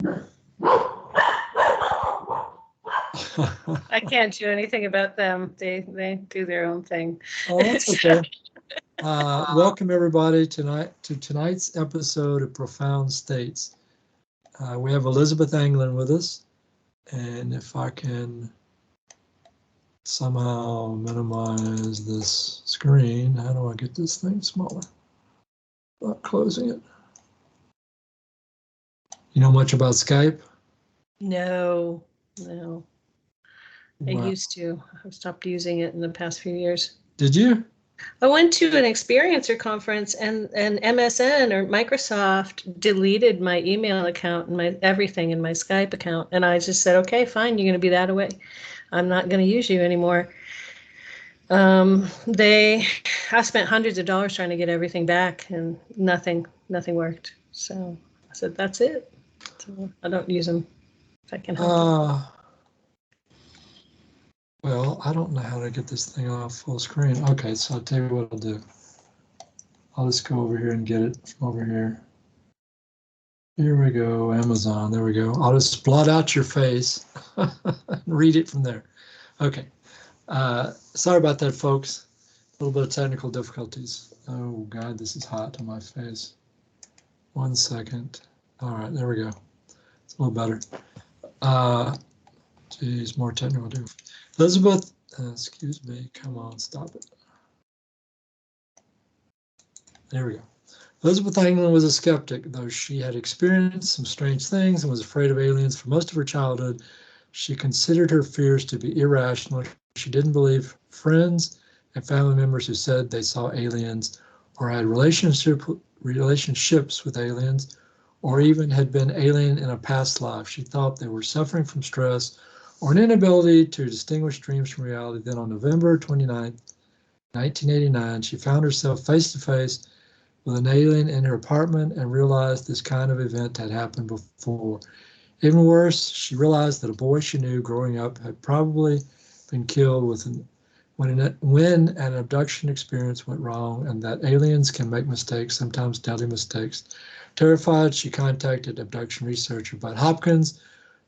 I can't do anything about them. They do their own thing. Oh, that's okay. Welcome everybody to tonight's episode of Profound States. We have Elizabeth Anglin with us, and if I can somehow minimize this screen, how do I get this thing smaller? Not closing it. You know much about Skype? No. I Wow. used to. I've stopped using it in the past few years. Did you? I went to an experiencer conference, and MSN or Microsoft deleted my email account and my everything in my Skype account. And I just said, okay, fine, you're going to be that away. I'm not going to use you anymore. I spent hundreds of dollars trying to get everything back, and nothing worked. So I said, that's it. So I don't use them if I can help it. Well, I don't know how to get this thing off full screen. Okay, so I'll tell you what I'll do. I'll just go over here and get it from over here. Here we go, Amazon, there we go. I'll just blot out your face and read it from there. Okay, sorry about that, folks. A little bit of technical difficulties. Oh God, this is hot on my face. 1 second. All right, there we go. It's a little better. Geez, more technical difficulties. Elizabeth, excuse me, come on, stop it. There we go. Elizabeth Anglin was a skeptic, though she had experienced some strange things and was afraid of aliens for most of her childhood. She considered her fears to be irrational. She didn't believe friends and family members who said they saw aliens or had relationships with aliens or even had been alien in a past life. She thought they were suffering from stress or an inability to distinguish dreams from reality. Then on November 29th, 1989, she found herself face to face with an alien in her apartment and realized this kind of event had happened before. Even worse, she realized that a boy she knew growing up had probably been killed when an abduction experience went wrong, and that aliens can make mistakes, sometimes deadly mistakes. Terrified, she contacted abduction researcher Bud Hopkins,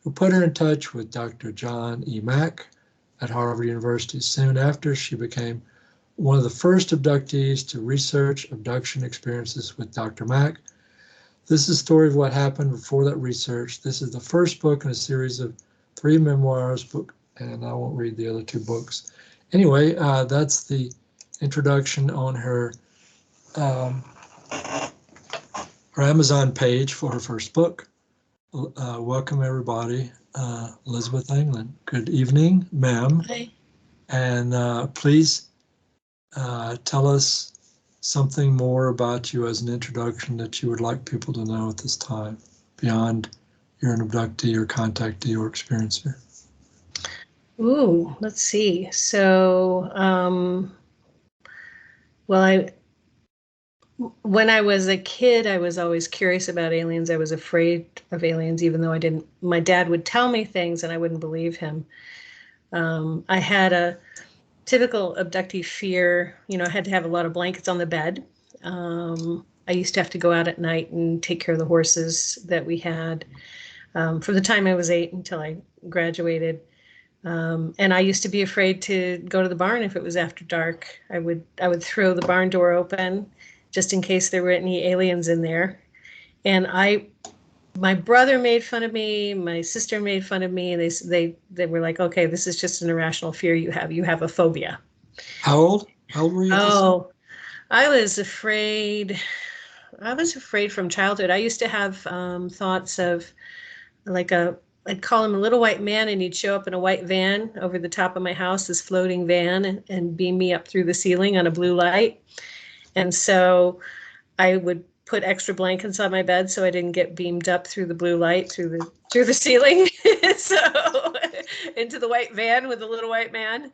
who put her in touch with Dr. John Mack at Harvard University. Soon after, she became one of the first abductees to research abduction experiences with Dr. Mack. This is the story of what happened before that research. This is the first book in a series of 3 memoirs, and I won't read the other 2 books. Anyway, that's the introduction on her Amazon page for her first book. Welcome, everybody. Elizabeth Anglin. Good evening, ma'am. Hi. And please tell us something more about you as an introduction that you would like people to know at this time, beyond you're an abductee or contactee or experiencer. Ooh, let's see. So, when I was a kid, I was always curious about aliens. I was afraid of aliens, even though my dad would tell me things and I wouldn't believe him. I had a typical abductee fear. I had to have a lot of blankets on the bed. I used to have to go out at night and take care of the horses that we had from the time I was 8 until I graduated. And I used to be afraid to go to the barn if it was after dark. I would throw the barn door open just in case there were any aliens in there. And my brother made fun of me, my sister made fun of me, and they were like, okay, this is just an irrational fear you have a phobia. How old were you? Oh, I was afraid from childhood. I used to have thoughts of like I'd call him a little white man, and he'd show up in a white van over the top of my house, this floating van, and beam me up through the ceiling on a blue light. And so I would put extra blankets on my bed so I didn't get beamed up through the blue light through the ceiling. So into the white van with the little white man.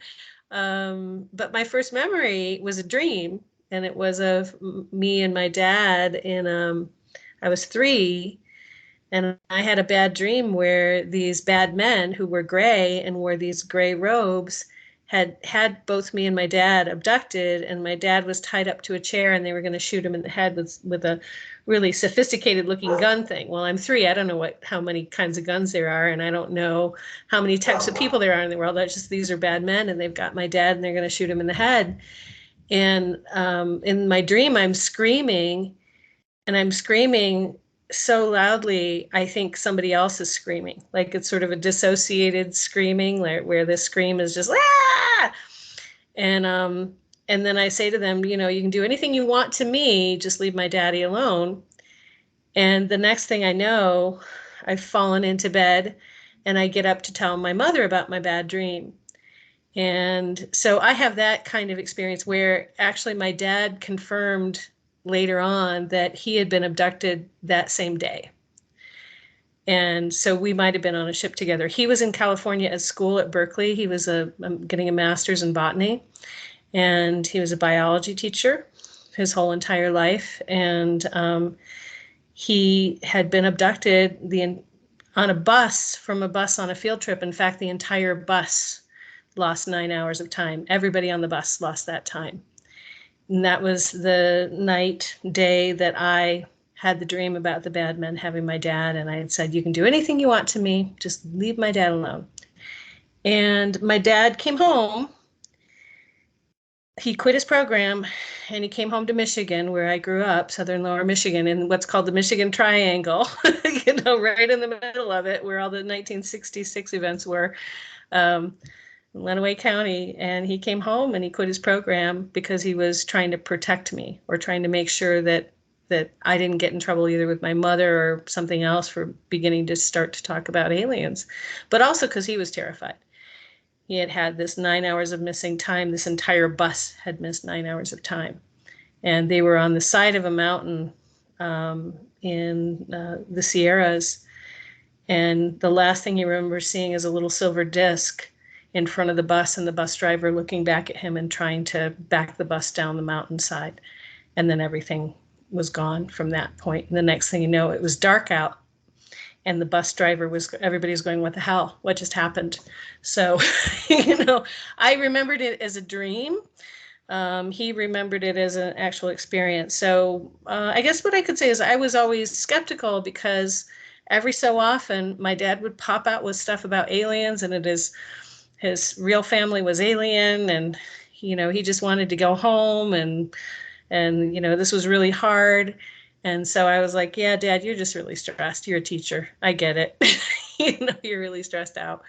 But my first memory was a dream, and it was of me and my dad I was 3, and I had a bad dream where these bad men who were gray and wore these gray robes had both me and my dad abducted, and my dad was tied up to a chair and they were going to shoot him in the head with a really sophisticated looking gun thing. Well, I'm 3. I don't know how many kinds of guns there are, and I don't know how many types of people there are in the world. That's just, these are bad men, and they've got my dad and they're going to shoot him in the head. And in my dream, I'm screaming, and I'm screaming so loudly, I think somebody else is screaming. Like, it's sort of a dissociated screaming, like, where the scream is just, ah! And then I say to them, you know, you can do anything you want to me, just leave my daddy alone. And the next thing I know, I've fallen into bed and I get up to tell my mother about my bad dream. And so I have that kind of experience where actually my dad confirmed later on that he had been abducted that same day. And so we might have been on a ship together. He was in California at school at Berkeley. He was getting a master's in botany, and he was a biology teacher his whole entire life. And he had been abducted on a bus, from a bus on a field trip. In fact, the entire bus lost 9 hours of time. Everybody on the bus lost that time. And that was the day that I had the dream about the bad men having my dad. And I had said, you can do anything you want to me, just leave my dad alone. And my dad came home. He quit his program and he came home to Michigan, where I grew up, southern lower Michigan, in what's called the Michigan Triangle, you know, right in the middle of it, where all the 1966 events were. Lenawee County. And he came home and he quit his program because he was trying to protect me, or trying to make sure that I didn't get in trouble either with my mother or something else for beginning to start to talk about aliens, but also because he was terrified. He had had this 9 hours of missing time. This entire bus had missed 9 hours of time. And they were on the side of a mountain in the Sierras. And the last thing he remembers seeing is a little silver disc in front of the bus, and the bus driver looking back at him and trying to back the bus down the mountainside. And then everything was gone from that point. And the next thing you know, it was dark out. And the bus driver everybody's going, what the hell? What just happened? So, you know, I remembered it as a dream. He remembered it as an actual experience. So I guess what I could say is I was always skeptical, because every so often my dad would pop out with stuff about aliens, and his real family was alien, and, you know, he just wanted to go home, and, you know, this was really hard. And so I was like, yeah, Dad, you're just really stressed. You're a teacher. I get it. You know, you're really stressed out.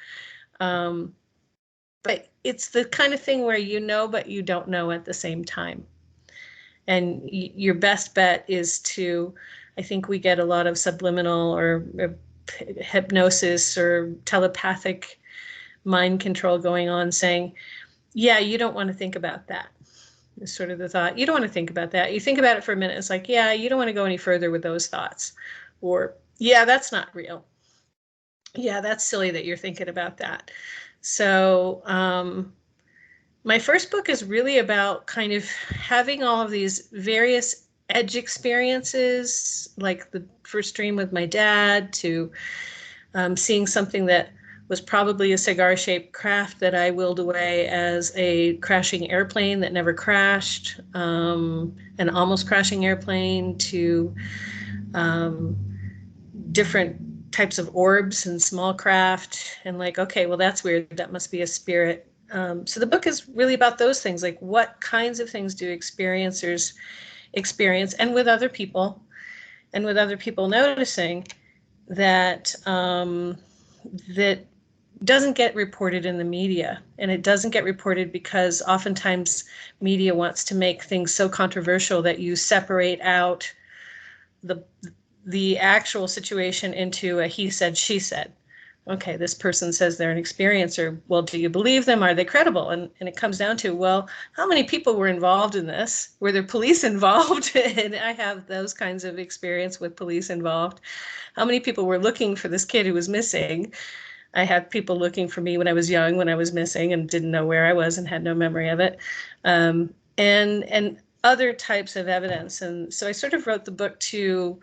But it's the kind of thing where you know, but you don't know at the same time. And your best bet is I think we get a lot of subliminal or hypnosis or telepathic mind control going on, saying, yeah, you don't want to think about that. Is sort of the thought. You don't want to think about that. You think about it for a minute. It's like, yeah, you don't want to go any further with those thoughts. Or, yeah, that's not real. Yeah, that's silly that you're thinking about that. So my first book is really about kind of having all of these various edge experiences, like the first dream with my dad, to seeing something that was probably a cigar-shaped craft that I willed away as a crashing airplane that never crashed, an almost crashing airplane, to different types of orbs and small craft, and like, okay, well, that's weird. That must be a spirit. So the book is really about those things, like what kinds of things do experiencers experience, and with other people noticing that that doesn't get reported in the media. And it doesn't get reported because oftentimes media wants to make things so controversial that you separate out the actual situation into a he said, she said. Okay, this person says they're an experiencer. Well, do you believe them? Are they credible? And it comes down to, well, how many people were involved in this? Were there police involved? And I have those kinds of experience with police involved. How many people were looking for this kid who was missing? I had people looking for me when I was young, when I was missing and didn't know where I was and had no memory of it. And other types of evidence. And so I sort of wrote the book to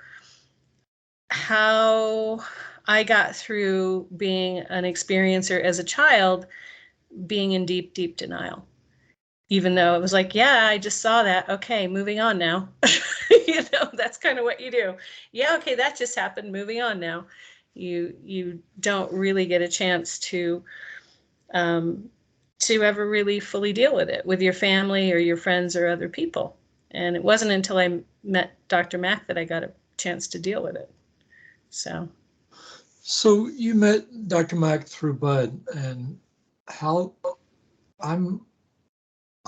how I got through being an experiencer as a child, being in deep, deep denial. Even though it was like, yeah, I just saw that. Okay, moving on now. That's kind of what you do. Yeah, okay, that just happened. Moving on now. You don't really get a chance um, to ever really fully deal with it with your family or your friends or other people. And it wasn't until I met Dr. Mack that I got a chance to deal with it. So you met Dr. Mack through Bud, and how I'm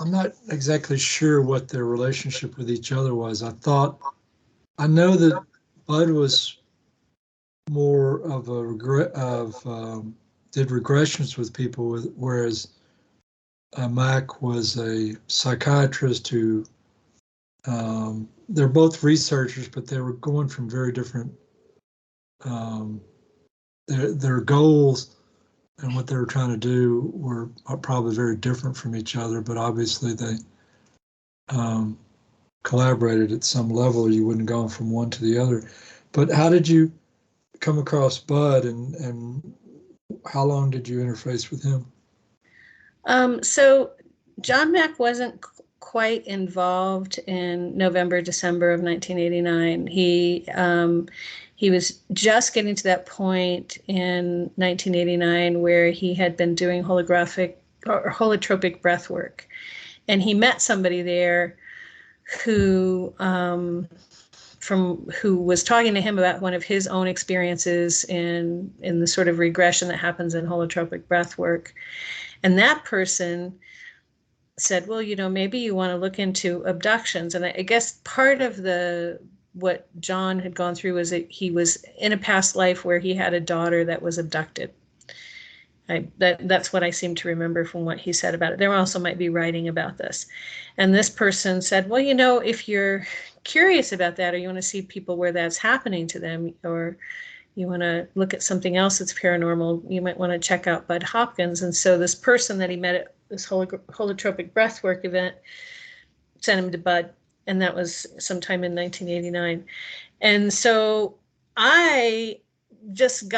not exactly sure what their relationship with each other was. I know that Bud was more of a did regressions with people, whereas Mack was a psychiatrist who they're both researchers, but they were going from very different um, their goals and what they were trying to do were probably very different from each other, but obviously they um, collaborated at some level. You wouldn't go from one to the other. But how did you come across Bud, and how long did you interface with him? So John Mack wasn't quite involved in November, December of 1989. He was just getting to that point in 1989 where he had been doing holographic or holotropic breath work. And he met somebody there who who was talking to him about one of his own experiences in the sort of regression that happens in holotropic breath work. And that person said, well, maybe you want to look into abductions. And I guess part of what John had gone through was that he was in a past life where he had a daughter that was abducted. That's what I seem to remember from what he said about it. There also might be writing about this. And this person said, well, if you're curious about that, or you want to see people where that's happening to them, or you want to look at something else that's paranormal, you might want to check out Bud Hopkins. And so this person that he met at this holotropic breathwork event sent him to Bud. And that was sometime in 1989. And so I just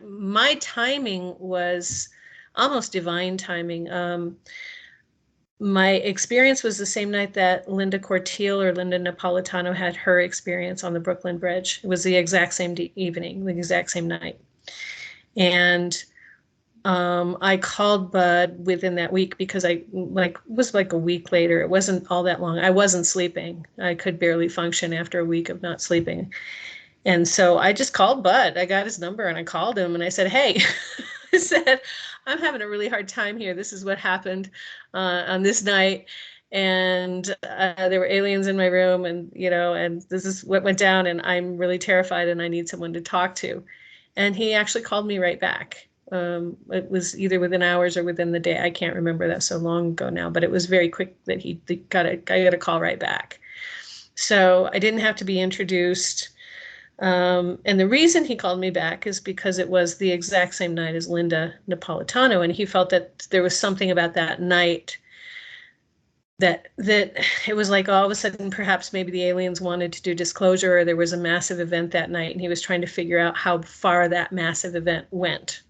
my timing was almost divine timing. My experience was the same night that Linda Corteil or Linda Napolitano had her experience on the Brooklyn Bridge. It was the exact same evening, the exact same night. And I called Bud within that week because it was like a week later. It wasn't all that long. I wasn't sleeping. I could barely function after a week of not sleeping. And so I just called Bud. I got his number and I called him and I said, hey, I said, I'm having a really hard time here. This is what happened on this night. And there were aliens in my room, and, and this is what went down, and I'm really terrified and I need someone to talk to. And he actually called me right back. It was either within hours or within the day. I can't remember, that so long ago now, but it was very quick that I got a call right back. So I didn't have to be introduced. And the reason he called me back is because it was the exact same night as Linda Napolitano, and he felt that there was something about that night that it was like all of a sudden perhaps maybe the aliens wanted to do disclosure, or there was a massive event that night, and he was trying to figure out how far that massive event went.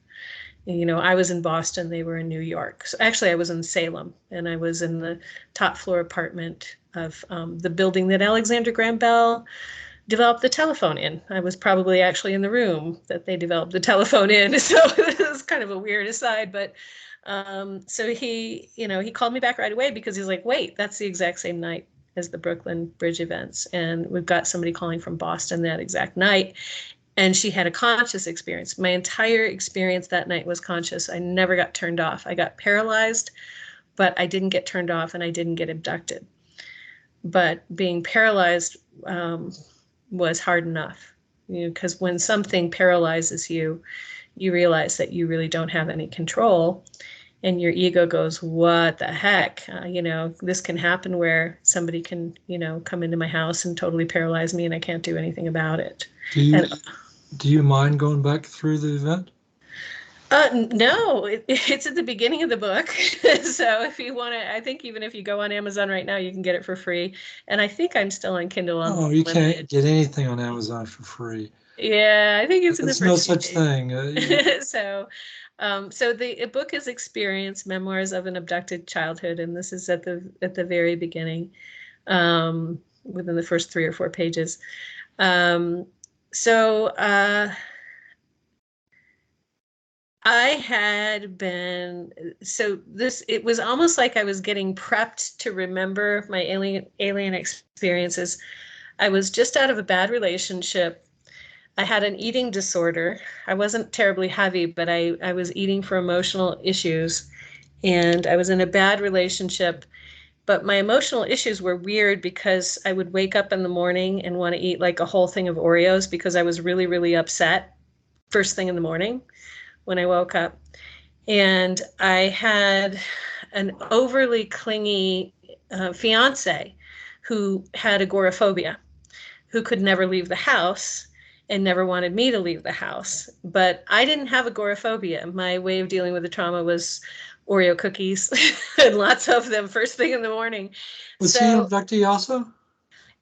I was in Boston, they were in New York. So actually I was in Salem, and I was in the top floor apartment of the building that Alexander Graham Bell developed the telephone in. I was probably actually in the room that they developed the telephone in. So it was kind of a weird aside, but so he called me back right away because he's like, wait, that's the exact same night as the Brooklyn Bridge events. And we've got somebody calling from Boston that exact night. And she had a conscious experience. My entire experience that night was conscious. I never got turned off. I got paralyzed, but I didn't get turned off and I didn't get abducted. But being paralyzed was hard enough, because when something paralyzes you, you realize that you really don't have any control, and your ego goes, what the heck? This can happen where somebody can, come into my house and totally paralyze me and I can't do anything about it. Do you mind going back through the event? No, it's at the beginning of the book. So if you want to, I think even if you go on Amazon right now, you can get it for free. And I think I'm still on Kindle Unlimited. Oh, you can't get anything on Amazon for free. Yeah, I think it's in the There's no such thing. So So the book is Experience, Memoirs of an Abducted Childhood, and this is at the very beginning, within the first 3 or 4 pages. Um, so I had been, so this, it was almost like I was getting prepped to remember my alien experiences. I was just out of a bad relationship. I had an eating disorder. I wasn't terribly heavy, but I was eating for emotional issues. And I was in a bad relationship. But my emotional issues were weird because I would wake up in the morning and want to eat like a whole thing of Oreos because I was really, really upset first thing in the morning when I woke up. And I had an overly clingy fiance who had agoraphobia, who could never leave the house and never wanted me to leave the house. But I didn't have agoraphobia. My way of dealing with the trauma was Oreo cookies and lots of them first thing in the morning. Was he an So abductee also?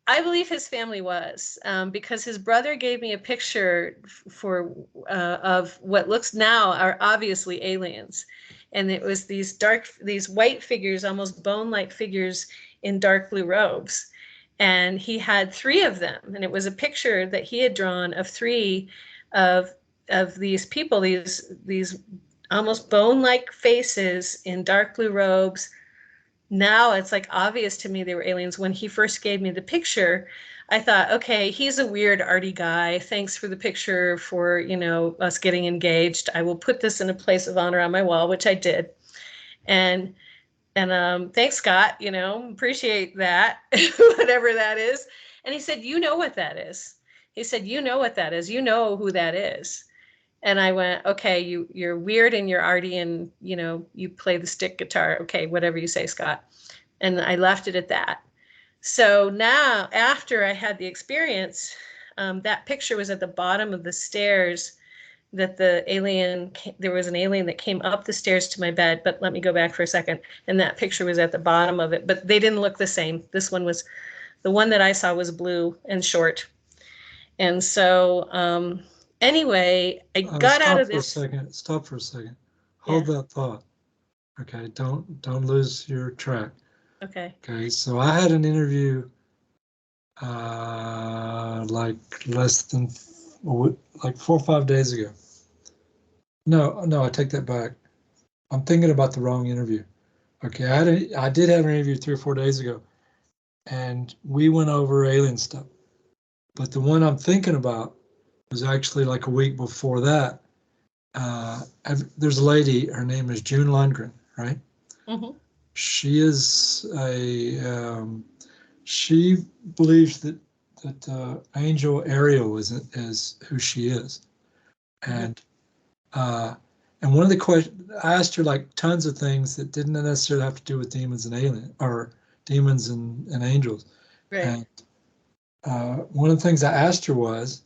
I believe his family was, because his brother gave me a picture for of what looks now are obviously aliens, and it was these white figures, almost bone-like figures in dark blue robes, and he had 3 of them, and it was a picture that he had drawn of 3 of these people, these almost bone-like faces in dark blue robes. Now it's like obvious to me they were aliens. When he first gave me the picture, I thought, okay, he's a weird arty guy. Thanks for the picture, for, us getting engaged. I will put this in a place of honor on my wall, which I did. And thanks, Scott, appreciate that, whatever that is. And he said, you know what that is. He said, you know what that is. You know who that is. And I went, okay, you're weird and you're arty and, you play the stick guitar. Okay, whatever you say, Scott. And I left it at that. So now, after I had the experience, that picture was at the bottom of the stairs that there was an alien that came up the stairs to my bed. But let me go back for a second. And that picture was at the bottom of it, but they didn't look the same. The one that I saw was blue and short. And so, anyway, I got out of this. Stop for a second. Yeah. Hold that thought. Okay, don't lose your track. Okay. Okay, so I had an interview like less than like 4 or 5 days ago. No, I take that back. I'm thinking about the wrong interview. Okay, I did have an interview 3 or 4 days ago, and we went over alien stuff. But the one I'm thinking about was actually like a week before that. There's a lady, her name is June Lundgren, right? Mm-hmm. She is she believes that Angel Ariel is who she is, and and one of the questions I asked her, like tons of things that didn't necessarily have to do with demons and alien or demons and angels, Right. and one of the things I asked her was,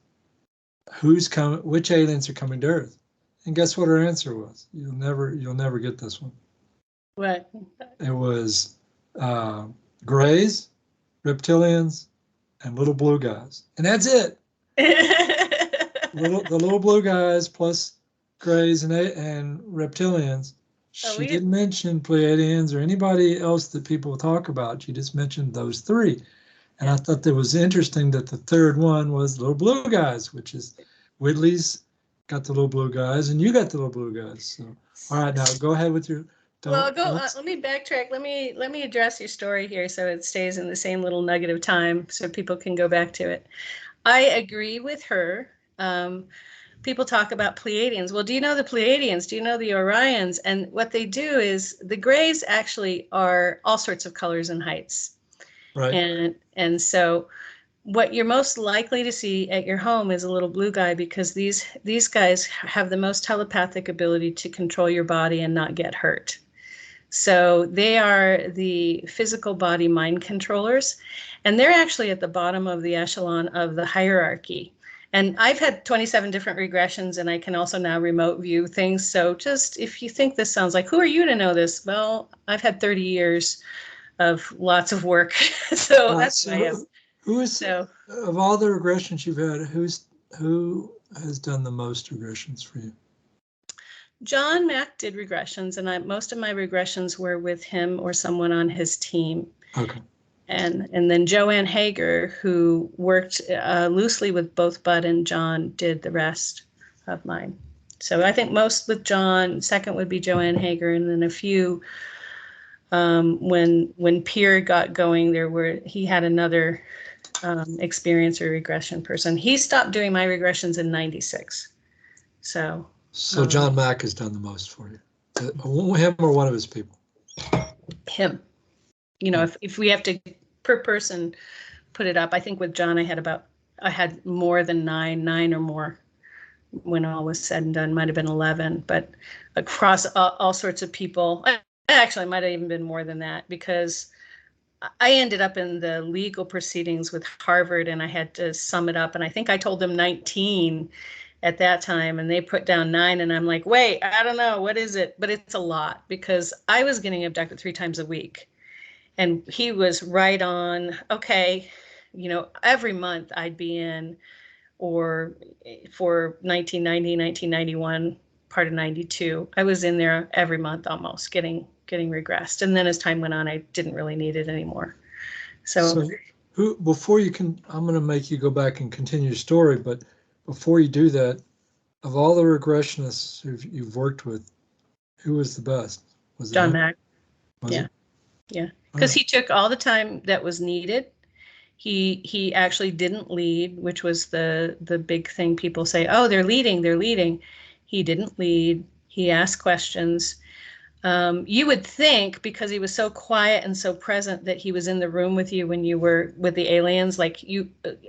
which aliens are coming to Earth? And guess what her answer was? You'll never get this one. What? It was grays, reptilians, and little blue guys, and that's it. The little blue guys plus grays and reptilians. She didn't mention Pleiadians or anybody else that people talk about. She just mentioned those 3. And I thought that was interesting that the third one was little blue guys, which is Whitley's got the little blue guys and you got the little blue guys. So, all right, now go ahead with your. Let me backtrack. Let me address your story here so it stays in the same little nugget of time so people can go back to it. I agree with her. People talk about Pleiadians. Well, do you know the Pleiadians? Do you know the Orions? And what they do is the grays actually are all sorts of colors and heights. Right. And so what you're most likely to see at your home is a little blue guy, because these guys have the most telepathic ability to control your body and not get hurt. So they are the physical body mind controllers, and they're actually at the bottom of the echelon of the hierarchy. And I've had 27 different regressions, and I can also now remote view things. So just if you think this sounds like, who are you to know this? Well, I've had 30 years of lots of work. So that's who I am. Who is, of all the regressions you've had, who has done the most regressions for you? John Mack did regressions, and most of my regressions were with him or someone on his team. Okay. And then Joanne Hager, who worked loosely with both Bud and John, did the rest of mine. So I think most with John, second would be Joanne Hager, and then a few when Pierre got going, he had another experience or regression person. He stopped doing my regressions in '96. So John Mack has done the most for you. Him or one of his people? Him. You know, if we have to per person put it up, I think with John I had more than nine or more when all was said and done. Might have been 11, but across all sorts of people. Actually, it might have even been more than that, because I ended up in the legal proceedings with Harvard, and I had to sum it up. And I think I told them 19 at that time, and they put down 9. And I'm like, wait, I don't know, what is it? But it's a lot, because I was getting abducted 3 times a week. And he was right on, okay, you know, every month I'd be in, or for 1990, 1991, part of 92, I was in there every month almost getting regressed. And then as time went on, I didn't really need it anymore. So before you can, I'm going to make you go back and continue your story, but before you do that, of all the regressionists you've worked with, who was the best? Was it John him? Mack. Was Yeah. it? Yeah. Because he took all the time that was needed. He actually didn't lead, which was the big thing. People say, oh, they're leading. He didn't lead. He asked questions. You would think, because he was so quiet and so present, that he was in the room with you when you were with the aliens. Like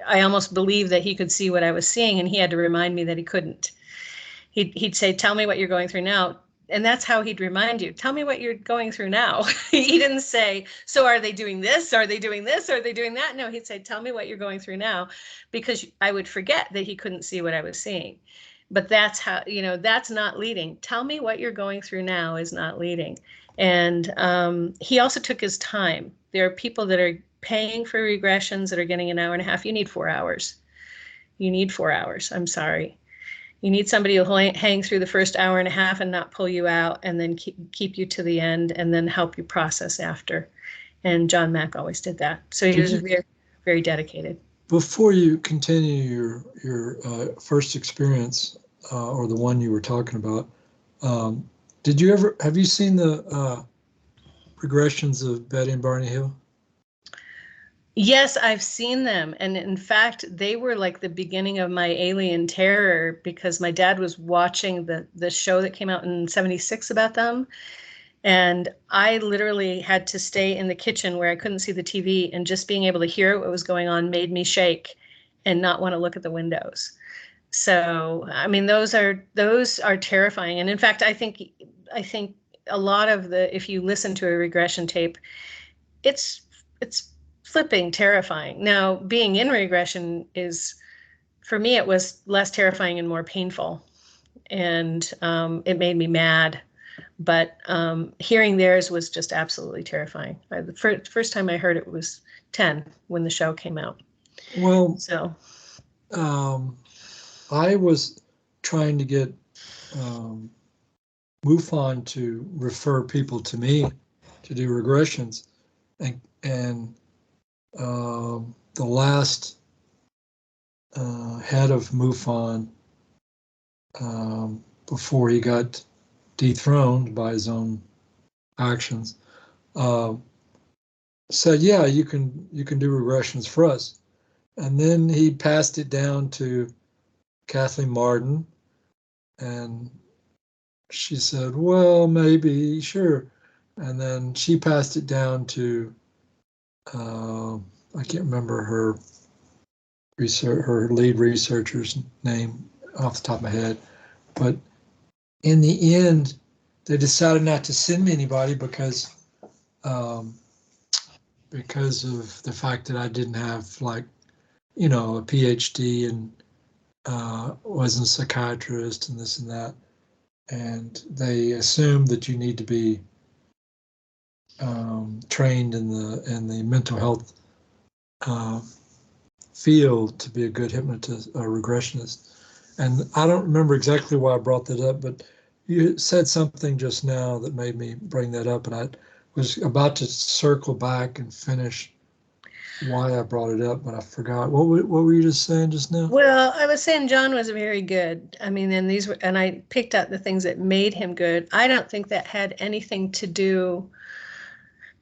I almost believed that he could see what I was seeing, and he had to remind me that he couldn't. He'd say, tell me what you're going through now. And that's how he'd remind you, tell me what you're going through now. He didn't say, so are they doing this? Are they doing this? Are they doing that? No, he'd say, tell me what you're going through now, because I would forget that he couldn't see what I was seeing. But that's how, you know, that's not leading. Tell me what you're going through now is not leading. And he also took his time. There are people that are paying for regressions that are getting an hour and a half. You need 4 hours. You need 4 hours. I'm sorry. You need somebody who'll hang through the first hour and a half and not pull you out, and then keep you to the end, and then help you process after. And John Mack always did that. So he was very, very dedicated. Before you continue your first experience, or the one you were talking about, have you seen the regressions of Betty and Barney Hill? Yes, I've seen them. And in fact, they were like the beginning of my alien terror, because my dad was watching the show that came out in '76 about them. And I literally had to stay in the kitchen where I couldn't see the TV, and just being able to hear what was going on made me shake and not want to look at the windows. So, I mean, those are terrifying. And in fact, I think a lot of if you listen to a regression tape, it's flipping terrifying. Now, being in regression for me, it was less terrifying and more painful. And it made me mad. But hearing theirs was just absolutely terrifying. The first time I heard it was 10, when the show came out. Well, so I was trying to get MUFON to refer people to me to do regressions, and the last head of MUFON, before he got dethroned by his own actions, said, yeah, you can do regressions for us. And then he passed it down to Kathleen Martin, and she said, well, maybe, sure. And then she passed it down to, I can't remember her lead researcher's name off the top of my head, but in the end, they decided not to send me anybody because of the fact that I didn't have, like, you know, a PhD and wasn't a psychiatrist and this and that. And they assumed that you need to be trained in the mental health field to be a good hypnotist or regressionist. And I don't remember exactly why I brought that up, but You said something just now that made me bring that up, and I was about to circle back and finish why I brought it up, but I forgot. What were you just saying just now? Well, I was saying John was very good. I mean, and these were, and I picked out the things that made him good. I don't think that had anything to do,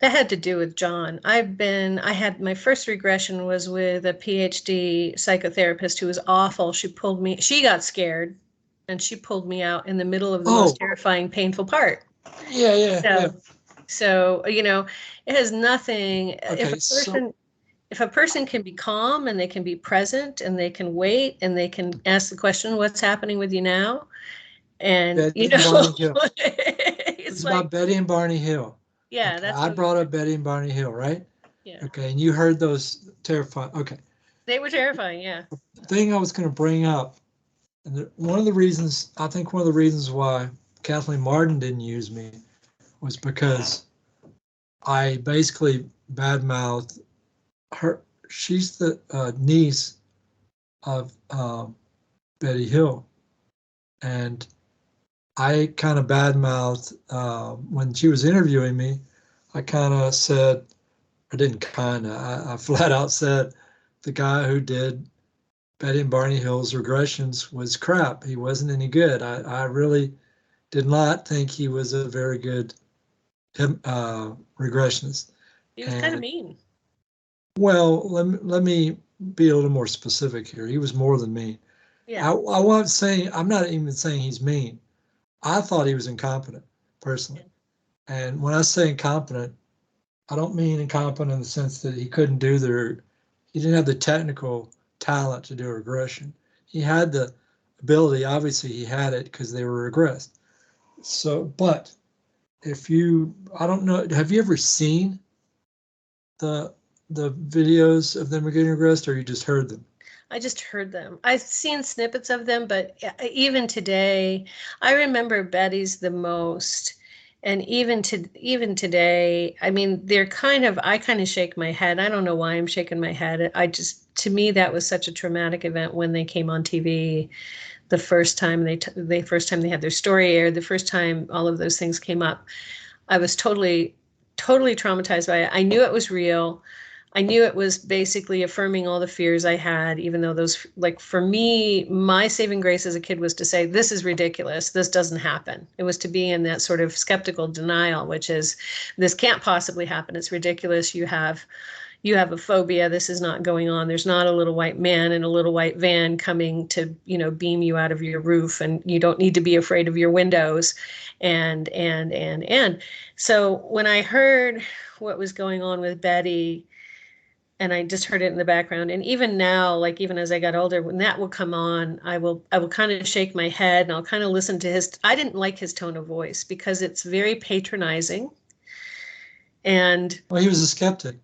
that had to do with John. I had my first regression was with a PhD psychotherapist who was awful. She got scared and she pulled me out in the middle of the Oh, most terrifying, painful part. yeah. So, so, it has nothing, Okay, so if a person can be calm and they can be present and they can wait and they can ask the question, what's happening with you now? And, Betty and Barney Hill. It's it's like, about Betty and Barney Hill. yeah, Okay, that's I what, brought up Betty and Barney Hill, right? yeah, Okay, and you heard those terrifying. Okay, they were terrifying. Yeah. the thing I was going to bring up, and one of the reasons, I think one of the reasons why Kathleen Martin didn't use me was because I basically badmouthed her. She's the niece of Betty Hill, and I kind of badmouthed when she was interviewing me. I kind of said, I didn't kind of, I flat out said the guy who did Betty and Barney Hill's regressions was crap. He wasn't any good. I really did not think he was a very good regressionist. He was kind of And mean. well, let me be a little more specific here. He was more than mean. Yeah. I wasn't saying, I'm not even saying he's mean. I thought he was incompetent personally. And when I say incompetent, I don't mean incompetent in the sense that he didn't have the technical talent to do regression. He had the ability, obviously he had it because they were regressed. So, but I don't know, have you ever seen the videos of them getting regressed, or you just heard them? I just heard them. I've seen snippets of them, but even today, I remember Betty's the most. And even today, I mean, I kind of shake my head. I don't know why I'm shaking my head. To me, that was such a traumatic event when they came on TV the first time they had their story aired, the first time all of those things came up. I was totally traumatized by it. I knew it was real. I knew it was basically affirming all the fears I had, even though those, like for me, my saving grace as a kid was to say, this is ridiculous. This doesn't happen. It was to be in that sort of skeptical denial, which is, this can't possibly happen. It's ridiculous. You have a phobia. This is not going on. There's not a little white man in a little white van coming to, beam you out of your roof, and you don't need to be afraid of your windows. And so when I heard what was going on with Betty, and I just heard it in the background. And even now, like even as I got older, when that will come on, I will kind of shake my head and I'll kind of listen to I didn't like his tone of voice because it's very patronizing. And Well, he was a skeptic.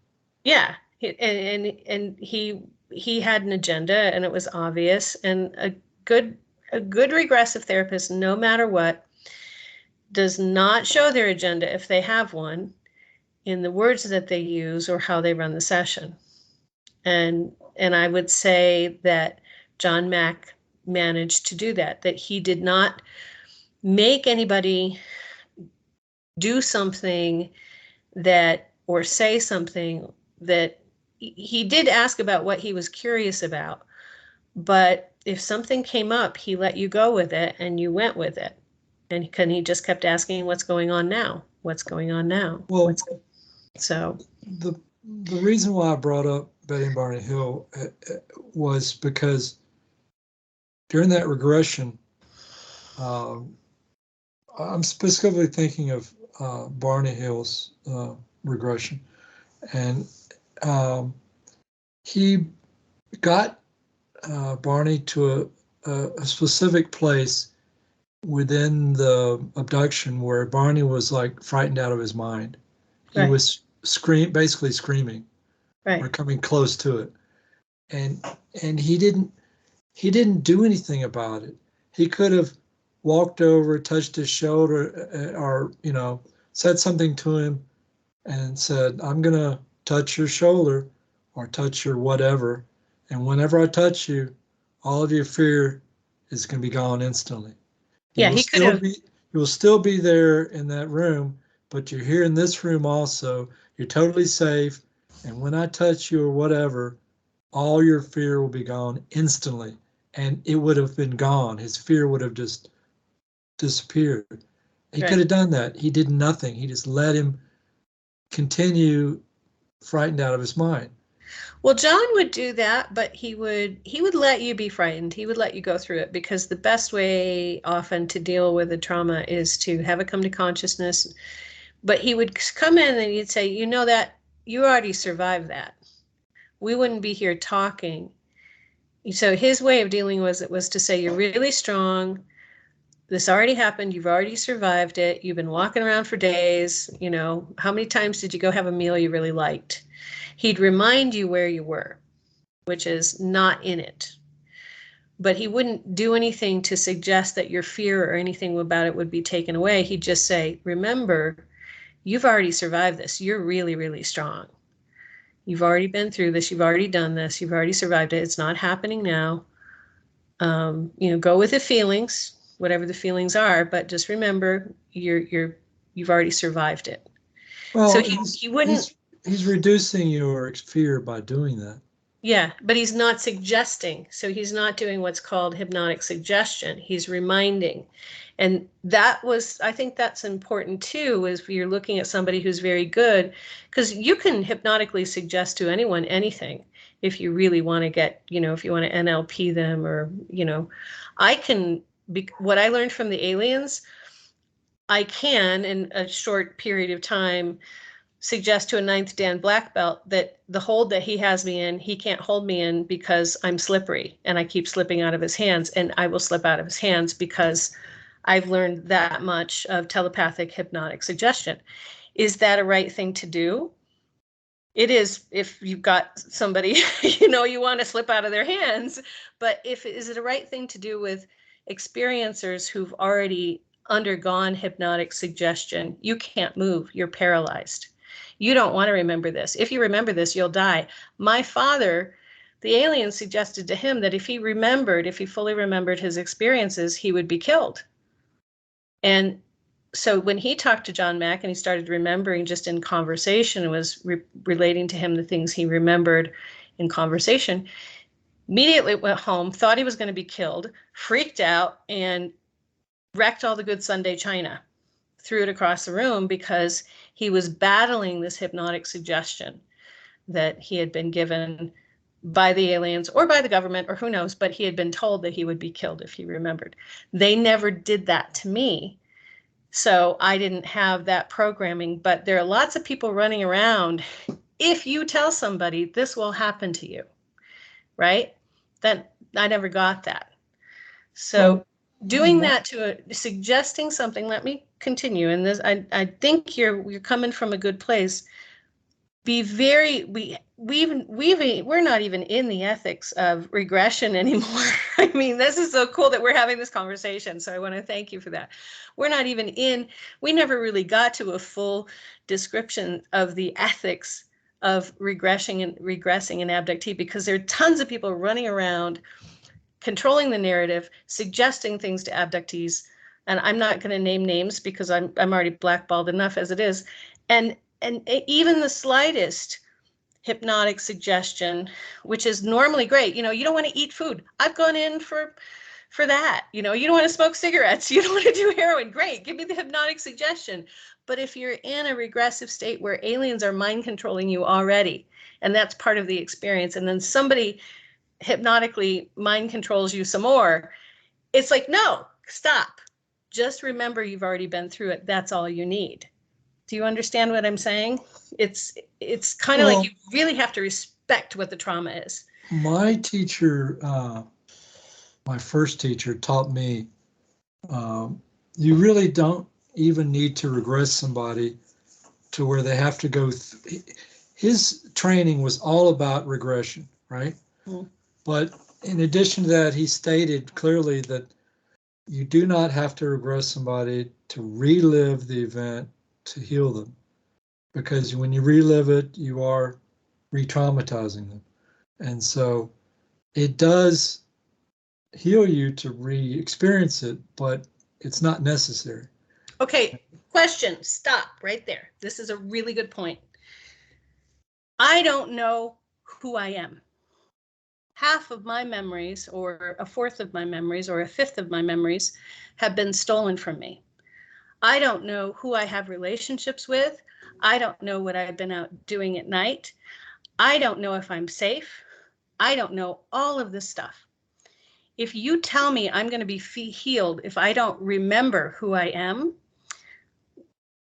yeah, and he had an agenda and it was obvious. And a good regressive therapist, no matter what, does not show their agenda if they have one in the words that they use or how they run the session. And I would say that John Mack managed to do that, that he did not make anybody do something that or say something that he did ask about what he was curious about. But if something came up, he let you go with it and you went with it. And he just kept asking, what's going on now? What's going on now? Well, So the the reason why I brought up Betty and Barney Hill was because during that regression, um, I'm specifically thinking of Barney Hill's regression, and um, he got Barney to a specific place within the abduction where Barney was like frightened out of his mind. He right, was basically screaming or right. coming close to it, and he didn't do anything about it. He could have walked over, touched his shoulder, or said something to him and said, "I'm gonna touch your shoulder or touch your whatever, and whenever I touch you, all of your fear is gonna be gone instantly. You Yeah, will he could still have. be you will still be there in that room, but you're here in this room also. You're totally safe. And when I touch you or whatever, all your fear will be gone instantly. And it would have been gone. His fear would have just disappeared. He could Right. have done that. He did nothing. He just let him continue frightened out of his mind. Well, John would do that, but he would let you be frightened. He would let you go through it because the best way often to deal with the trauma is to have it come to consciousness. But he would come in and he'd say, "You know that you already survived that. We wouldn't be here talking." So his way of dealing with it was to say, "You're really strong. This already happened. You've already survived it. You've been walking around for days. You know, how many times did you go have a meal you really liked?" He'd remind you where you were, which is not in it. But he wouldn't do anything to suggest that your fear or anything about it would be taken away. He'd just say, "Remember, you've already survived this. You're really, really strong. You've already been through this. You've already done this. You've already survived it. It's not happening now. Go with the feelings, whatever the feelings are, but just remember you've already survived it." So Well, he wouldn't. he's reducing your fear by doing that. Yeah, but he's not suggesting. So he's not doing what's called hypnotic suggestion. He's reminding. And I think that's important too, is you're looking at somebody who's very good, because you can hypnotically suggest to anyone anything if you really want to get, if you want to NLP them or, I can, what I learned from the aliens, I can in a short period of time suggest to a ninth Dan black belt that the hold that he has me in, he can't hold me in because I'm slippery and I keep slipping out of his hands, and I will slip out of his hands because I've learned that much of telepathic hypnotic suggestion. Is that a right thing to do? It is if you've got somebody, you want to slip out of their hands, but is it a right thing to do with experiencers who've already undergone hypnotic suggestion? You can't move, you're paralyzed. You don't want to remember this. If you remember this, you'll die. My father, the alien suggested to him that if he fully remembered his experiences, he would be killed. And so when he talked to John Mack and he started remembering just in conversation, and was relating to him the things he remembered in conversation, immediately went home, thought he was going to be killed, freaked out, and wrecked all the good Sunday china, threw it across the room because he was battling this hypnotic suggestion that he had been given by the aliens or by the government or who knows, but he had been told that he would be killed if he remembered. They never did that to me. So I didn't have that programming, but there are lots of people running around. If you tell somebody this will happen to you, right? Then I never got that. So Well, doing that suggesting something, let me continue. And this, I think you're coming from a good place. We're not even in the ethics of regression anymore. I mean, this is so cool that we're having this conversation. So I want to thank you for that. We never really got to a full description of the ethics of regressing and abductee, because there are tons of people running around controlling the narrative, suggesting things to abductees. And I'm not going to name names because I'm already blackballed enough as it is. And even the slightest hypnotic suggestion, which is normally great. You don't want to eat food. I've gone in for that. You don't want to smoke cigarettes. You don't want to do heroin. Great. Give me the hypnotic suggestion. But if you're in a regressive state where aliens are mind controlling you already, and that's part of the experience, and then somebody hypnotically mind controls you some more, it's like, no, stop. Just remember you've already been through it. That's all you need. Do you understand what I'm saying? It's kind of like you really have to respect what the trauma is. My teacher, my first teacher taught me you really don't even need to regress somebody to where they have to go. His training was all about regression, right? Mm. But in addition to that, he stated clearly that you do not have to regress somebody to relive the event to heal them, because when you relive it, you are re-traumatizing them. And so it does heal you to re-experience it, but it's not necessary. Okay, question, stop right there. This is a really good point. I don't know who I am. Half of my memories, or a fourth of my memories, or a fifth of my memories have been stolen from me. I don't know who I have relationships with. I don't know what I've been out doing at night. I don't know if I'm safe. I don't know all of this stuff. If you tell me I'm going to be healed if I don't remember who I am,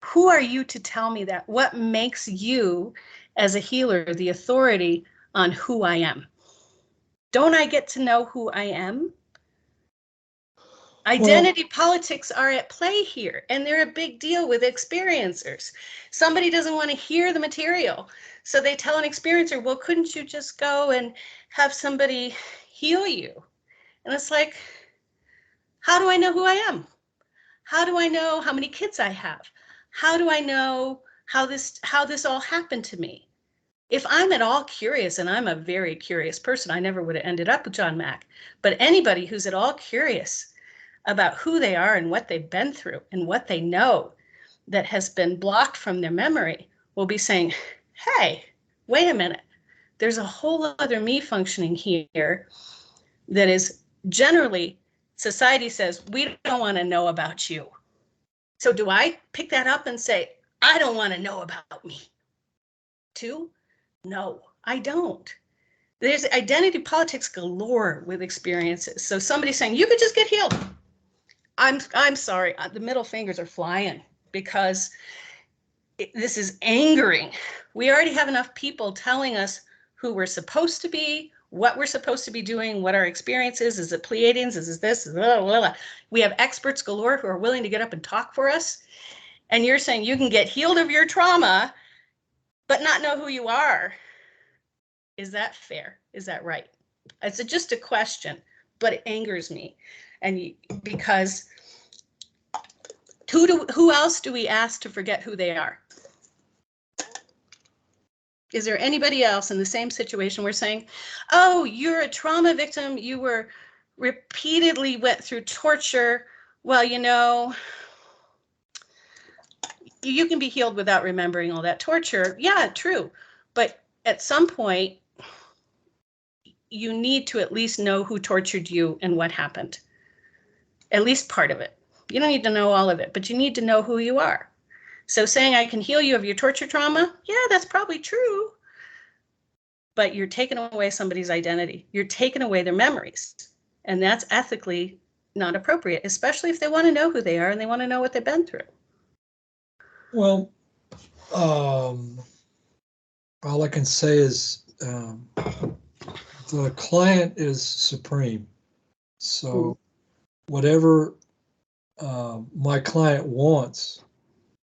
who are you to tell me that? What makes you, as a healer, the authority on who I am? Don't I get to know who I am? Identity politics are at play here, and they're a big deal with experiencers. Somebody doesn't want to hear the material, so they tell an experiencer, well, couldn't you just go and have somebody heal you? And it's like, how do I know who I am? How do I know how many kids I have? How do I know how this all happened to me? If I'm at all curious, and I'm a very curious person, I never would have ended up with John Mack, but anybody who's at all curious about who they are and what they've been through and what they know that has been blocked from their memory will be saying, hey, wait a minute, there's a whole other me functioning here that is generally, society says, we don't want to know about you. So do I pick that up and say, I don't want to know about me too? No, I don't. There's identity politics galore with experiences. So somebody's saying, you could just get healed. I'm sorry, the middle fingers are flying because this is angering. We already have enough people telling us who we're supposed to be, what we're supposed to be doing, what our experience is it Pleiadians, is it this, blah, blah, blah. We have experts galore who are willing to get up and talk for us. And you're saying you can get healed of your trauma, but not know who you are. Is that fair? Is that right? It's just a question, but it angers me. And because who else do we ask to forget who they are? Is there anybody else in the same situation we're saying, oh, you're a trauma victim, you were repeatedly went through torture. Well, you know, you can be healed without remembering all that torture. Yeah, true. But at some point, you need to at least know who tortured you and what happened. At least part of it. You don't need to know all of it, but you need to know who you are. So saying I can heal you of your torture trauma, yeah, that's probably true. But you're taking away somebody's identity. You're taking away their memories. And that's ethically not appropriate, especially if they want to know who they are and they want to know what they've been through. Well, all I can say is the client is supreme. So whatever my client wants,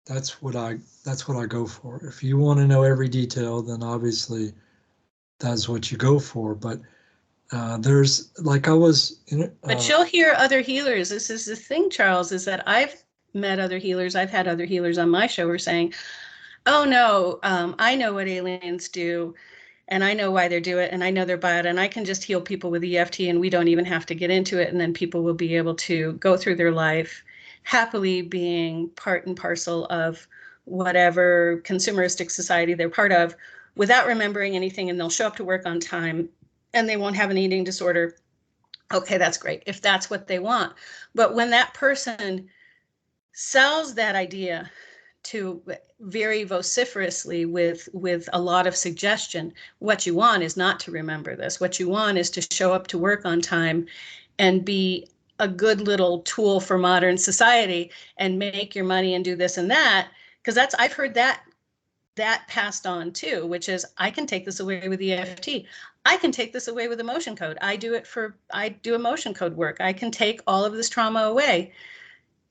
that's what I go for. If you want to know every detail, then obviously that's what you go for. But there's, like I was but you'll hear other healers. This is the thing, Charles, is that I've met other healers. I've had other healers on my show who are saying, oh no, I know what aliens do, and I know why they do it, and I know they're bad, and I can just heal people with EFT, and we don't even have to get into it, and then people will be able to go through their life happily being part and parcel of whatever consumeristic society they're part of without remembering anything, and they'll show up to work on time, and they won't have an eating disorder. Okay, that's great, if that's what they want. But when that person sells that idea to very vociferously with a lot of suggestion, what you want is not to remember this. What you want is to show up to work on time and be a good little tool for modern society and make your money and do this and that. Because that's, I've heard that passed on too, which is, I can take this away with EFT. I can take this away with emotion code. I do emotion code work. I can take all of this trauma away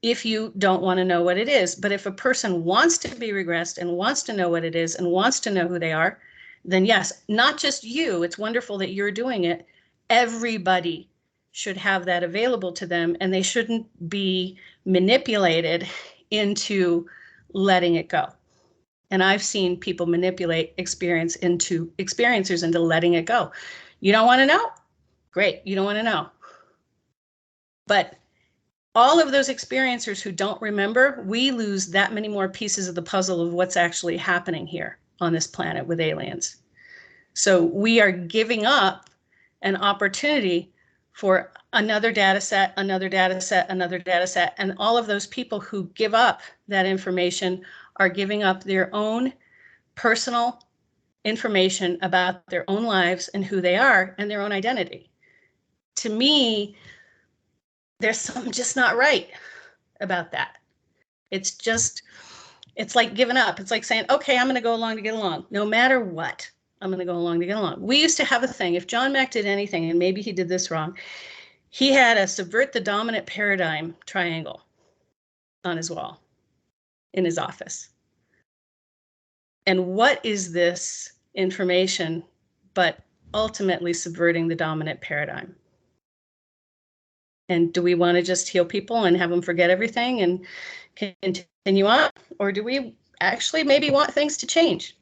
if you don't want to know what it is. But if a person wants to be regressed and wants to know what it is and wants to know who they are, then yes, not just you. It's wonderful that you're doing it. Everybody should have that available to them, and they shouldn't be manipulated into letting it go. And I've seen people manipulate experiencers into letting it go. You don't want to know? Great, you don't want to know. But all of those experiencers who don't remember, we lose that many more pieces of the puzzle of what's actually happening here on this planet with aliens. So we are giving up an opportunity for another data set, another data set, another data set. And all of those people who give up that information are giving up their own personal information about their own lives and who they are and their own identity. To me, there's something just not right about that. It's like giving up. It's like saying, okay, I'm going to go along to get along. No matter what, I'm going to go along to get along. We used to have a thing. If John Mack did anything, and maybe he did this wrong, he had a subvert the dominant paradigm triangle on his wall in his office. And what is this information but ultimately subverting the dominant paradigm? And do we want to just heal people and have them forget everything and continue on? Or do we actually maybe want things to change?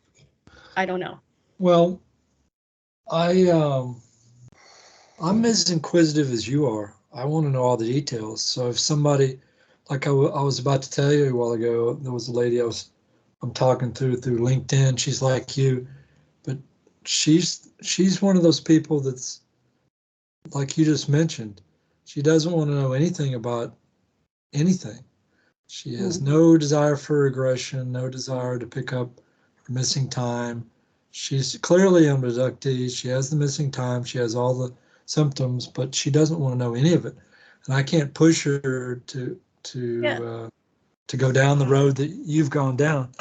I don't know. Well, I'm as inquisitive as you are. I want to know all the details. So if somebody, like I was about to tell you a while ago, there was a lady I'm talking to through LinkedIn. She's like you, but she's one of those people that's like you just mentioned. She doesn't want to know anything about anything. She has no desire for aggression, no desire to pick up her missing time. She's clearly an abductee. She has the missing time. She has all the symptoms, but she doesn't want to know any of it. And I can't push her to go down the road that you've gone down.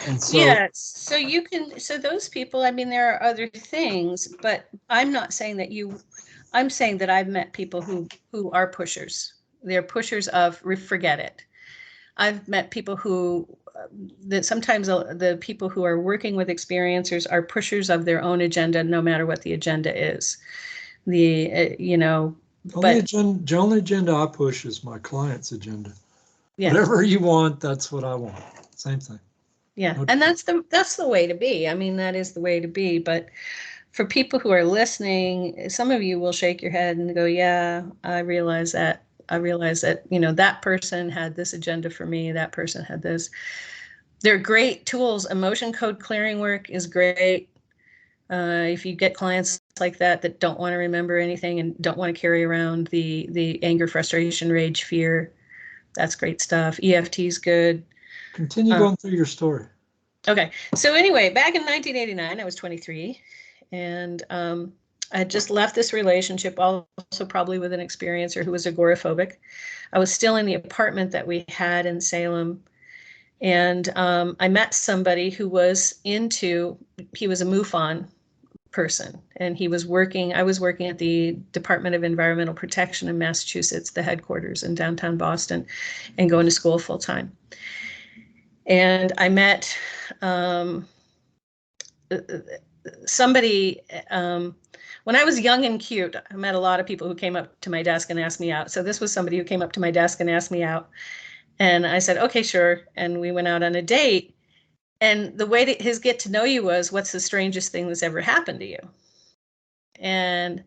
And so, yeah, so you can, so those people, I mean, there are other things, but I'm not saying that I'm saying that I've met people who are pushers. They're pushers of forget it. I've met people who, that sometimes the people who are working with experiencers are pushers of their own agenda, no matter what the agenda is. The only agenda I push is my client's agenda. Yeah. Whatever you want, that's what I want. Same thing. Yeah, and that's the way to be. I mean, that is the way to be. But for people who are listening, some of you will shake your head and go, "Yeah, I realize that. I realize that. That person had this agenda for me. That person had this." They're great tools. Emotion code clearing work is great. If you get clients like that don't want to remember anything and don't want to carry around the anger, frustration, rage, fear, that's great stuff. EFT is good. Continue going through your story. Okay. So anyway, back in 1989, I was 23, and I had just left this relationship, also probably with an experiencer who was agoraphobic. I was still in the apartment that we had in Salem, and I met somebody who was he was a MUFON person, and I was working at the Department of Environmental Protection in Massachusetts, the headquarters in downtown Boston, and going to school full time. And I met somebody, when I was young and cute, I met a lot of people who came up to my desk and asked me out. So this was somebody who came up to my desk and asked me out. And I said, okay, sure. And we went out on a date. And the way that his get to know you was, what's the strangest thing that's ever happened to you? And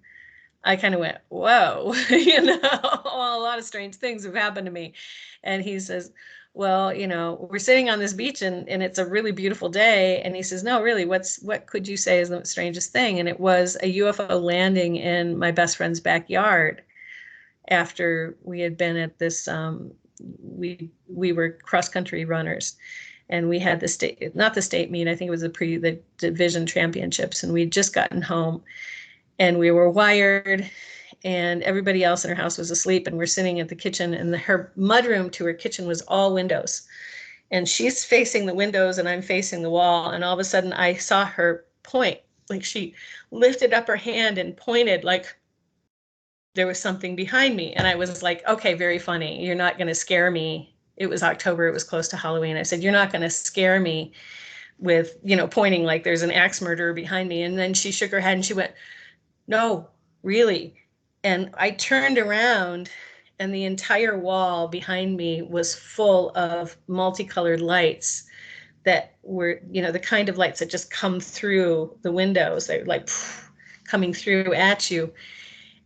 I kind of went, whoa, a lot of strange things have happened to me. And he says, well, we're sitting on this beach and it's a really beautiful day. And he says, no, really, what could you say is the strangest thing? And it was a UFO landing in my best friend's backyard after we had been at this, we were cross-country runners. And we had not the state meet, I think it was the division championships. And we'd just gotten home. And we were wired, and everybody else in her house was asleep, and we're sitting at the kitchen, and her mudroom to her kitchen was all windows. And she's facing the windows, and I'm facing the wall. And all of a sudden, I saw her point, like she lifted up her hand and pointed like there was something behind me. And I was like, okay, very funny. You're not going to scare me. It was October. It was close to Halloween. I said, you're not going to scare me with, pointing like there's an axe murderer behind me. And then she shook her head and she went, no, really. And I turned around and the entire wall behind me was full of multicolored lights that were, the kind of lights that just come through the windows. They're like coming through at you.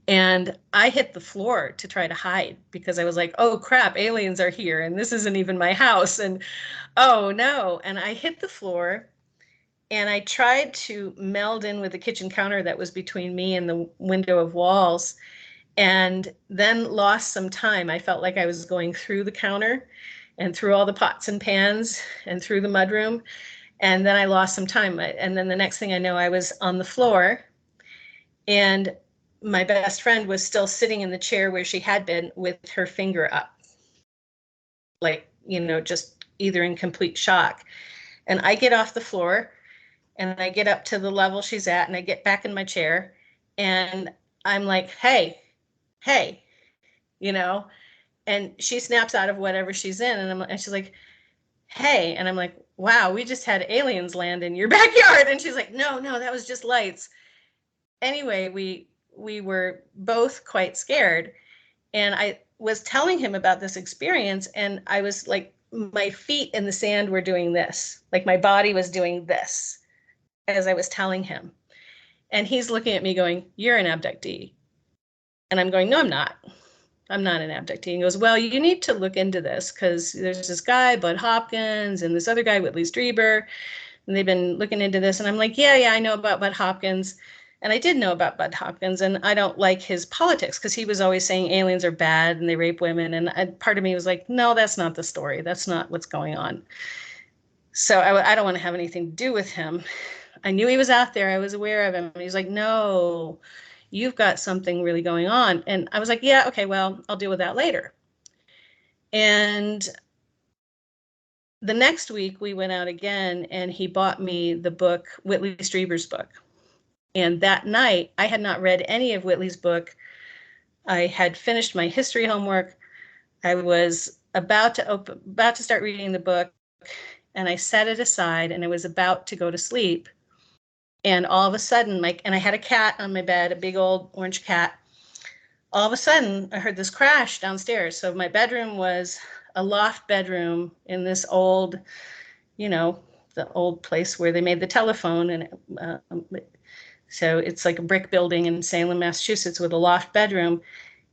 And I hit the floor to try to hide because I was like, oh crap, aliens are here and this isn't even my house. And oh no. And I hit the floor and I tried to meld in with the kitchen counter that was between me and the window of walls, and then lost some time. I felt like I was going through the counter and through all the pots and pans and through the mudroom. And then I lost some time. And then the next thing I know, I was on the floor, and my best friend was still sitting in the chair where she had been with her finger up, like, just either in complete shock. And I get off the floor and I get up to the level she's at and I get back in my chair and I'm like, hey, and she snaps out of whatever she's in and she's like, hey, and I'm like, wow, we just had aliens land in your backyard. And she's like, no, that was just lights. Anyway, we were both quite scared. And I was telling him about this experience, and I was like, my feet in the sand were doing this, like my body was doing this as I was telling him. And he's looking at me going, you're an abductee. And I'm going, no, I'm not. I'm not an abductee. He goes, well, you need to look into this because there's this guy, Bud Hopkins, and this other guy, Whitley Strieber, and they've been looking into this. And I'm like, yeah, I know about Bud Hopkins. And I did know about Bud Hopkins, and I don't like his politics because he was always saying aliens are bad and they rape women. And part of me was like, no, that's not the story. That's not what's going on. So I don't want to have anything to do with him. I knew he was out there. I was aware of him. And he's like, no, you've got something really going on. And I was like, yeah, okay, well, I'll deal with that later. And the next week we went out again and he bought me the book, Whitley Strieber's book. And that night, I had not read any of Whitley's book. I had finished my history homework. I was about to start reading the book, and I set it aside, and I was about to go to sleep. And all of a sudden, and I had a cat on my bed, a big old orange cat. All of a sudden, I heard this crash downstairs. So my bedroom was a loft bedroom in this old, the old place where they made the telephone, and so it's like a brick building in Salem, Massachusetts with a loft bedroom.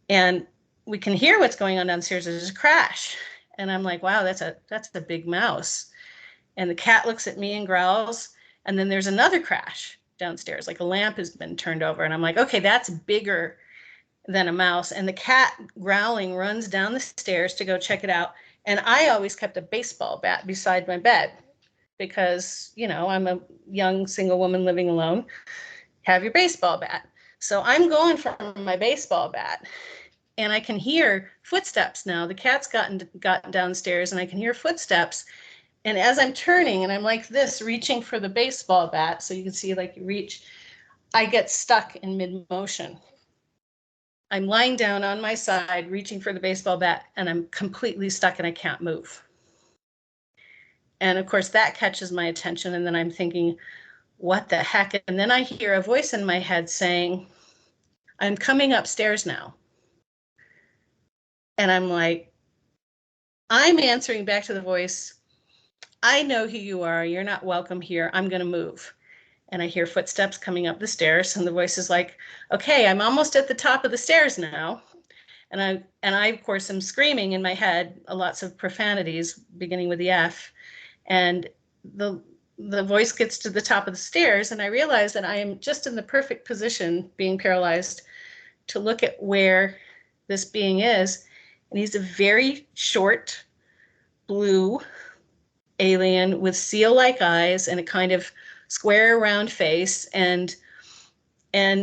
And we can hear what's going on downstairs. There's a crash. And I'm like, wow, that's a big mouse. And the cat looks at me and growls. And then there's another crash downstairs, like a lamp has been turned over. And I'm like, okay, that's bigger than a mouse. And the cat growling runs down the stairs to go check it out. And I always kept a baseball bat beside my bed because, I'm a young single woman living alone. Have your baseball bat. So I'm going for my baseball bat and I can hear footsteps now. The cat's gotten downstairs and I can hear footsteps. And as I'm turning and I'm like this, reaching for the baseball bat, so you can see like you reach, I get stuck in mid-motion. I'm lying down on my side, reaching for the baseball bat, and I'm completely stuck and I can't move. And of course that catches my attention. And then I'm thinking, what the heck? And then I hear a voice in my head saying, I'm coming upstairs now. And I'm like, I'm answering back to the voice, I know who you are. You're not welcome here. I'm going to move. And I hear footsteps coming up the stairs. And the voice is like, okay, I'm almost at the top of the stairs now. And I of course, am screaming in my head, lots of profanities, beginning with the F. And the voice gets to the top of the stairs and I realize that I am just in the perfect position, being paralyzed, to look at where this being is. And he's a very short, blue alien with seal-like eyes and a kind of square round face. And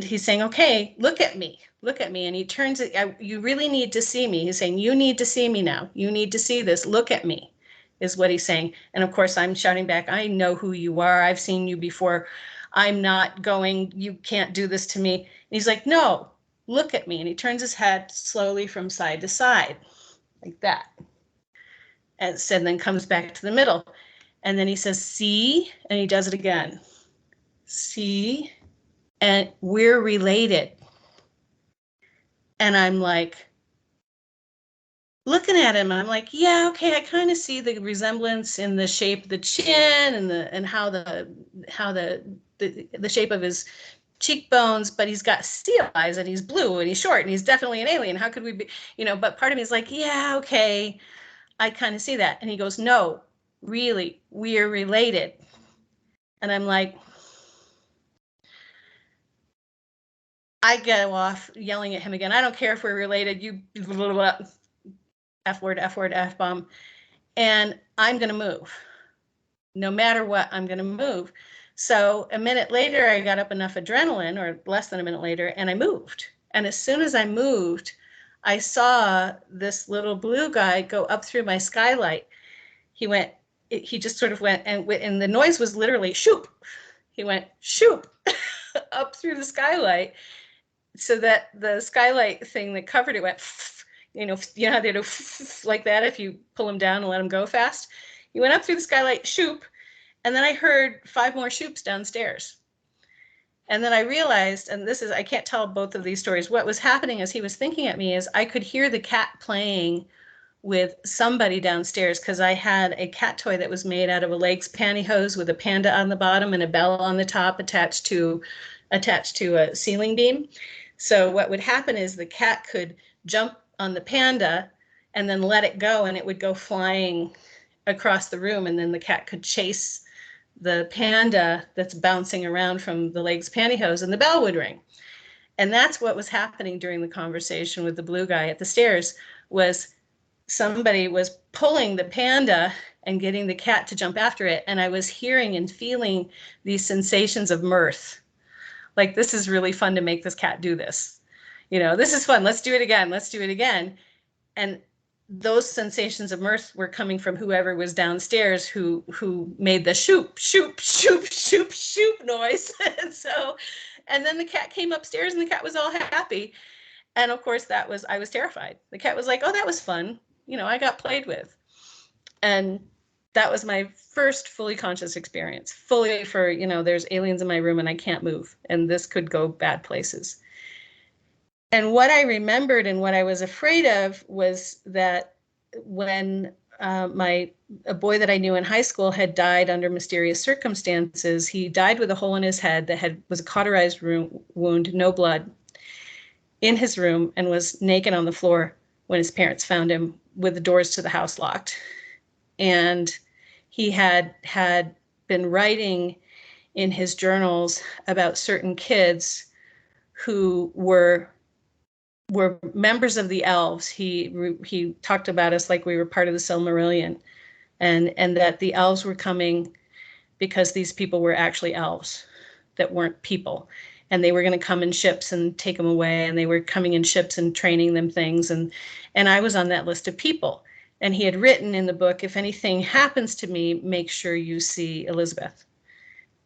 he's saying, okay, look at me. And he turns it, you really need to see me. He's saying, you need to see me now. You need to see this. Look at me. Is what he's saying. And of course, I'm shouting back, I know who you are. I've seen you before. I'm not going, you can't do this to me. And he's like, no, look at me. And he turns his head slowly from side to side, like that. And then comes back to the middle. And then he says, see, and he does it again. See, and we're related. And I'm like, looking at him, I'm like, yeah, okay, I kind of see the resemblance in the shape of the chin and how the shape of his cheekbones, but he's got steel eyes and he's blue and he's short and he's definitely an alien. How could we be, but part of me is like, yeah, okay, I kind of see that. And he goes, no, really, we're related. And I'm like, I go off yelling at him again. I don't care if we're related. You blah, blah, blah. F word, F word, F bomb. And I'm going to move. No matter what, I'm going to move. So a minute later, I got up enough adrenaline, or less than a minute later, and I moved. And as soon as I moved, I saw this little blue guy go up through my skylight. He just sort of went, and the noise was literally shoop. He went shoop up through the skylight, so that the skylight thing that covered it went, how they do like that if you pull them down and let them go fast. He went up through the skylight, shoop, and then I heard 5 more shoops downstairs. And then I realized, and I can't tell both of these stories, what was happening as he was thinking at me is I could hear the cat playing with somebody downstairs, because I had a cat toy that was made out of a Lakes pantyhose with a panda on the bottom and a bell on the top attached to a ceiling beam. So what would happen is the cat could jump on the panda and then let it go, and it would go flying across the room, and then the cat could chase the panda that's bouncing around from the Lakes pantyhose, and the bell would ring. And that's what was happening during the conversation with the blue guy at the stairs, was somebody was pulling the panda and getting the cat to jump after it. And I was hearing and feeling these sensations of mirth. Like, this is really fun to make this cat do this. This is fun. Let's do it again. Let's do it again. And those sensations of mirth were coming from whoever was downstairs who made the shoop, shoop, shoop, shoop, shoop noise. And then the cat came upstairs and the cat was all happy. And of course, I was terrified. The cat was like, oh, that was fun. I got played with. And that was my first fully conscious experience, fully for, there's aliens in my room and I can't move, and this could go bad places. And what I remembered and what I was afraid of was that when a boy that I knew in high school had died under mysterious circumstances, he died with a hole in his head that was a cauterized wound, no blood, in his room, and was naked on the floor when his parents found him with the doors to the house locked. And he had been writing in his journals about certain kids who were members of the elves. He talked about us like we were part of the Silmarillion, and that the elves were coming because these people were actually elves that weren't people, and they were going to come in ships and take them away, and they were coming in ships and training them things, and I was on that list of people. And he had written in the book, if anything happens to me, make sure you see Elizabeth.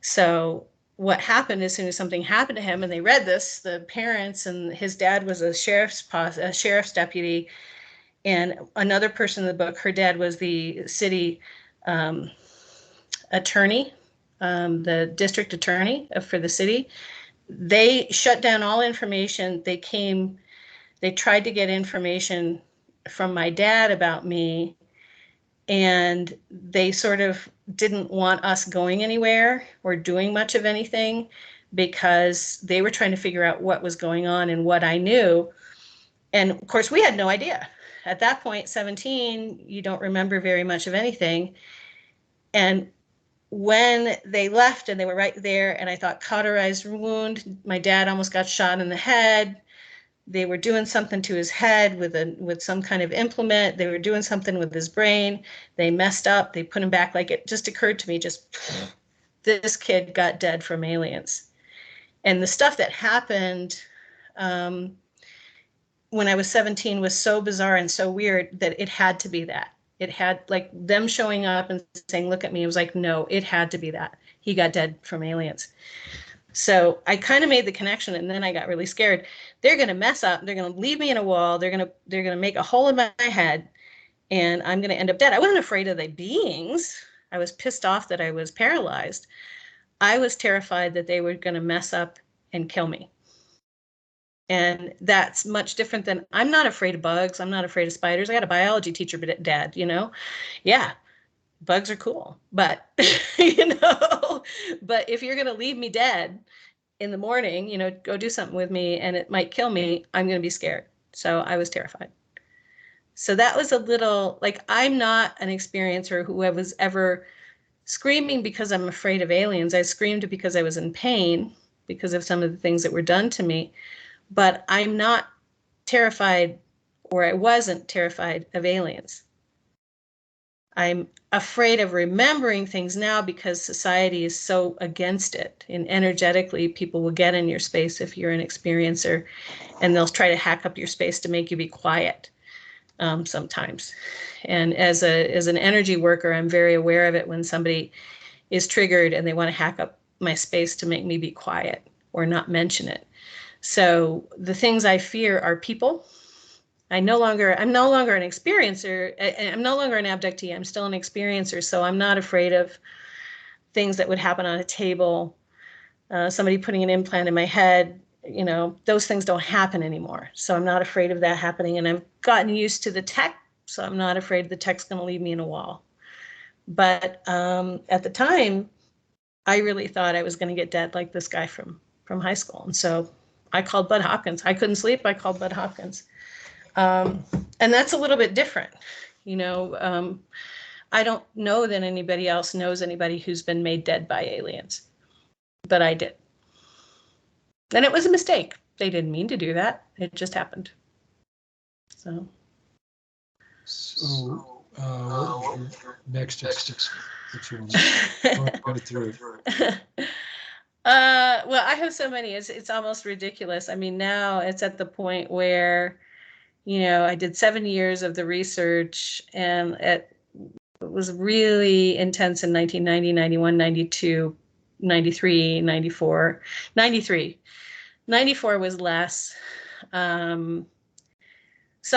So what happened as soon as something happened to him, and they read this, the parents, and his dad was a sheriff's deputy, and another person in the book, her dad was the city attorney, the district attorney for the city. They shut down all information. They tried to get information from my dad about me, and they sort of didn't want us going anywhere or doing much of anything, because they were trying to figure out what was going on and what I knew. And of course, we had no idea. At that point, 17, you don't remember very much of anything. And when they left and they were right there, and I thought cauterized wound, my dad almost got shot in the head. They were doing something to his head with some kind of implement. They were doing something with his brain. They messed up. They put him back. Like, it just occurred to me, this kid got dead from aliens. And the stuff that happened when I was 17 was so bizarre and so weird that it had to be that. It had, like, them showing up and saying, look at me. It was like, no, it had to be that. He got dead from aliens. So I kind of made the connection, and then I got really scared. They're going to mess up. They're going to leave me in a wall. They're going to make a hole in my head, and I'm going to end up dead. I wasn't afraid of the beings. I was pissed off that I was paralyzed. I was terrified that they were going to mess up and kill me. And that's much different than, I'm not afraid of bugs. I'm not afraid of spiders. I got a biology teacher dad, yeah, bugs are cool, but, but if you're going to leave me dead, in the morning, go do something with me and it might kill me, I'm going to be scared. So I was terrified. So that was a little like, I'm not an experiencer who was ever screaming because I'm afraid of aliens. I screamed because I was in pain because of some of the things that were done to me. But I'm not terrified, or I wasn't terrified of aliens. I'm afraid of remembering things now because society is so against it. And energetically, people will get in your space if you're an experiencer, and they'll try to hack up your space to make you be quiet sometimes. And as an energy worker, I'm very aware of it when somebody is triggered and they want to hack up my space to make me be quiet or not mention it. So the things I fear are people. I'm no longer an experiencer. I'm no longer an abductee. I'm still an experiencer. So I'm not afraid of things that would happen on a table, somebody putting an implant in my head. Those things don't happen anymore. So I'm not afraid of that happening. And I've gotten used to the tech. So I'm not afraid the tech's going to leave me in a wall. But at the time, I really thought I was going to get dead like this guy from high school. And so I called Bud Hopkins. I couldn't sleep. I called Bud Hopkins. And that's a little bit different. I don't know that anybody else knows anybody who's been made dead by aliens, but I did. And it was a mistake. They didn't mean to do that. It just happened. So what was your next experience that you want to go through? Well, I have so many. It's almost ridiculous. I mean, now it's at the point where, I did 7 years of the research, and it was really intense in 1990, 91, 92, 93, 94, 93. 94 was less. Some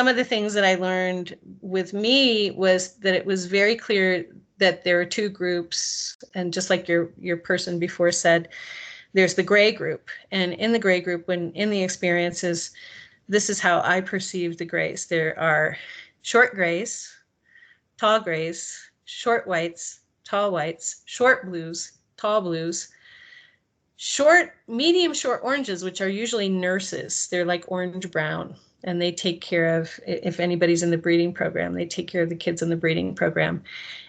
of the things that I learned with me was that it was very clear that there are two groups. And just like your person before said, there's the gray group. And in the gray group, when in the experiences, this is how I perceive the grays. There are short grays, tall grays, short whites, tall whites, short blues, tall blues, medium short oranges, which are usually nurses. They're like orange brown, and they take care of, if anybody's in the breeding program, they take care of the kids in the breeding program.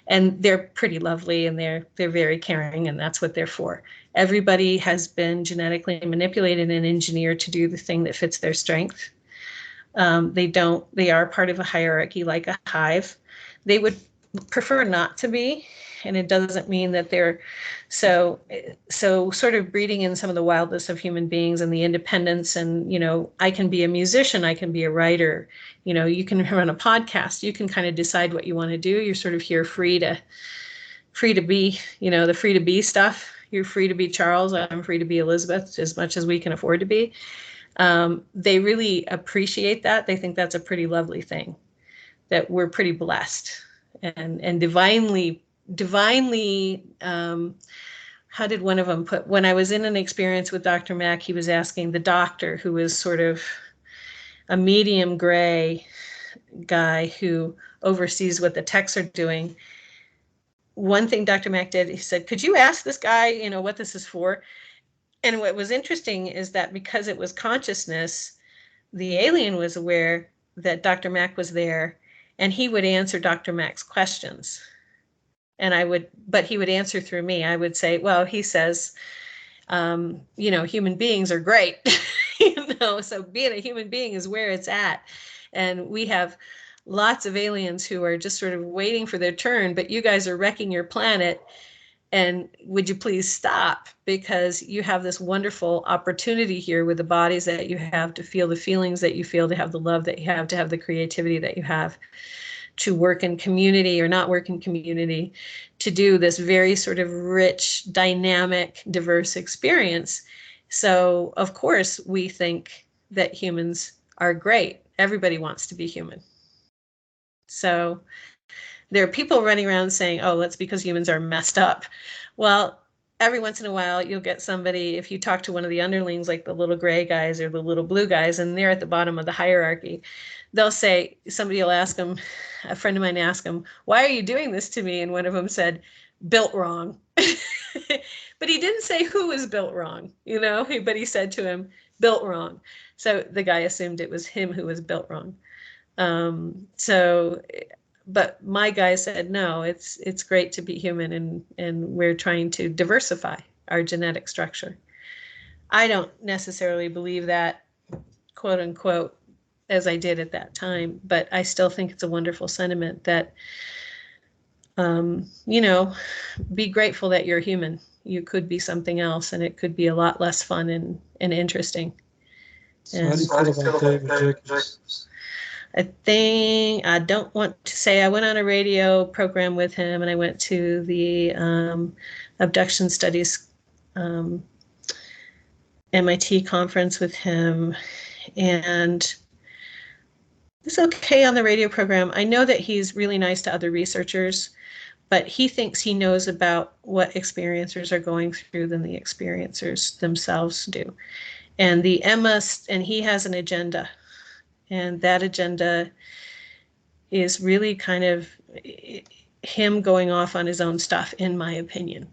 And they're pretty lovely, and they're very caring, and that's what they're for. Everybody has been genetically manipulated and engineered to do the thing that fits their strength. They are part of a hierarchy like a hive. They would prefer not to be, and it doesn't mean that they're so sort of breeding in some of the wildness of human beings and the independence. And, I can be a musician, I can be a writer, you can run a podcast, you can kind of decide what you want to do. You're sort of here free to be, the free to be stuff. You're free to be Charles, I'm free to be Elizabeth, as much as we can afford to be. They really appreciate that. They think that's a pretty lovely thing, that we're pretty blessed and divinely, how did one of them put, when I was in an experience with Dr. Mack, he was asking the doctor, who is sort of a medium gray guy who oversees what the techs are doing. One thing Dr. Mack did, he said, could you ask this guy, what this is for? And what was interesting is that because it was consciousness, the alien was aware that Dr. Mack was there, and he would answer Dr. Mack's questions. But he would answer through me. I would say, well, he says, human beings are great, so being a human being is where it's at. And we have lots of aliens who are just sort of waiting for their turn, but you guys are wrecking your planet. And would you please stop? Because you have this wonderful opportunity here with the bodies that you have to feel the feelings that you feel, to have the love that you have, to have the creativity that you have, to work in community or not work in community, to do this very sort of rich, dynamic, diverse experience. So, of course, we think that humans are great. Everybody wants to be human. So there are people running around saying, oh, that's because humans are messed up. Well, every once in a while, you'll get somebody, if you talk to one of the underlings, like the little gray guys or the little blue guys, and they're at the bottom of the hierarchy, they'll say, somebody will ask them, a friend of mine asked them, why are you doing this to me? And one of them said, built wrong. But he didn't say who was built wrong, but he said to him, built wrong. So the guy assumed it was him who was built wrong. But my guy said, no, it's great to be human, and we're trying to diversify our genetic structure. I don't necessarily believe that, quote unquote, as I did at that time, but I still think it's a wonderful sentiment that, be grateful that you're human. You could be something else, and it could be a lot less fun and interesting. So how do you feel about David Jacobs? I don't want to say I went on a radio program with him, and I went to the abduction studies MIT conference with him, and it's okay on the radio program. I know that he's really nice to other researchers, but he thinks he knows about what experiencers are going through than the experiencers themselves do. And he has an agenda, and that agenda is really kind of him going off on his own stuff, in my opinion.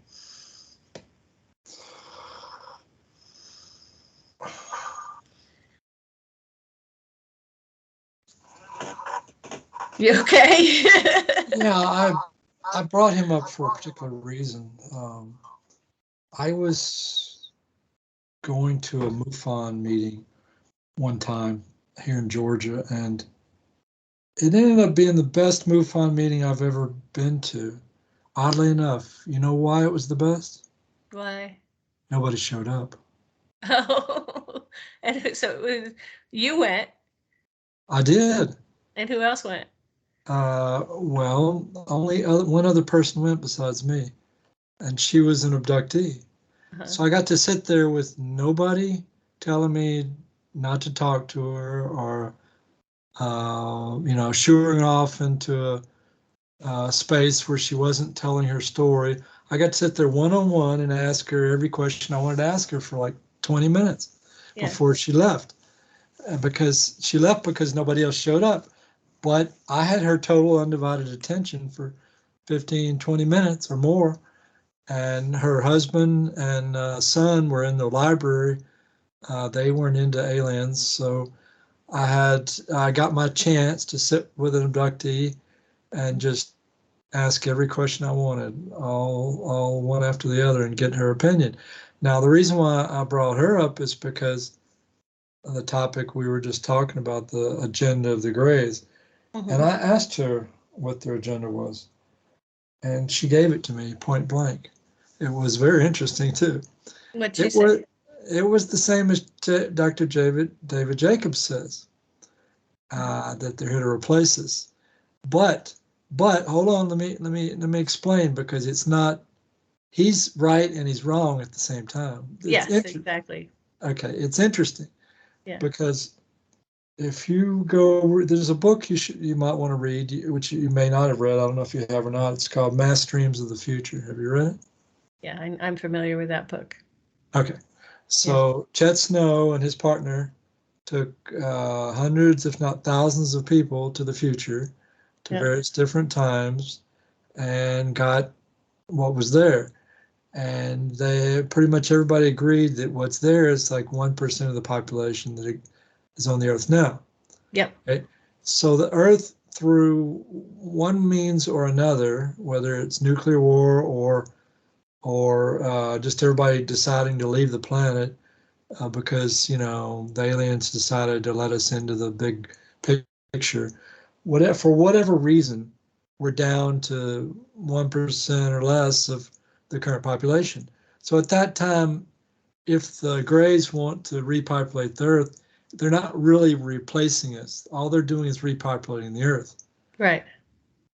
You okay? Yeah, I brought him up for a particular reason. I was going to a MUFON meeting one time here in Georgia, and it ended up being the best MUFON meeting I've ever been to. Oddly enough, you know why it was the best? Why? Nobody showed up. Oh, and so you went. I did. And who else went? Well, only one other person went besides me, and she was an abductee. Uh-huh. So I got to sit there with nobody telling me not to talk to her, or shooing off into a space where she wasn't telling her story. I got to sit there one-on-one and ask her every question I wanted to ask her for like 20 minutes before she left. Because she left because nobody else showed up. But I had her total undivided attention for 15, 20 minutes or more. And her husband and son were in the library. They weren't into aliens. So I got my chance to sit with an abductee and just ask every question I wanted, all one after the other, and get her opinion. Now, the reason why I brought her up is because of the topic we were just talking about, the agenda of the Greys. Mm-hmm. And I asked her what their agenda was, and she gave it to me point blank. It was very interesting, too. What'd she say? It was the same as Dr. David Jacobs says, that they're here to replace us. But hold on, let me explain, because it's not, he's right and he's wrong at the same time. Yes, exactly. Okay, it's interesting. Yeah. Because if you go, there's a book you might want to read, which you may not have read. I don't know if you have or not. It's called Mass Streams of the Future. Have you read it? Yeah, I'm familiar with that book. Okay. So Chet Snow and his partner took hundreds, if not thousands, of people to the future, to various different times, and got what was there. And they pretty much everybody agreed that what's there is like 1% of the population that is on the Earth now. Yep. Okay? So the Earth, through one means or another, whether it's nuclear war or just everybody deciding to leave the planet because the aliens decided to let us into the big picture, for whatever reason, we're down to 1% or less of the current population. So at that time, if the Greys want to repopulate the Earth, they're not really replacing us. All they're doing is repopulating the Earth. Right.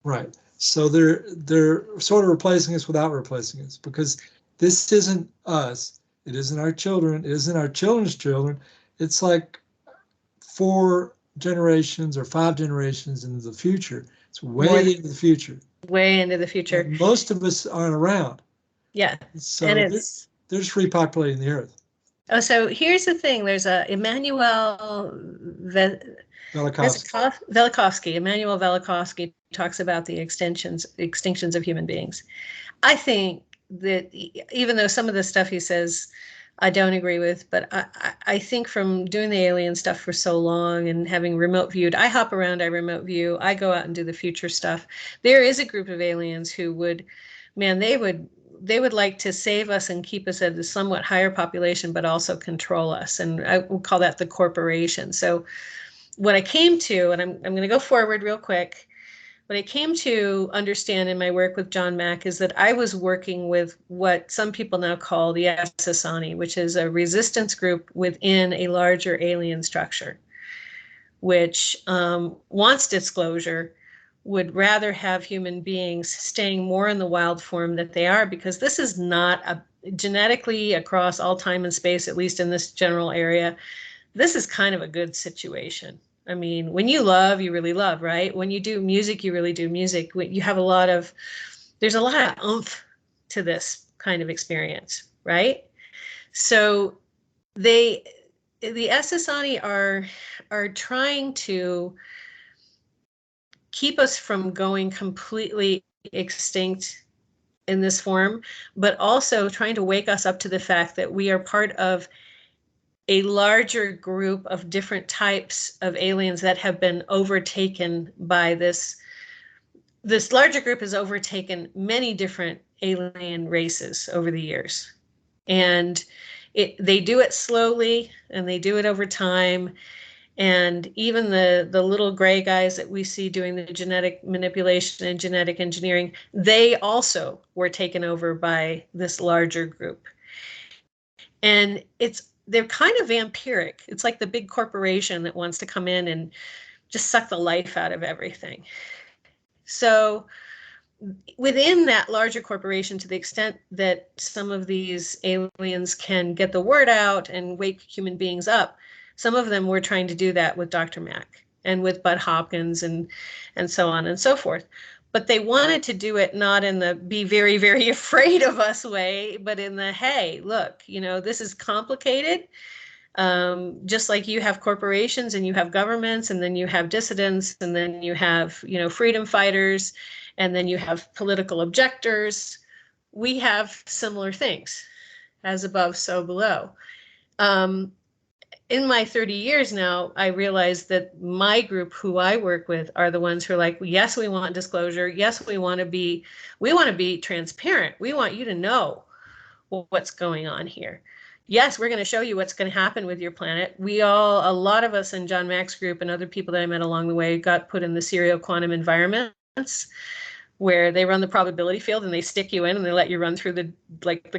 Right. So they're sort of replacing us without replacing us, because this isn't us. It isn't our children. It isn't our children's children. It's like 4 generations or 5 generations into the future. It's way into the future. Way into the future. And most of us aren't around. Yeah. So they're just repopulating the Earth. Oh, so here's the thing. There's a Immanuel Velikovsky. Immanuel Velikovsky talks about the extinctions of human beings. I think that even though some of the stuff he says I don't agree with, but I think from doing the alien stuff for so long and having remote viewed, I hop around, I remote view, I go out and do the future stuff. There is a group of aliens who would, man, they would like to save us and keep us at a somewhat higher population, but also control us. And I will call that the corporation. So what I came to, and I'm going to go forward real quick. What I came to understand in my work with John Mack is that I was working with what some people now call the Essassani, which is a resistance group within a larger alien structure, which wants disclosure, would rather have human beings staying more in the wild form that they are, because this is not a genetically across all time and space, at least in this general area, this is kind of a good situation. I mean, when you love, you really love, right? When you do music, you really do music. You have there's a lot of oomph to this kind of experience, right? So the Essassani are trying to keep us from going completely extinct in this form, but also trying to wake us up to the fact that we are part of a larger group of different types of aliens that have been overtaken by this. This larger group has overtaken many different alien races over the years. And they do it slowly and they do it over time. And even the little gray guys that we see doing the genetic manipulation and genetic engineering, they also were taken over by this larger group. And they're kind of vampiric. It's like the big corporation that wants to come in and just suck the life out of everything. So within that larger corporation, to the extent that some of these aliens can get the word out and wake human beings up, some of them were trying to do that with Dr. Mack and with Bud Hopkins and so on and so forth. But they wanted to do it not in the be very, very afraid of us way, but in the, hey, look, this is complicated. Just like you have corporations and you have governments and then you have dissidents and then you have, freedom fighters and then you have political objectors. We have similar things, as above, so below. In my 30 years now, I realized that my group, who I work with, are the ones who are like, yes, we want disclosure. Yes, we want to be transparent. We want you to know what's going on here. Yes, we're going to show you what's going to happen with your planet. A lot of us in John Mack's group and other people that I met along the way got put in the serial quantum environments, where they run the probability field and they stick you in and they let you run through the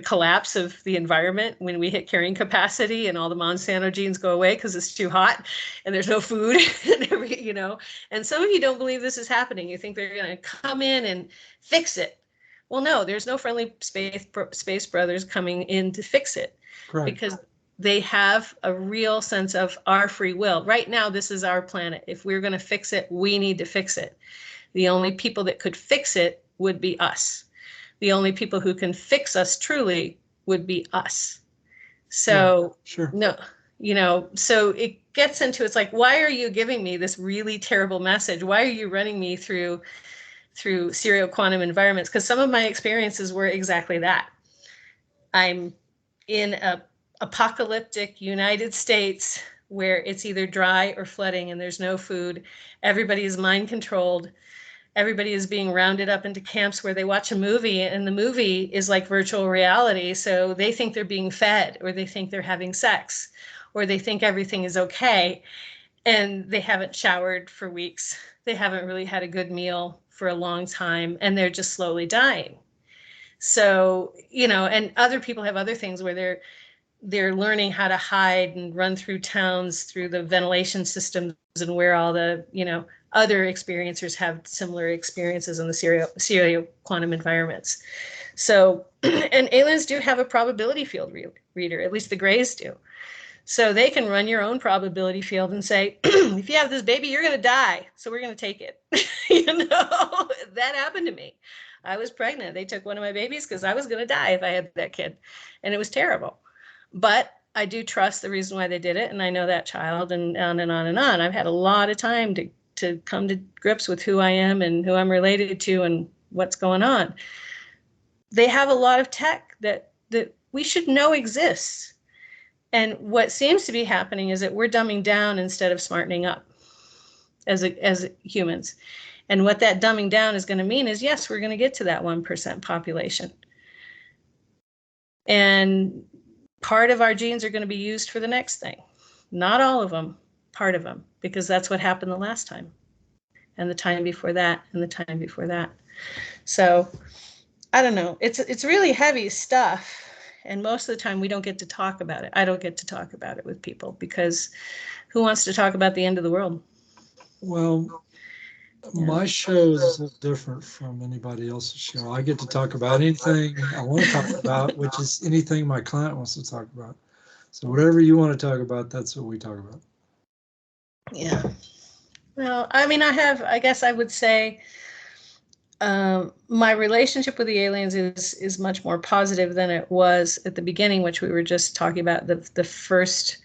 collapse of the environment when we hit carrying capacity and all the Monsanto genes go away because it's too hot and there's no food and some of you don't believe this is happening. You think they're going to come in and fix it. Well, no, there's no friendly space brothers coming in to fix it. Correct. Because they have a real sense of our free will. Right now, this is our planet. If we're going to fix it, we need to fix it. The only people that could fix it would be us. The only people who can fix us truly would be us. So, sure. So it gets into, it's like, why are you giving me this really terrible message? Why are you running me through serial quantum environments? Because some of my experiences were exactly that. I'm in a apocalyptic United States where it's either dry or flooding and there's no food. Everybody is mind controlled. Everybody is being rounded up into camps where they watch a movie and the movie is like virtual reality. So they think they're being fed, or they think they're having sex, or they think everything is okay. And they haven't showered for weeks. They haven't really had a good meal for a long time, and they're just slowly dying. So, and other people have other things where they're learning how to hide and run through towns through the ventilation systems, and where all the, other experiencers have similar experiences in the serial quantum environments. So, and aliens do have a probability field reader, at least the Greys do. So they can run your own probability field and say, if you have this baby, you're going to die. So we're going to take it. That happened to me. I was pregnant. They took one of my babies because I was going to die if I had that kid. And it was terrible. But I do trust the reason why they did it. And I know that child, and on and on and on. I've had a lot of time to come to grips with who I am and who I'm related to and what's going on. they have a lot of tech that we should know exists. And what seems to be happening is that we're dumbing down instead of smartening up as humans. And what that dumbing down is going to mean is, yes, we're going to get to that 1% population. And part of our genes are going to be used for the next thing. Not all of them, part of them, because that's what happened the last time, and the time before that, and the time before that. So I don't know. It's really heavy stuff. And most of the time we don't get to talk about it. I don't get to talk about it with people, because who wants to talk about the end of the world? Well, my show is different from anybody else's show. I get to talk about anything I want to talk about, which is anything my client wants to talk about. So whatever you want to talk about, that's what we talk about. Yeah. Well, I mean, I guess I would say my relationship with the aliens is much more positive than it was at the beginning, which we were just talking about. The first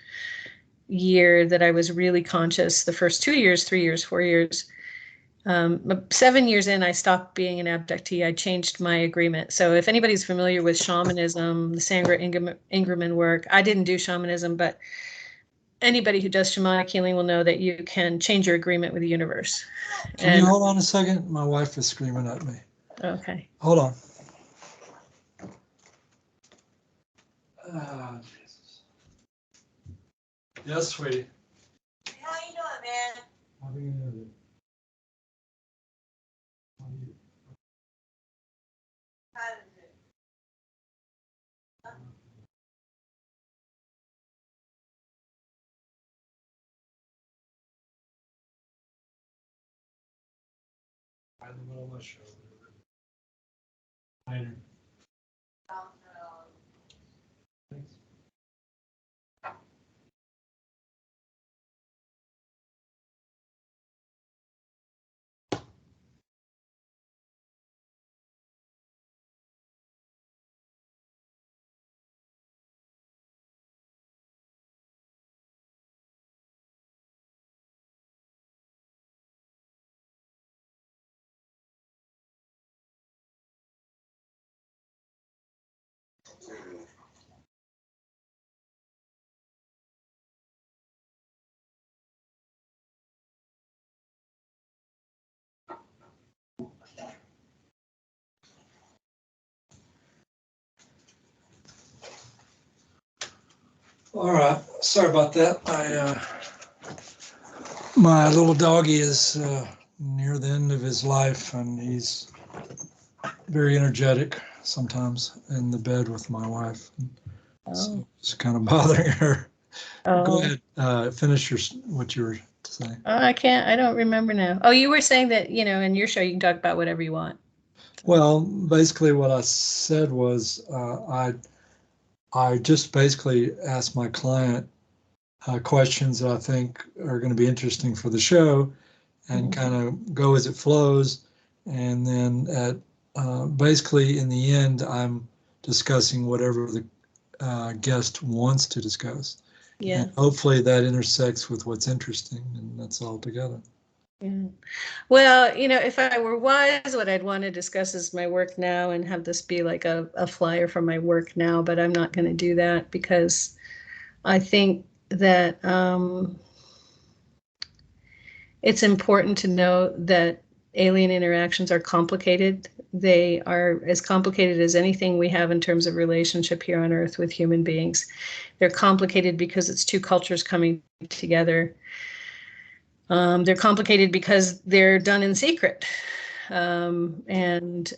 year that I was really conscious, the first 2 years, 3 years, 4 years, 7 years in, I stopped being an abductee. I changed my agreement. So if anybody's familiar with shamanism, the Sangha Ingerman work, I didn't do shamanism, but anybody who does shamanic healing will know that you can change your agreement with the universe. Can you hold on a second? My wife is screaming at me. Okay. Hold on. Jesus. Yes, sweetie. How you doing, man? How are you doing? How is it? I'm in the middle of my show. Later. Thanks. All right. Sorry about that. My little doggy is near the end of his life, and he's very energetic sometimes in the bed with my wife. So it's kind of bothering her. Go ahead. Finish what you were saying. I don't remember now. Oh, you were saying that, in your show, you can talk about whatever you want. Well, basically what I said was I just basically asked my client questions that I think are going to be interesting for the show, and kind of go as it flows. And then basically in the end, I'm discussing whatever the guest wants to discuss. Yeah. And hopefully that intersects with what's interesting, and that's all together. Yeah. Well, if I were wise, what I'd want to discuss is my work now and have this be like a flyer from my work now, but I'm not going to do that, because I think that it's important to know that alien interactions are complicated. They are as complicated as anything we have in terms of relationship here on Earth with human beings. They're complicated because it's two cultures coming together. They're complicated because they're done in secret, and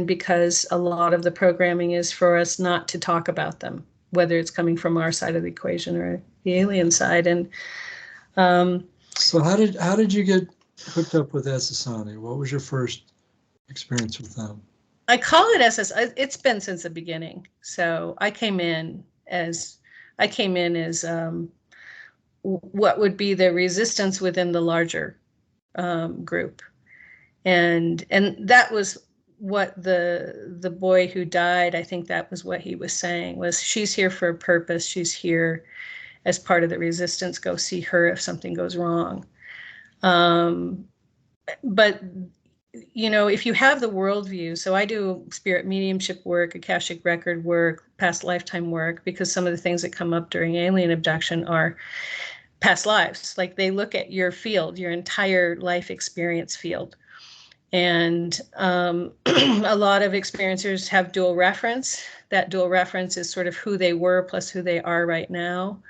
because a lot of the programming is for us not to talk about them, whether it's coming from our side of the equation or the alien side. And so how did you get hooked up with Essassani? What was your first experience with them? I call it SS. It's been since the beginning. So I came in as what would be the resistance within the larger group, and that was what the boy who died, I think that was what he was saying, was she's here for a purpose. She's here as part of the resistance. Go see her if something goes wrong. But you know, if you have the worldview, so I do spirit mediumship work, Akashic record work, past lifetime work, because some of the things that come up during alien abduction are past lives. Like they look at your field, your entire life experience field. And a lot of experiencers have dual reference. That dual reference is sort of who they were plus who they are right now.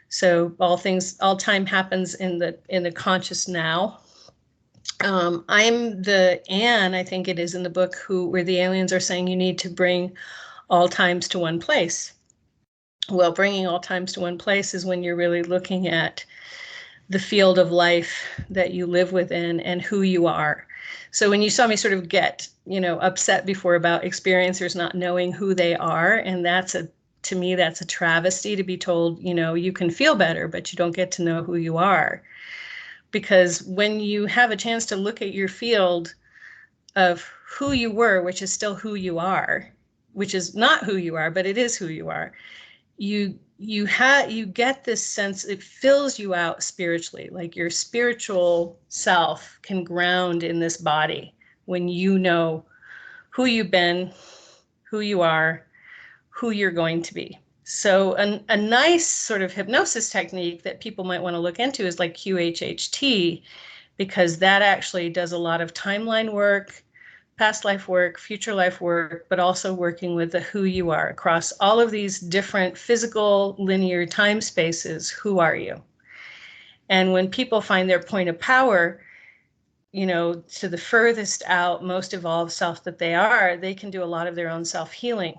So all time happens in the conscious now. I'm the Anne, I think it is in the book, where the aliens are saying you need to bring all times to one place. Well, bringing all times to one place is when you're really looking at the field of life that you live within and who you are. So when you saw me sort of get, upset before about experiencers not knowing who they are, and to me, that's a travesty to be told, you can feel better, but you don't get to know who you are. Because when you have a chance to look at your field of who you were, which is still who you are, which is not who you are, but it is who you are, you get this sense, it fills you out spiritually, like your spiritual self can ground in this body when you know who you've been, who you are, who you're going to be. So a nice sort of hypnosis technique that people might want to look into is like QHHT, because that actually does a lot of timeline work, past life work, future life work, but also working with the who you are across all of these different physical linear time spaces. Who are you? And when people find their point of power, to the furthest out, most evolved self that they are, they can do a lot of their own self-healing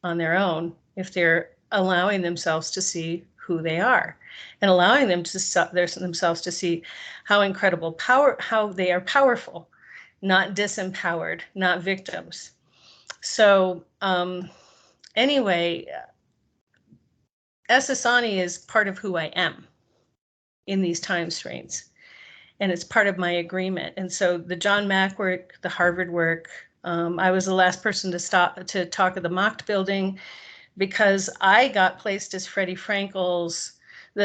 on their own if they're allowing themselves to see who they are and allowing themselves to see how how they are powerful, not disempowered, not victims. So anyway, Essassani is part of who I am in these time strains. And it's part of my agreement. And so the John Mack work, the Harvard work, I was the last person to talk at the Macht building because I got placed as Freddie Frankel's.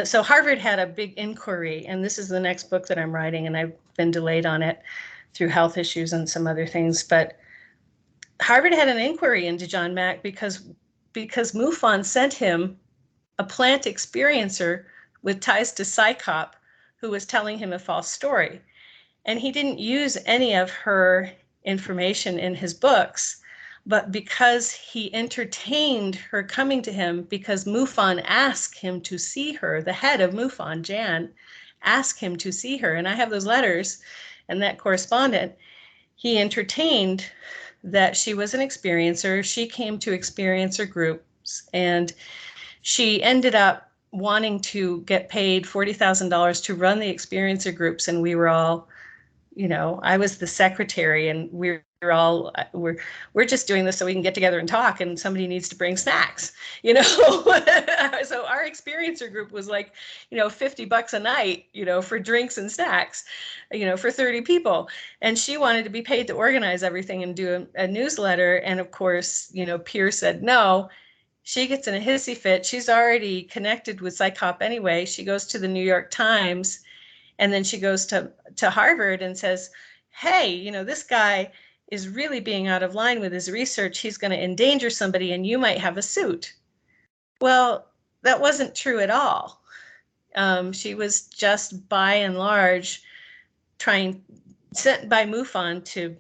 So Harvard had a big inquiry, and this is the next book that I'm writing, and I've been delayed on it through health issues and some other things. But Harvard had an inquiry into John Mack because MUFON sent him a plant experiencer with ties to Psychop who was telling him a false story. And he didn't use any of her information in his books, but because he entertained her coming to him, because MUFON asked him to see her, the head of MUFON, Jan, asked him to see her. And I have those letters and that correspondent. He entertained that she was an experiencer. She came to experiencer groups, and she ended up wanting to get paid $40,000 to run the experiencer groups. And we were all, I was the secretary, and we're just doing this so we can get together and talk, and somebody needs to bring snacks, So our experiencer group was like, $50 a night, for drinks and snacks, for 30 people. And she wanted to be paid to organize everything and do a newsletter. And of course, Pierre said no. She gets in a hissy fit. She's already connected with Psychop anyway. She goes to the New York Times, and then she goes to Harvard and says, hey, this guy is really being out of line with his research. He's going to endanger somebody, and you might have a suit. Well, that wasn't true at all. She was just by and large sent by MUFON to,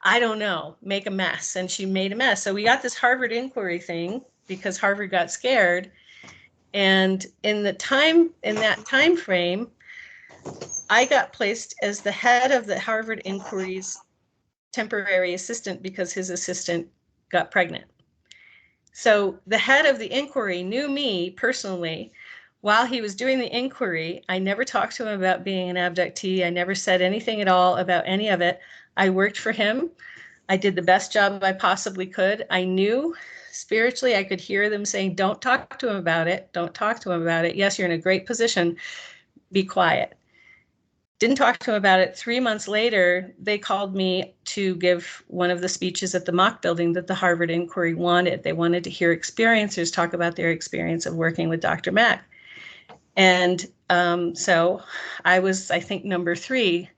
I don't know, make a mess. And she made a mess. So we got this Harvard inquiry thing because Harvard got scared. And in that time frame, I got placed as the head of the Harvard inquiry's temporary assistant because his assistant got pregnant. So the head of the inquiry knew me personally. While he was doing the inquiry, I never talked to him about being an abductee. I never said anything at all about any of it. I worked for him. I did the best job I possibly could. I knew spiritually, I could hear them saying, don't talk to him about it. Don't talk to him about it. Yes, you're in a great position. Be quiet. Didn't talk to him about it. 3 months later, they called me to give one of the speeches at the Macht building that the Harvard inquiry wanted. They wanted to hear experiencers talk about their experience of working with Dr. Mack. And so I was, I think, number 3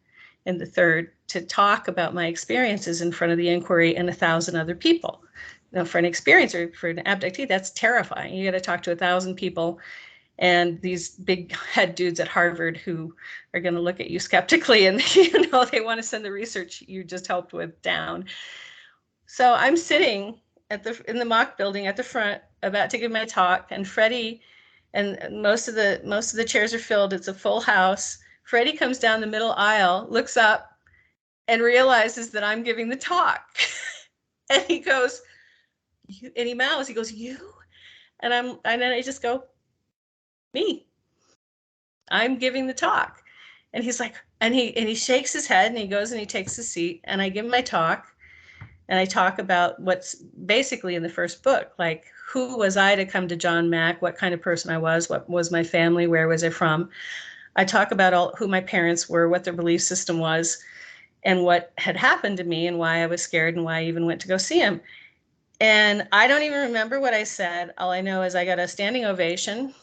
in the third to talk about my experiences in front of the inquiry and 1,000 other people. Now, for an experiencer, for an abductee, that's terrifying. You got to talk to 1,000 people and these big head dudes at Harvard who are going to look at you skeptically, and they want to send the research you just helped with down. So I'm sitting in the mock building at the front, about to give my talk, and Freddie, and most of the chairs are filled. It's a full house. Freddie comes down the middle aisle, looks up, and realizes that I'm giving the talk, and he goes, and he mouths, he goes, "You?" And then I just go, "Me. I'm giving the talk." And he's like, and he shakes his head, and he goes and he takes his seat, and I give him my talk, and I talk about what's basically in the first book, like who was I to come to John Mack, what kind of person I was, what was my family, where was I from. I talk about who my parents were, what their belief system was, and what had happened to me, and why I was scared, and why I even went to go see him. And I don't even remember what I said. All I know is I got a standing ovation.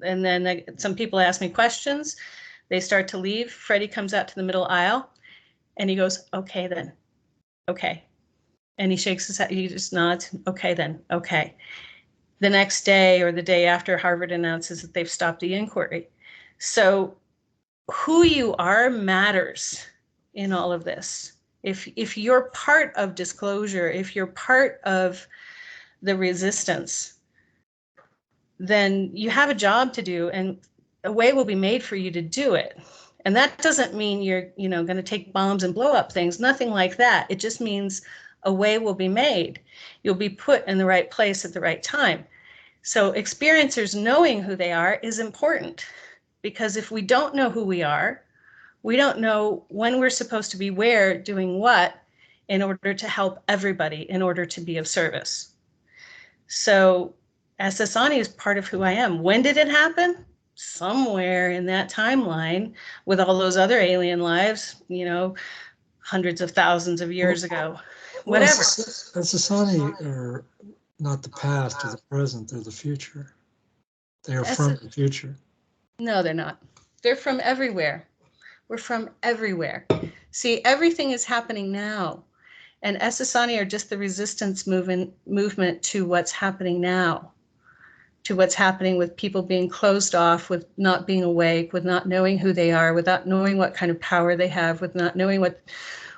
And then some people ask me questions. They start to leave. Freddie comes out to the middle aisle and he goes, "Okay, then. Okay." And he shakes his head. He just nods. "Okay, then. Okay." The next day or the day after, Harvard announces that they've stopped the inquiry. So who you are matters in all of this. If you're part of disclosure, if you're part of the resistance, then you have a job to do, and a way will be made for you to do it. And that doesn't mean you're, going to take bombs and blow up things, nothing like that. It just means a way will be made. You'll be put in the right place at the right time. So experiencers knowing who they are is important, because if we don't know who we are, we don't know when we're supposed to be where, doing what, in order to help everybody, in order to be of service. So Ssani is part of who I am. When did it happen? Somewhere in that timeline with all those other alien lives, hundreds of thousands of years ago. Whatever. Ssani are not the past or the present, they're the future. They are from the future. No, they're not. They're from everywhere. We're from everywhere. See, everything is happening now. And Ssani are just the resistance movement to what's happening now, to what's happening with people being closed off, with not being awake, with not knowing who they are, without knowing what kind of power they have, with not knowing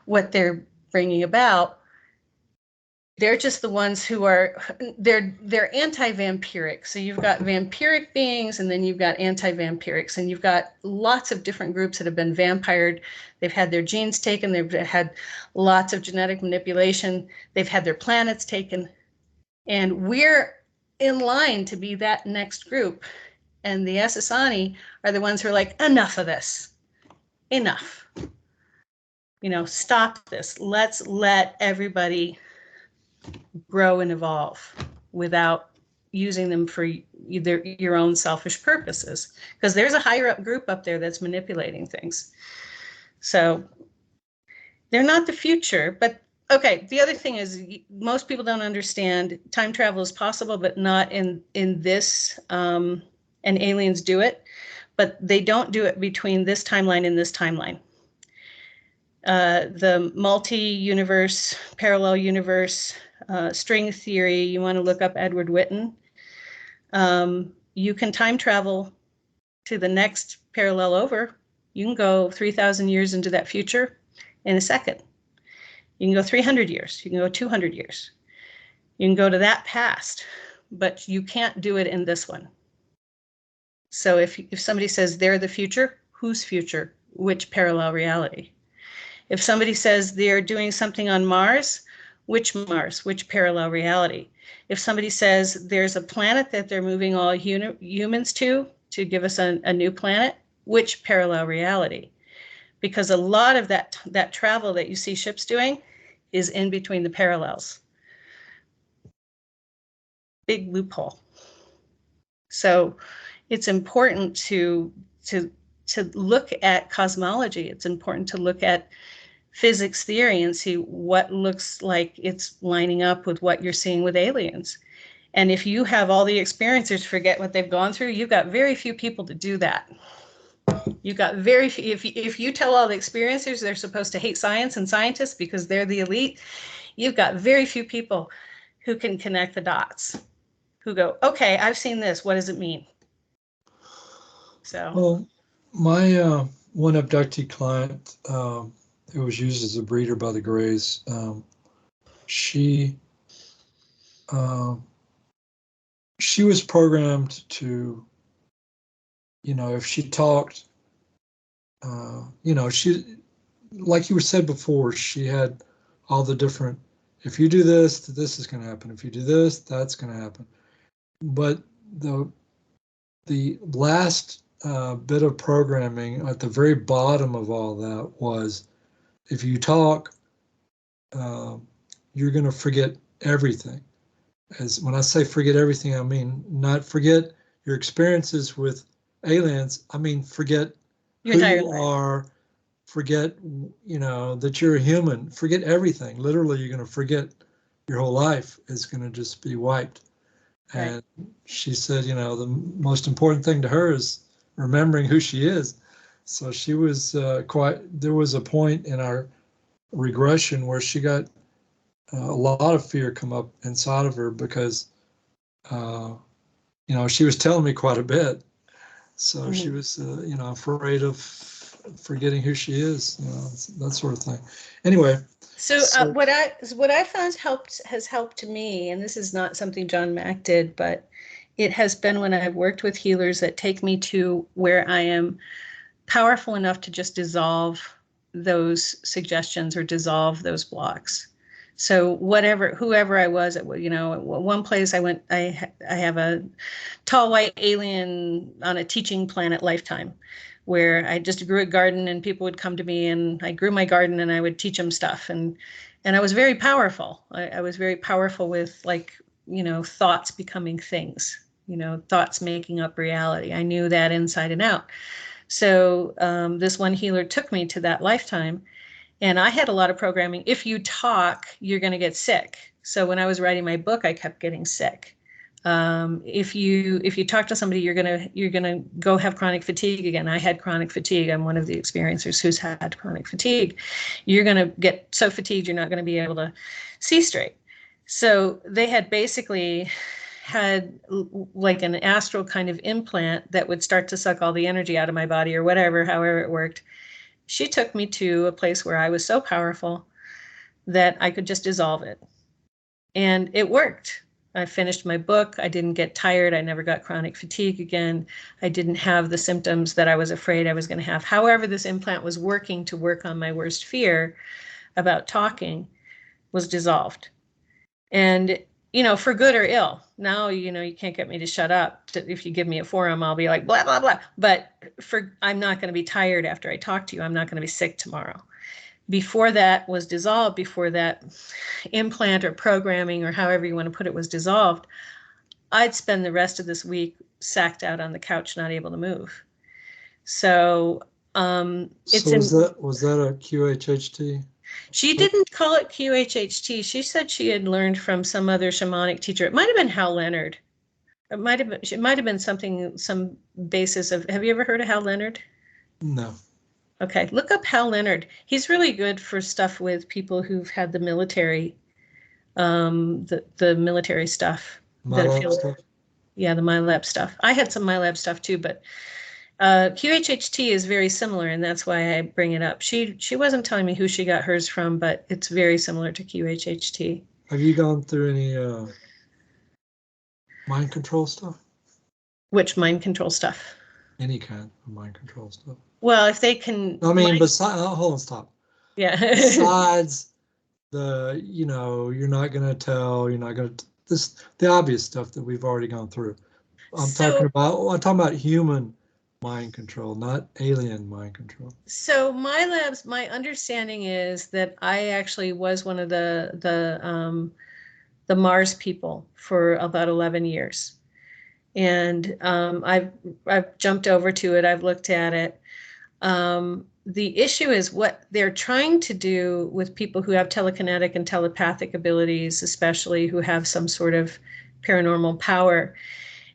what they're bringing about. They're just the ones who they're anti-vampiric. So you've got vampiric beings, and then you've got anti-vampirics, and you've got lots of different groups that have been vampired. They've had their genes taken. They've had lots of genetic manipulation. They've had their planets taken. And we're in line to be that next group. And the Ssani are the ones who are like, enough of this. Enough. Stop this. Let's let everybody grow and evolve without using them for either your own selfish purposes, because there's a higher up group up there that's manipulating things. So they're not the future. But okay, the other thing is, most people don't understand time travel is possible, but not in this, and aliens do it, but they don't do it between this timeline and this timeline. The multi-universe, parallel universe, string theory, you want to look up Edward Witten. You can time travel to the next parallel over. You can go 3,000 years into that future in a second. You can go 300 years. You can go 200 years. You can go to that past, but you can't do it in this one. So if somebody says they're the future, whose future? Which parallel reality? If somebody says they're doing something on Mars, which Mars? Which parallel reality? If somebody says there's a planet that they're moving all humans to give us a new planet, which parallel reality? Because a lot of that travel that you see ships doing is in between the parallels. Big loophole. So it's important to look at cosmology. It's important to look at physics theory and see what looks like it's lining up with what you're seeing with aliens. And if you have all the experiencers forget what they've gone through, you've got very few people to do that. You got very few, if you tell all the experiencers they're supposed to hate science and scientists because they're the elite, you've got very few people who can connect the dots, who go, okay, I've seen this. What does it mean? So, Well, my one abductee client, who was used as a breeder by the Greys, she she was programmed to, if she talked, she, like you said before, she had all the different, if you do this, this is going to happen. If you do this, that's going to happen. But the last bit of programming at the very bottom of all that was, if you talk, you're going to forget everything. As when I say forget everything, I mean not forget your experiences with aliens. I mean forget who you are, forget that you're a human, forget everything. Literally, you're going to forget your whole life is going to just be wiped. right. And she said, the most important thing to her is remembering who she is. So she was there was a point in our regression where she got a lot of fear come up inside of her because, she was telling me quite a bit. So she was, afraid of forgetting who she is, that sort of thing. Anyway. So what I found has helped me, and this is not something John Mack did, but it has been when I've worked with healers that take me to where I am powerful enough to just dissolve those suggestions or dissolve those blocks. So whoever I was at, one place I went, I have a tall white alien on a teaching planet lifetime, where I just grew a garden and people would come to me and I grew my garden and I would teach them stuff. And I was very powerful. I was very powerful with thoughts becoming things, thoughts making up reality. I knew that inside and out. So this one healer took me to that lifetime, and I had a lot of programming. If you talk, you're going to get sick. So when I was writing my book, I kept getting sick. If you talk to somebody, you're gonna go have chronic fatigue again. I had chronic fatigue. I'm one of the experiencers who's had chronic fatigue. You're gonna get so fatigued you're not going to be able to see straight. So they had basically had like an astral kind of implant that would start to suck all the energy out of my body or whatever, however it worked. She took me to a place where I was so powerful that I could just dissolve it. And it worked. I finished my book. I didn't get tired. I never got chronic fatigue again. I didn't have the symptoms that I was afraid I was going to have. However, this implant was working to work on my worst fear about talking was dissolved. And, for good or ill. Now, you can't get me to shut up. If you give me a forum, I'll be like, blah, blah, blah. But I'm not going to be tired after I talk to you. I'm not going to be sick tomorrow. Before that was dissolved, before that implant or programming or however you want to put it was dissolved, I'd spend the rest of this week sacked out on the couch, not able to move. So was that a QHHT? She didn't call it QHHT. She said she had learned from some other shamanic teacher. It might have been Hal Leonard. It might have been some basis of. Have you ever heard of Hal Leonard? No. Okay, look up Hal Leonard. He's really good for stuff with people who've had the military, the military stuff. MyLab stuff? Yeah, the MyLab stuff. I had some MyLab stuff too, but QHHT is very similar, and that's why I bring it up. She wasn't telling me who she got hers from, but it's very similar to QHHT. Have you gone through any mind control stuff? Which mind control stuff? Any kind of mind control stuff. Well, if they can. I mean, besides, hold on, stop. Yeah. Besides the, you're not going to tell, you're not going to, the obvious stuff that we've already gone through. I'm talking about human mind control, not alien mind control. So my understanding is that I actually was one of the Mars people for about 11 years. And I've jumped over to it. I've looked at it. The issue is what they're trying to do with people who have telekinetic and telepathic abilities, especially who have some sort of paranormal power,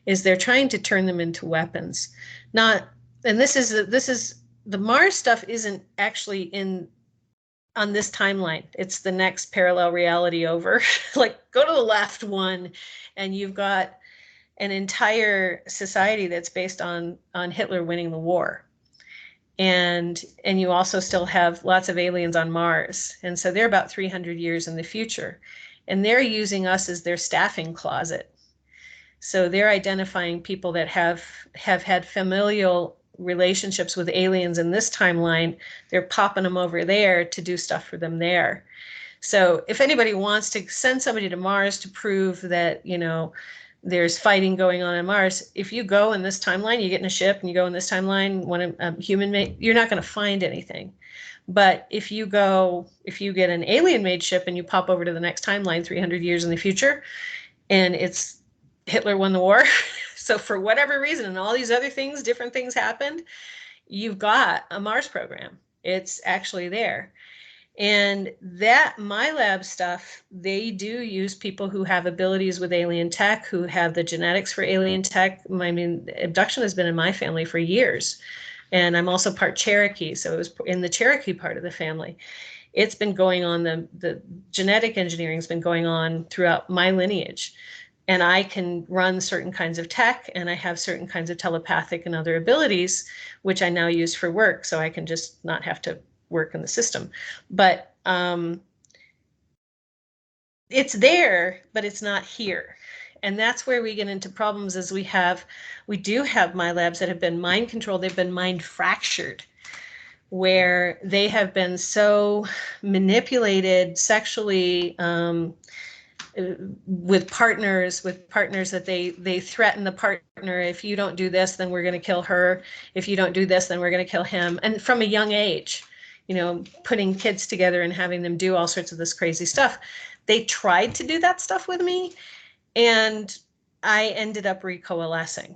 is they're trying to turn them into weapons. Not and this is the Mars stuff isn't actually on this timeline. It's the next parallel reality over. Like, go to the left one, and you've got an entire society that's based on Hitler winning the war. And you also still have lots of aliens on Mars. And so they're about 300 years in the future. And they're using us as their staffing closet. So they're identifying people that have had familial relationships with aliens in this timeline. They're popping them over there to do stuff for them there. So if anybody wants to send somebody to Mars to prove that, there's fighting going on Mars, if you go in this timeline, you get in a ship and you go in this timeline, when a human made, you're not going to find anything. But if you get an alien made ship and you pop over to the next timeline 300 years in the future, and it's Hitler won the war. So for whatever reason, and all these other things, different things happened, you've got a Mars program. It's actually there. And that MyLab stuff, they do use people who have abilities with alien tech, who have the genetics for alien tech. I mean, abduction has been in my family for years. And I'm also part Cherokee, so it was in the Cherokee part of the family. It's been going on, the genetic engineering has been going on throughout my lineage. And I can run certain kinds of tech, and I have certain kinds of telepathic and other abilities, which I now use for work, so I can just not have to work in the system. But it's there, but it's not here. And that's where we get into problems, is we do have MyLabs that have been mind controlled. They've been mind fractured, where they have been so manipulated sexually, with partners that they threaten the partner. If you don't do this, then we're going to kill her. If you don't do this, then we're going to kill him. And from a young age, putting kids together and having them do all sorts of this crazy stuff. They tried to do that stuff with me, and I ended up recoalescing.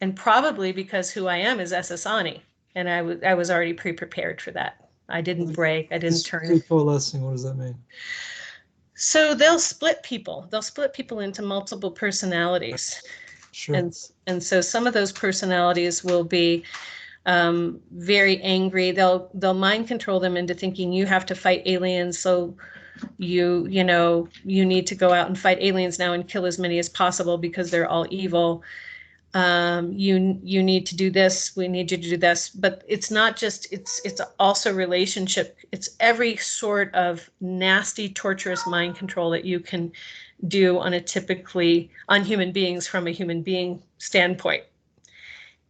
And probably because who I am is Ssani, and I was already pre-prepared for that. I didn't break. I didn't turn. Recoalescing, what does that mean? So they'll split people. They'll split people into multiple personalities. Sure. And so some of those personalities will be very angry. They'll mind control them into thinking you have to fight aliens. So you need to go out and fight aliens now and kill as many as possible because they're all evil. You need to do this. We need you to do this. But it's not just, it's also relationship. It's every sort of nasty, torturous mind control that you can do on human beings from a human being standpoint.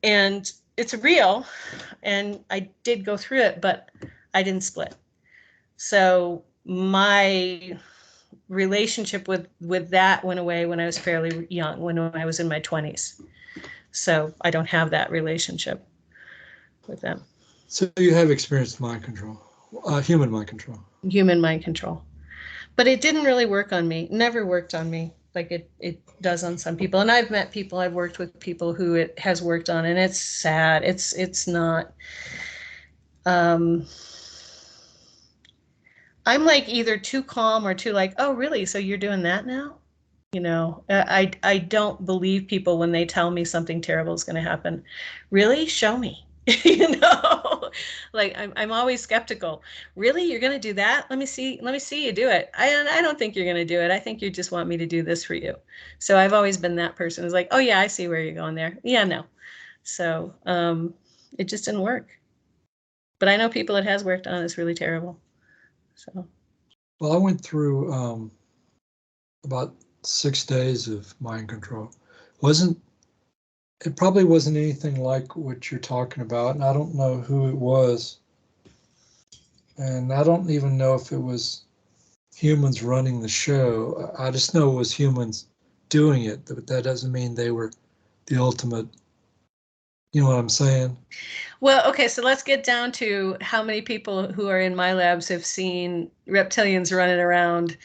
And it's real. And I did go through it, but I didn't split. So my relationship with that went away when I was fairly young, when I was in my 20s. So I don't have that relationship with them. So you have experienced mind control, human mind control. Human mind control. But it didn't really work on me, never worked on me like it does on some people. And I've met people, I've worked with people who it has worked on, and it's sad. It's not, I'm like either too calm or too like, oh, really? So you're doing that now? I don't believe people when they tell me something terrible is going to happen. Really? Show me. Like I'm always skeptical. Really? You're going to do that? Let me see you do it. I don't think you're going to do it. I think you just want me to do this for you. So I've always been that person who's like, oh yeah, I see where you're going there. Yeah, no. So it just didn't work. But I know people it has worked on. It's really terrible. So. Well, I went through about 6 days of mind control. It probably wasn't anything like what you're talking about, and I don't know who it was, and I don't even know if it was humans running the show. I just know it was humans doing it, but that doesn't mean they were the ultimate, you know what I'm saying? Well, okay, so let's get down to how many people who are in my labs have seen reptilians running around.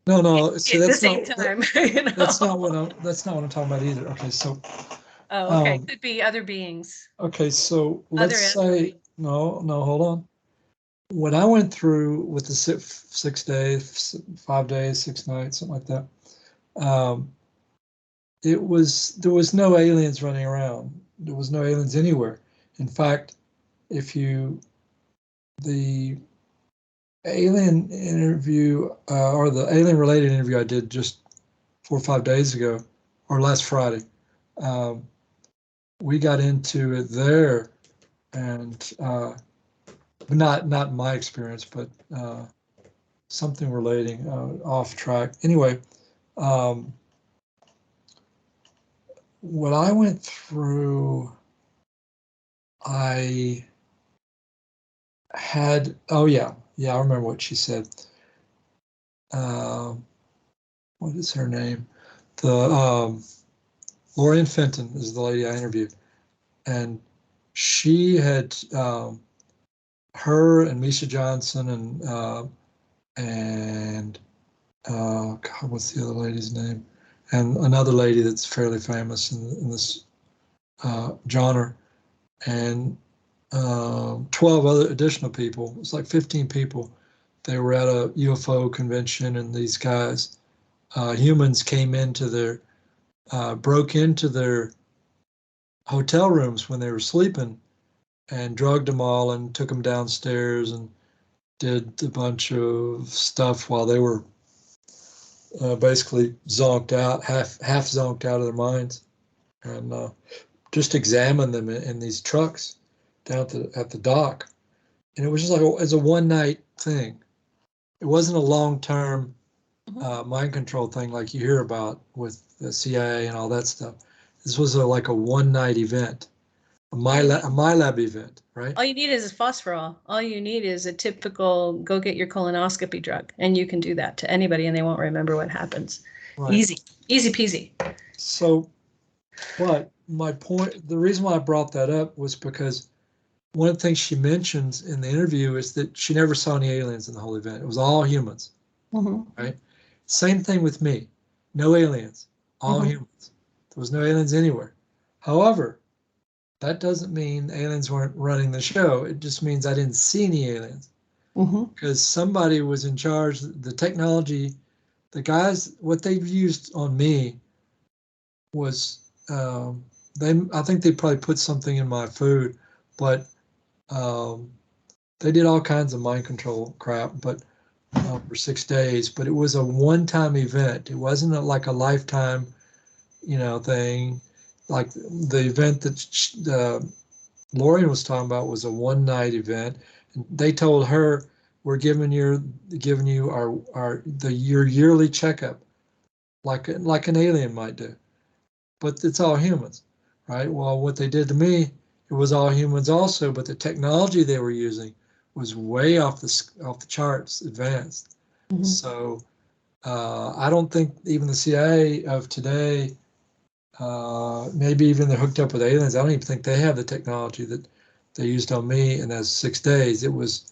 No. So at that's the same not time. that's not what I'm talking about either. Okay, so. Oh, okay. Could be other beings. Okay, so let's say no. Hold on. When I went through with the 6 days, 5 days, 6 nights, something like that, there was no aliens running around. There was no aliens anywhere. In fact, the alien interview or the alien related interview I did just 4 or 5 days ago, or last Friday, we got into it there, and not my experience, but something relating off track. Anyway, what I went through, I had, oh yeah, I remember what she said. What is her name? The Lorian Fenton is the lady I interviewed, and she had her and Misha Johnson and God, what's the other lady's name? And another lady that's fairly famous in this genre, and 12 other additional people. It's like 15 people. They were at a UFO convention, and these guys, humans, came into their, broke into their hotel rooms when they were sleeping, and drugged them all and took them downstairs and did a bunch of stuff while they were basically zonked out, half zonked out of their minds, and just examined them in these trucks down at the dock. And it was just like as a one night thing. It wasn't a long term mind control thing like you hear about with the CIA and all that stuff. This was like a one night event, a MyLab event, right? All you need is phosphorol. All you need is a typical go get your colonoscopy drug, and you can do that to anybody, and they won't remember what happens. Right. Easy peasy. So, but my point, the reason why I brought that up was because one of the things she mentions in the interview is that she never saw any aliens in the whole event. It was all humans, right? Same thing with me. No aliens, all humans. There was no aliens anywhere. However, that doesn't mean aliens weren't running the show. It just means I didn't see any aliens because somebody was in charge. The technology, the guys, what they used on me was I think they probably put something in my food, but they did all kinds of mind control crap, but for 6 days. But it was a one-time event. It wasn't like a lifetime, thing. Like the event that Lorian was talking about was a one-night event. And they told her, "We're giving you your yearly checkup, like an alien might do, but it's all humans, right?" Well, what they did to me, it was all humans also, but the technology they were using was way off the charts advanced. So I don't think even the CIA of today, maybe even they're hooked up with aliens, I don't even think they have the technology that they used on me in those 6 days. It was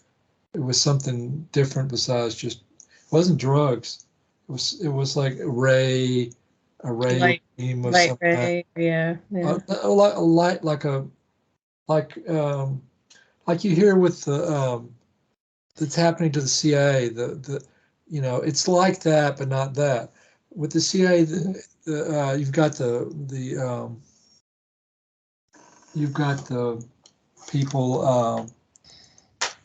something different besides just, it wasn't drugs. It was like a ray beam of some kind. Yeah. A light like you hear with the that's happening to the CIA. It's like that, but not that. With the CIA, you've got the people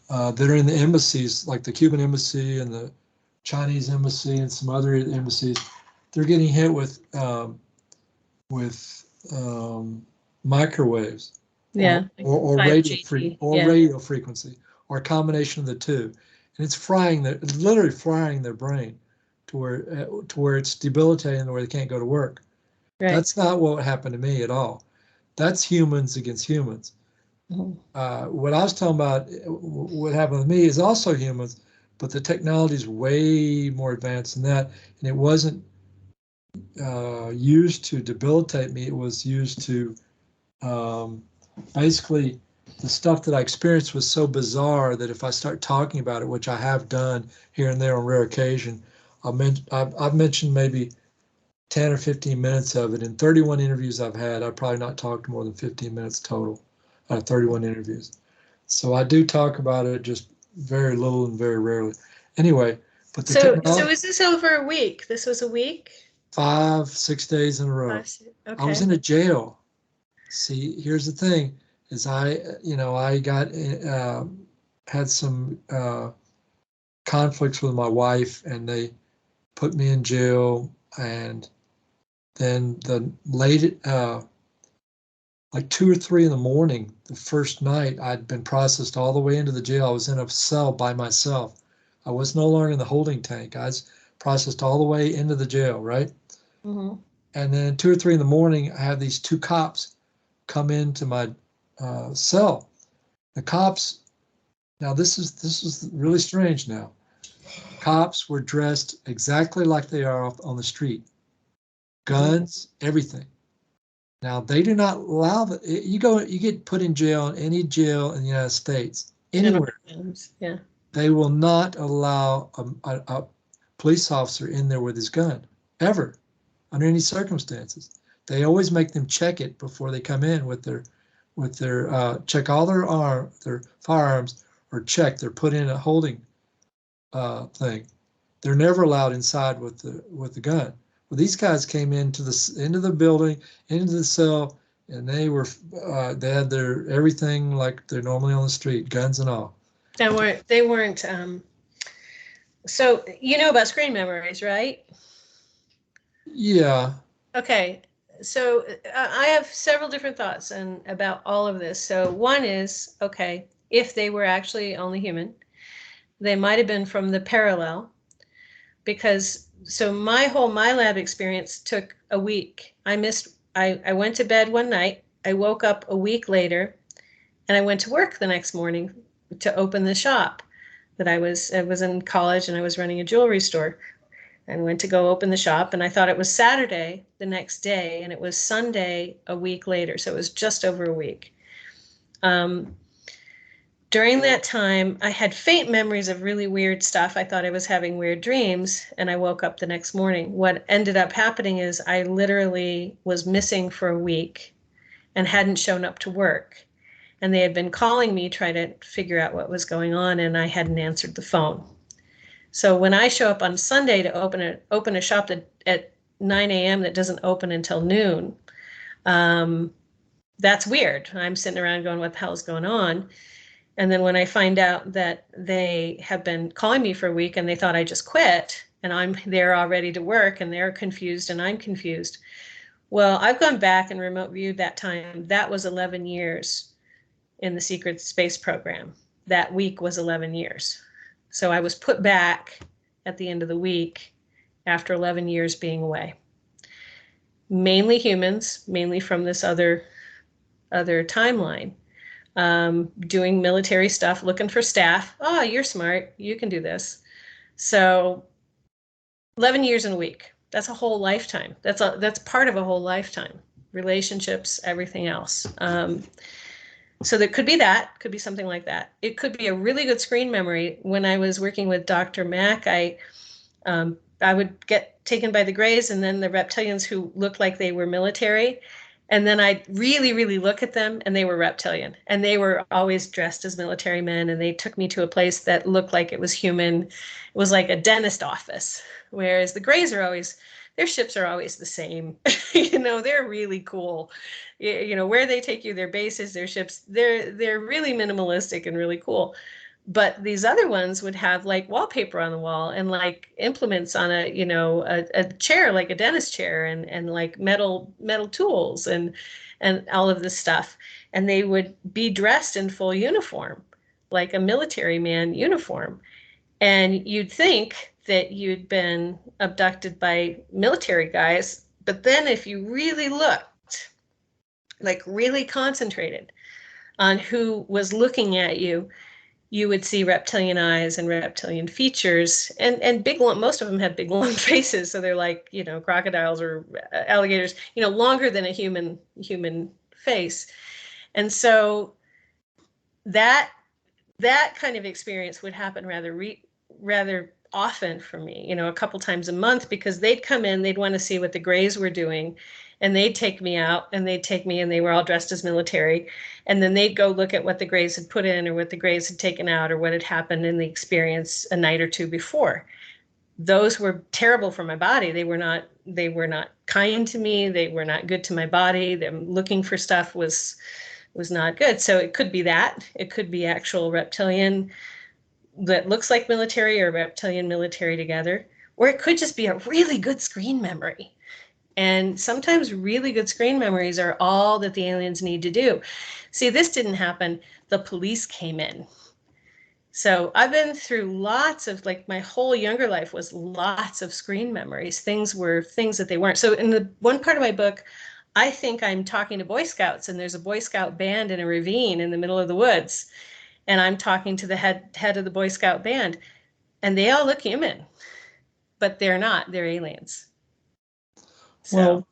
that are in the embassies, like the Cuban embassy and the Chinese embassy and some other embassies. They're getting hit with microwaves, or radio frequency, or a combination of the two, and it's literally frying their brain to where it's debilitating, where they can't go to work. Right. That's not what happened to me at all. That's humans against humans. What I was talking about, what happened to me, is also humans, but the technology is way more advanced than that, and it wasn't used to debilitate me. It was used to basically, the stuff that I experienced was so bizarre that if I start talking about it, which I have done here and there on rare occasion, I've mentioned maybe 10 or 15 minutes of it. In 31 interviews I've had, I've probably not talked more than 15 minutes total out of 31 interviews. So I do talk about it, just very little and very rarely. Anyway, but so is this over a week? This was a week? 5-6 days in a row. Okay. I was in a jail. See, here's the thing. is I got had some conflicts with my wife, and they put me in jail. And then the late, like 2 or 3 in the morning, the first night, I'd been processed all the way into the jail. I was in a cell by myself. I was no longer in the holding tank. I was processed all the way into the jail, right? Mm-hmm. And then 2 or 3 in the morning, I have these 2 cops come into my cell. The cops, now this is really strange now. Cops were dressed exactly like they are on the street. Guns, everything. Now they do not allow you get put in jail in any jail in the United States, anywhere. Yeah. They will not allow a police officer in there with his gun, ever, under any circumstances. They always make them check it before they come in with their check all their firearms, or check they're put in a holding thing. They're never allowed inside with the gun. Well, these guys came into the building, into the cell, and they had their everything like they're normally on the street, guns and all. They weren't. So you know about screen memories, right? Yeah. Okay. So I have several different thoughts about all of this. So one is, okay, if they were actually only human, they might have been from the parallel, because so my lab experience took a week. I went to bed one night, I woke up a week later, and I went to work the next morning to open the shop that I was in college, and I was running a jewelry store, and went to go open the shop, and I thought it was Saturday the next day, and it was Sunday a week later. So it was just over a week. During that time, I had faint memories of really weird stuff. I thought I was having weird dreams, and I woke up the next morning. What ended up happening is I literally was missing for a week and hadn't shown up to work. And they had been calling me, trying to figure out what was going on, and I hadn't answered the phone. So when I show up on Sunday to open a shop at 9 a.m. that doesn't open until noon, that's weird. I'm sitting around going, what the hell is going on? And then when I find out that they have been calling me for a week and they thought I just quit, and I'm there all ready to work, and they're confused and I'm confused. Well, I've gone back and remote viewed that time. That was 11 years in the secret space program. That week was 11 years. So I was put back at the end of the week after 11 years being away. Mainly humans, mainly from this other timeline. Doing military stuff, looking for staff. Oh, you're smart. You can do this. So 11 years in a week. That's a whole lifetime. That's part of a whole lifetime. Relationships, everything else. So there could be something like that. It could be a really good screen memory. When I was working with Dr. Mack, I would get taken by the Greys and then the reptilians who looked like they were military. And then I'd really, really look at them, and they were reptilian. And they were always dressed as military men. And they took me to a place that looked like it was human. It was like a dentist office. Whereas the Greys their ships are always the same. They're really cool. Where they take you, their bases, their ships, they're really minimalistic and really cool. But these other ones would have like wallpaper on the wall and like implements on a chair, like a dentist chair, and like metal tools and all of this stuff. And they would be dressed in full uniform, like a military man uniform. And you'd think that you'd been abducted by military guys. But then if you really looked, like really concentrated on who was looking at you, you would see reptilian eyes and reptilian features, and big, most of them have big long faces. So they're like, crocodiles or alligators, longer than a human face. And so that kind of experience would happen rather often for me, a couple times a month, because they'd come in, they'd want to see what the Greys were doing, and they'd take me out, and they were all dressed as military, and then they'd go look at what the Greys had put in, or what the Greys had taken out, or what had happened in the experience a night or two before. Those were terrible for my body. They were not kind to me. They were not good to my body. Them looking for stuff was was not good. So it could be that. It could be actual reptilian that looks like military or reptilian military together. Or it could just be a really good screen memory. And sometimes really good screen memories are all that the aliens need to do. See, this didn't happen. The police came in. So I've been through lots of, like, my whole younger life was lots of screen memories. Things were things that they weren't. So in the one part of my book, I think I'm talking to Boy Scouts, and there's a Boy Scout band in a ravine in the middle of the woods. And I'm talking to the head of the Boy Scout band, and they all look human, but they're not. They're aliens. So.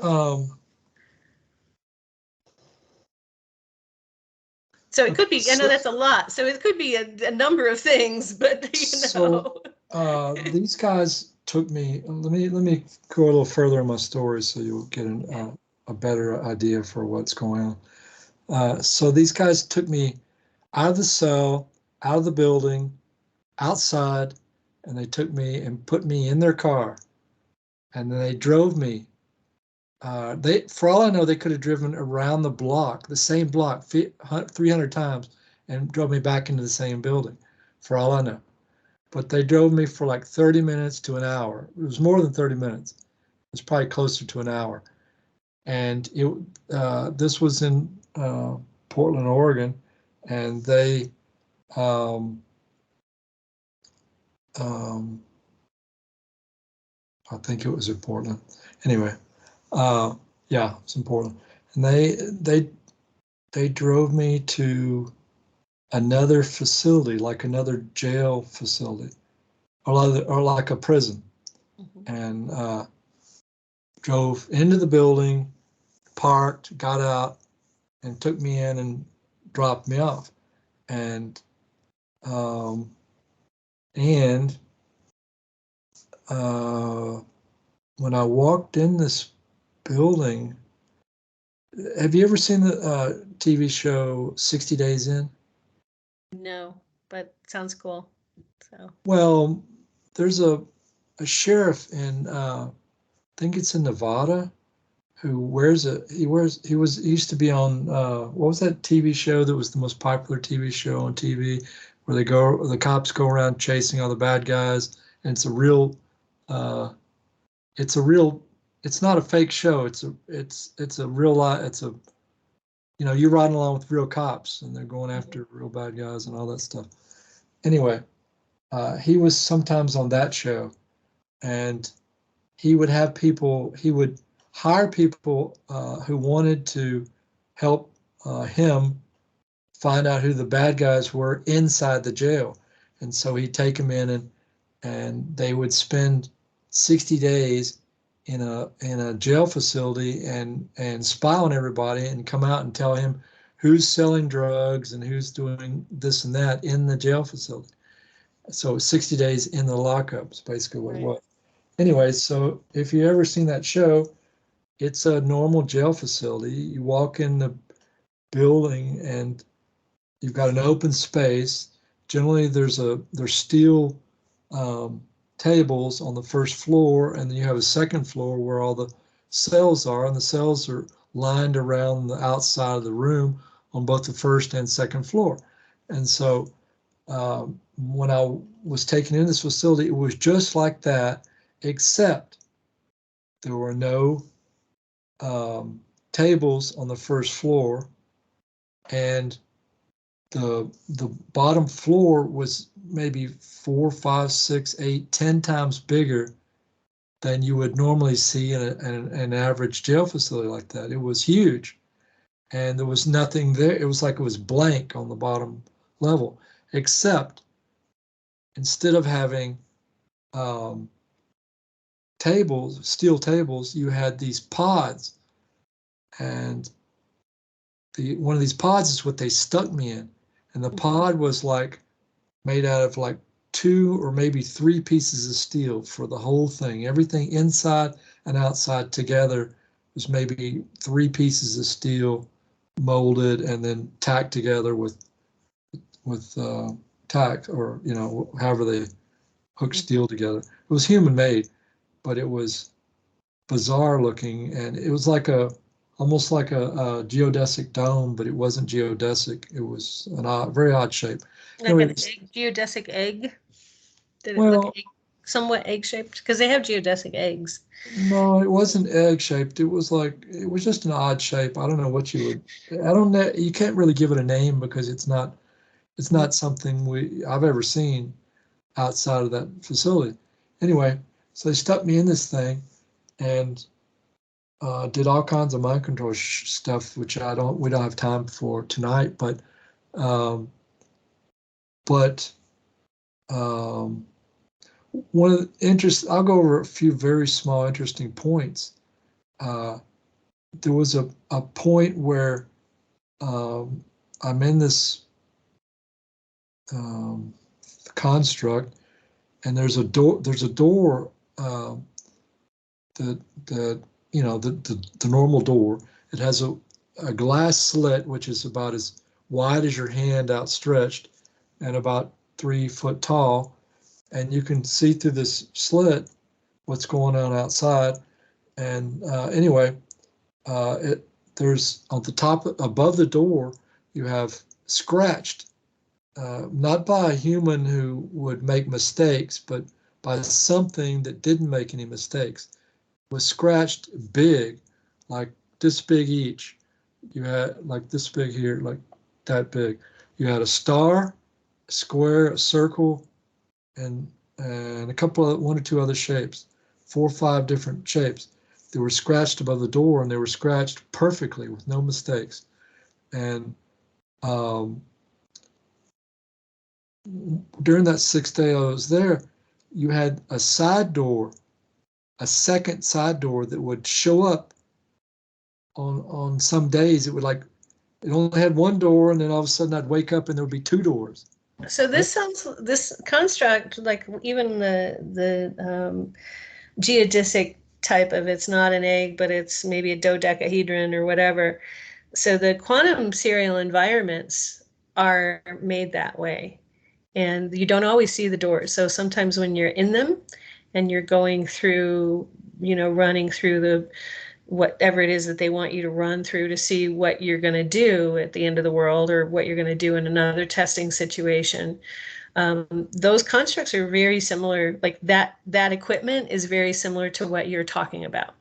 Well, So it could be, I know that's a lot. So it could be a number of things, but these guys took me. Let me go a little further in my story so you'll get a better idea for what's going on. So these guys took me out of the cell, out of the building, outside, and they took me and put me in their car, and then they drove me. For all I know, they could have driven around the block, the same block, 300 times, and drove me back into the same building, for all I know. But they drove me for like 30 minutes to an hour. It was more than 30 minutes. It was probably closer to an hour. And this was in Portland, Oregon, and they I think it was in Portland. Anyway, yeah, it's in Portland. And they drove me to another facility, like another jail facility, or like a prison, and drove into the building, parked, got out, and took me in and dropped me off. And when I walked in this building, have you ever seen the TV show 60 Days In? No, but sounds cool. So. Well, there's a sheriff in I think it's in Nevada who he used to be on what was that TV show that was the most popular TV show on TV where the cops go around chasing all the bad guys, and it's not a fake show, it's a real life, you're riding along with real cops and they're going after real bad guys and all that stuff. Anyway, he was sometimes on that show, and he would hire people who wanted to help him find out who the bad guys were inside the jail. And so he'd take them in, and they would spend 60 days in a jail facility and spy on everybody and come out and tell him who's selling drugs and who's doing this and that in the jail facility. So 60 days in the lockup is basically what it was. Anyway, so if you ever seen that show, it's a normal jail facility. You walk in the building and you've got an open space. Generally, there's steel tables on the first floor, and then you have a second floor where all the cells are, and the cells are lined around the outside of the room on both the first and second floor. And so when I was taken in this facility, it was just like that, except there were no tables on the first floor, and the bottom floor was maybe 4, 5, 6, 8, 10 times bigger than you would normally see in an average jail facility like that. It was huge, and there was nothing there. It was like it was blank on the bottom level, except instead of having steel tables, you had these pods, and one of these pods is what they stuck me in, and the pod was like made out of like 2 or maybe 3 pieces of steel for the whole thing. Everything inside and outside together was maybe 3 pieces of steel molded and then tacked together with tack, or however they hook steel together. It was human made, but it was bizarre looking, and it was like almost like a geodesic dome, but it wasn't geodesic. It was very odd shape. Like Anyway, an egg, geodesic egg? Did it look well, somewhat egg-shaped? Because they have geodesic eggs. no, it wasn't egg shaped. It was just an odd shape. I don't know what you would. I don't know. You can't really give it a name because it's not. It's not something I've ever seen outside of that facility. Anyway, so they stuck me in this thing and did all kinds of mind control stuff, which we don't have time for tonight. Um, but um, one of the I'll go over a few very small interesting points. There was a point where I'm in this construct, and there's a door. There's a door. The the normal door. It has a glass slit which is about as wide as your hand outstretched, and about 3 foot tall, and you can see through this slit what's going on outside. And anyway, there's on the top above the door you have scratched, not by a human who would make mistakes, but by something that didn't make any mistakes. It was scratched big, like this big each. You had like this big here, like that big. You had a star, a square, a circle, and a couple of 1 or 2 other shapes, 4 or 5 different shapes. They were scratched above the door, and they were scratched perfectly with no mistakes. And during that 6 day I was there, you had a side door, a second side door that would show up on some days. It would it only had one door, and then all of a sudden I'd wake up and there would be 2 doors. So this construct, like even the geodesic type of, it's not an egg, but it's maybe a dodecahedron or whatever. So the quantum serial environments are made that way, and you don't always see the doors. So sometimes when you're in them and you're going through, running through the whatever it is that they want you to run through to see what you're going to do at the end of the world, or what you're going to do in another testing situation. Those constructs are very similar. Like that equipment is very similar to what you're talking about.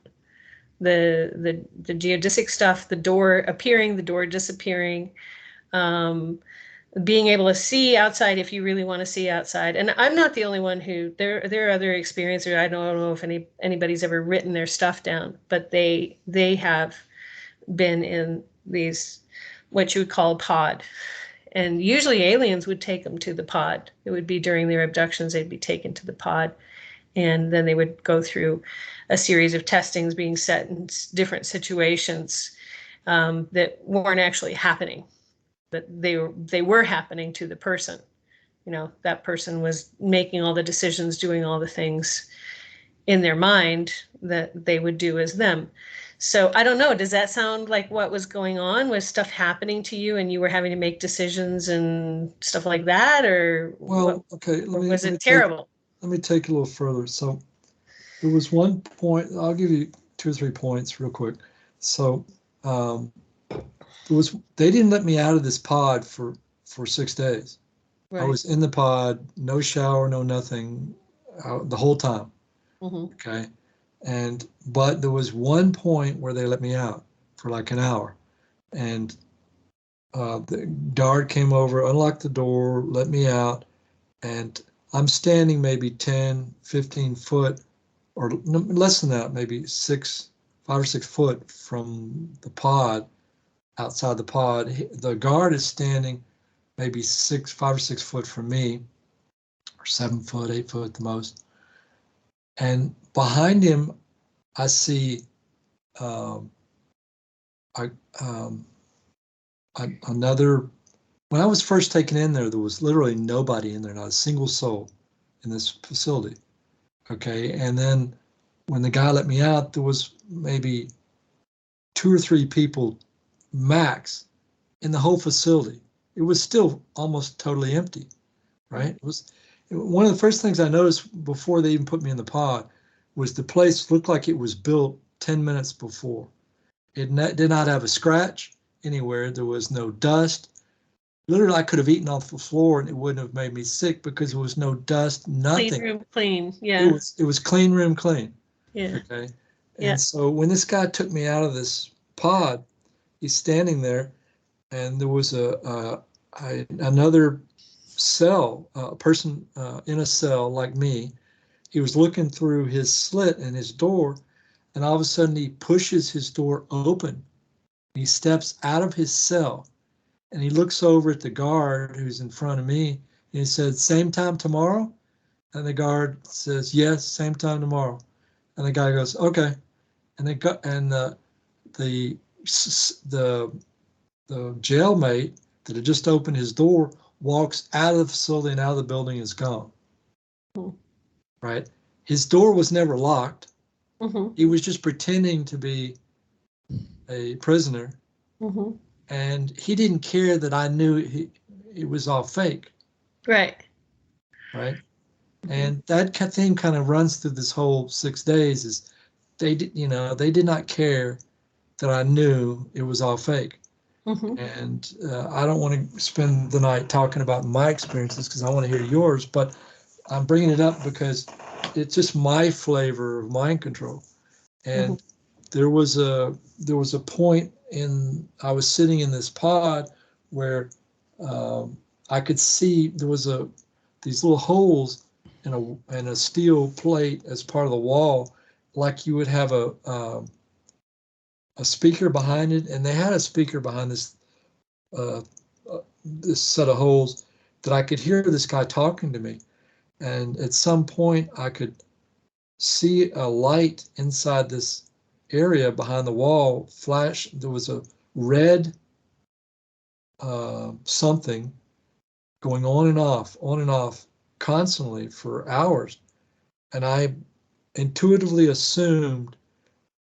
The geodesic stuff, the door appearing, the door disappearing, being able to see outside if you really want to see outside. And I'm not the only one who, there are other experiencers. I don't know if anybody's ever written their stuff down, but they have been in these, what you would call a pod. And usually aliens would take them to the pod. It would be during their abductions, they'd be taken to the pod. And then they would go through a series of testings, being set in different situations that weren't actually happening, but they were happening to the person. That person was making all the decisions, doing all the things in their mind that they would do as them. So I don't know, does that sound like what was going on? Was stuff happening to you and you were having to make decisions and stuff like that? Or Well, okay, was it terrible? Let me take it a little further. So there was one point, I'll give you 2 or 3 points real quick. So they didn't let me out of this pod for 6 days. Right. I was in the pod, no shower, no nothing, the whole time. Mm-hmm. Okay. But there was one point where they let me out for like an hour, and the guard came over, unlocked the door, let me out, and I'm standing maybe 10, 15 foot, or less than that, maybe 5 or 6 foot from the pod, outside the pod. The guard is standing maybe 5 or 6 foot from me, or 7 foot, 8 foot at the most. And behind him, I see another. When I was first taken in there was literally nobody in there, not a single soul in this facility. Okay, and then when the guy let me out, there was maybe 2 or 3 people max in the whole facility. It was still almost totally empty, right? It was one of the first things I noticed before they even put me in the pod was the place looked like it was built 10 minutes before. Did not have a scratch anywhere. There was no dust. Literally, I could have eaten off the floor and it wouldn't have made me sick because there was no dust, Clean nothing. room, clean. It Yeah. was clean room clean. Yeah. Okay. Yeah. And so when this guy took me out of this pod, he's standing there, and there was another cell, a person in a cell like me. He was looking through his slit in his door, and all of a sudden he pushes his door open. He steps out of his cell, and he looks over at the guard who's in front of me, and he said, "Same time tomorrow?" And the guard says, "Yes, same time tomorrow." And the guy goes, "Okay." And they got and the the the jailmate that had just opened his door walks out of the facility and out of the building, is gone. Mhm. Right? His door was never locked. Mhm. He was just pretending to be a prisoner, Mhm. and he didn't care that I knew it was all fake. Right. Right? Mhm. And that theme kind of runs through this whole 6 days. Is they did not care that I knew it was all fake. Mhm. And I don't want to spend the night talking about my experiences because I want to hear yours, but I'm bringing it up because it's just my flavor of mind control. Mhm. And there was a point in I was sitting in this pod where I could see there was these little holes in a steel plate as part of the wall, like you would have a speaker behind it, and they had a speaker behind uh, this set of holes that I could hear this guy talking to me. And at some point, I could see a light inside this area behind the wall flash. There was a red something going on and off constantly for hours. And I intuitively assumed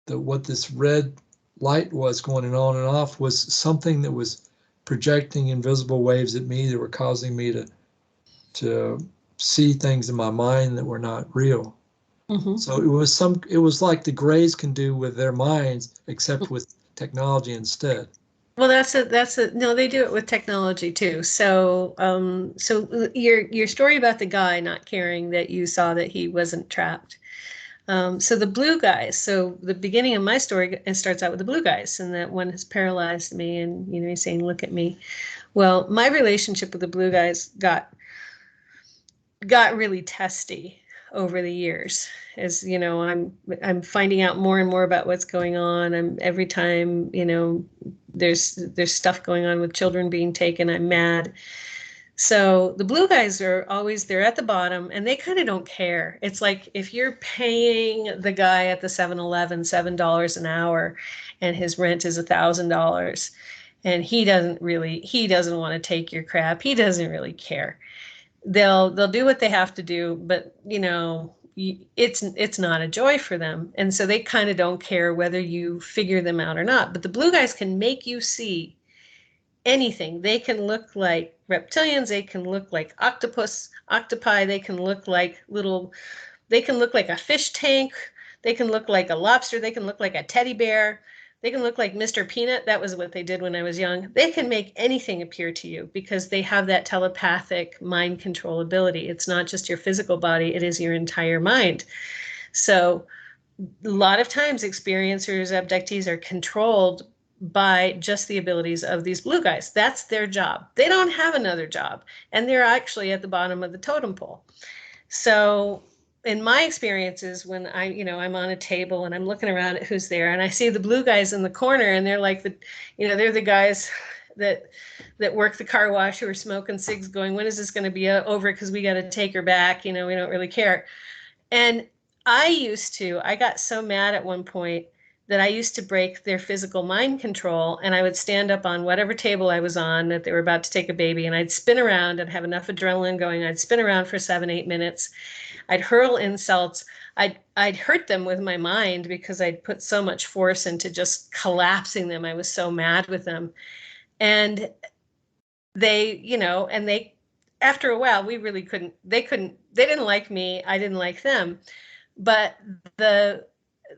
that what this red light was going on and off was something that was projecting invisible waves at me that were causing me to see things in my mind that were not real. Mhm. So it was like the Greys can do with their minds, except with technology instead. Well, that's a no, they do it with technology too. So your story about the guy not caring that you saw that he wasn't trapped. So the blue guys. So the beginning of my story starts out with the blue guys, and that one has paralyzed me, and he's saying, "Look at me." Well, my relationship with the blue guys got really testy over the years. As I'm finding out more and more about what's going on. I'm every time there's stuff going on with children being taken, I'm mad. So the blue guys are always, they're at the bottom and they kind of don't care. It's like if you're paying the guy at the 7-Eleven $7 an hour and his rent is $1,000, and he doesn't want to take your crap. He doesn't really care. They'll do what they have to do, but it's not a joy for them, and so they kind of don't care whether you figure them out or not. But the blue guys can make you see anything. They can look like reptilians, they can look like octopi, they can look like a fish tank, they can look like a lobster, they can look like a teddy bear, they can look like Mr. Peanut. That was what they did when I was young. They can make anything appear to you because they have that telepathic mind control ability. It's not just your physical body, it is your entire mind. So a lot of times experiencers, abductees are controlled by just the abilities of these blue guys. That's their job. They don't have another job, and they're actually at the bottom of the totem pole. So in my experiences, when I'm on a table and I'm looking around at who's there, and I see the blue guys in the corner, and they're like they're the guys that work the car wash who are smoking cigs, going, when is this going to be over? Because we got to take her back. We don't really care. And I got so mad at one point that I used to break their physical mind control, and I would stand up on whatever table I was on that they were about to take a baby, and I'd spin around. I'd have enough adrenaline going. I'd spin around for 7-8 minutes. I'd hurl insults. I'd hurt them with my mind because I'd put so much force into just collapsing them. I was so mad with them. And they after a while, they didn't like me. I didn't like them. But the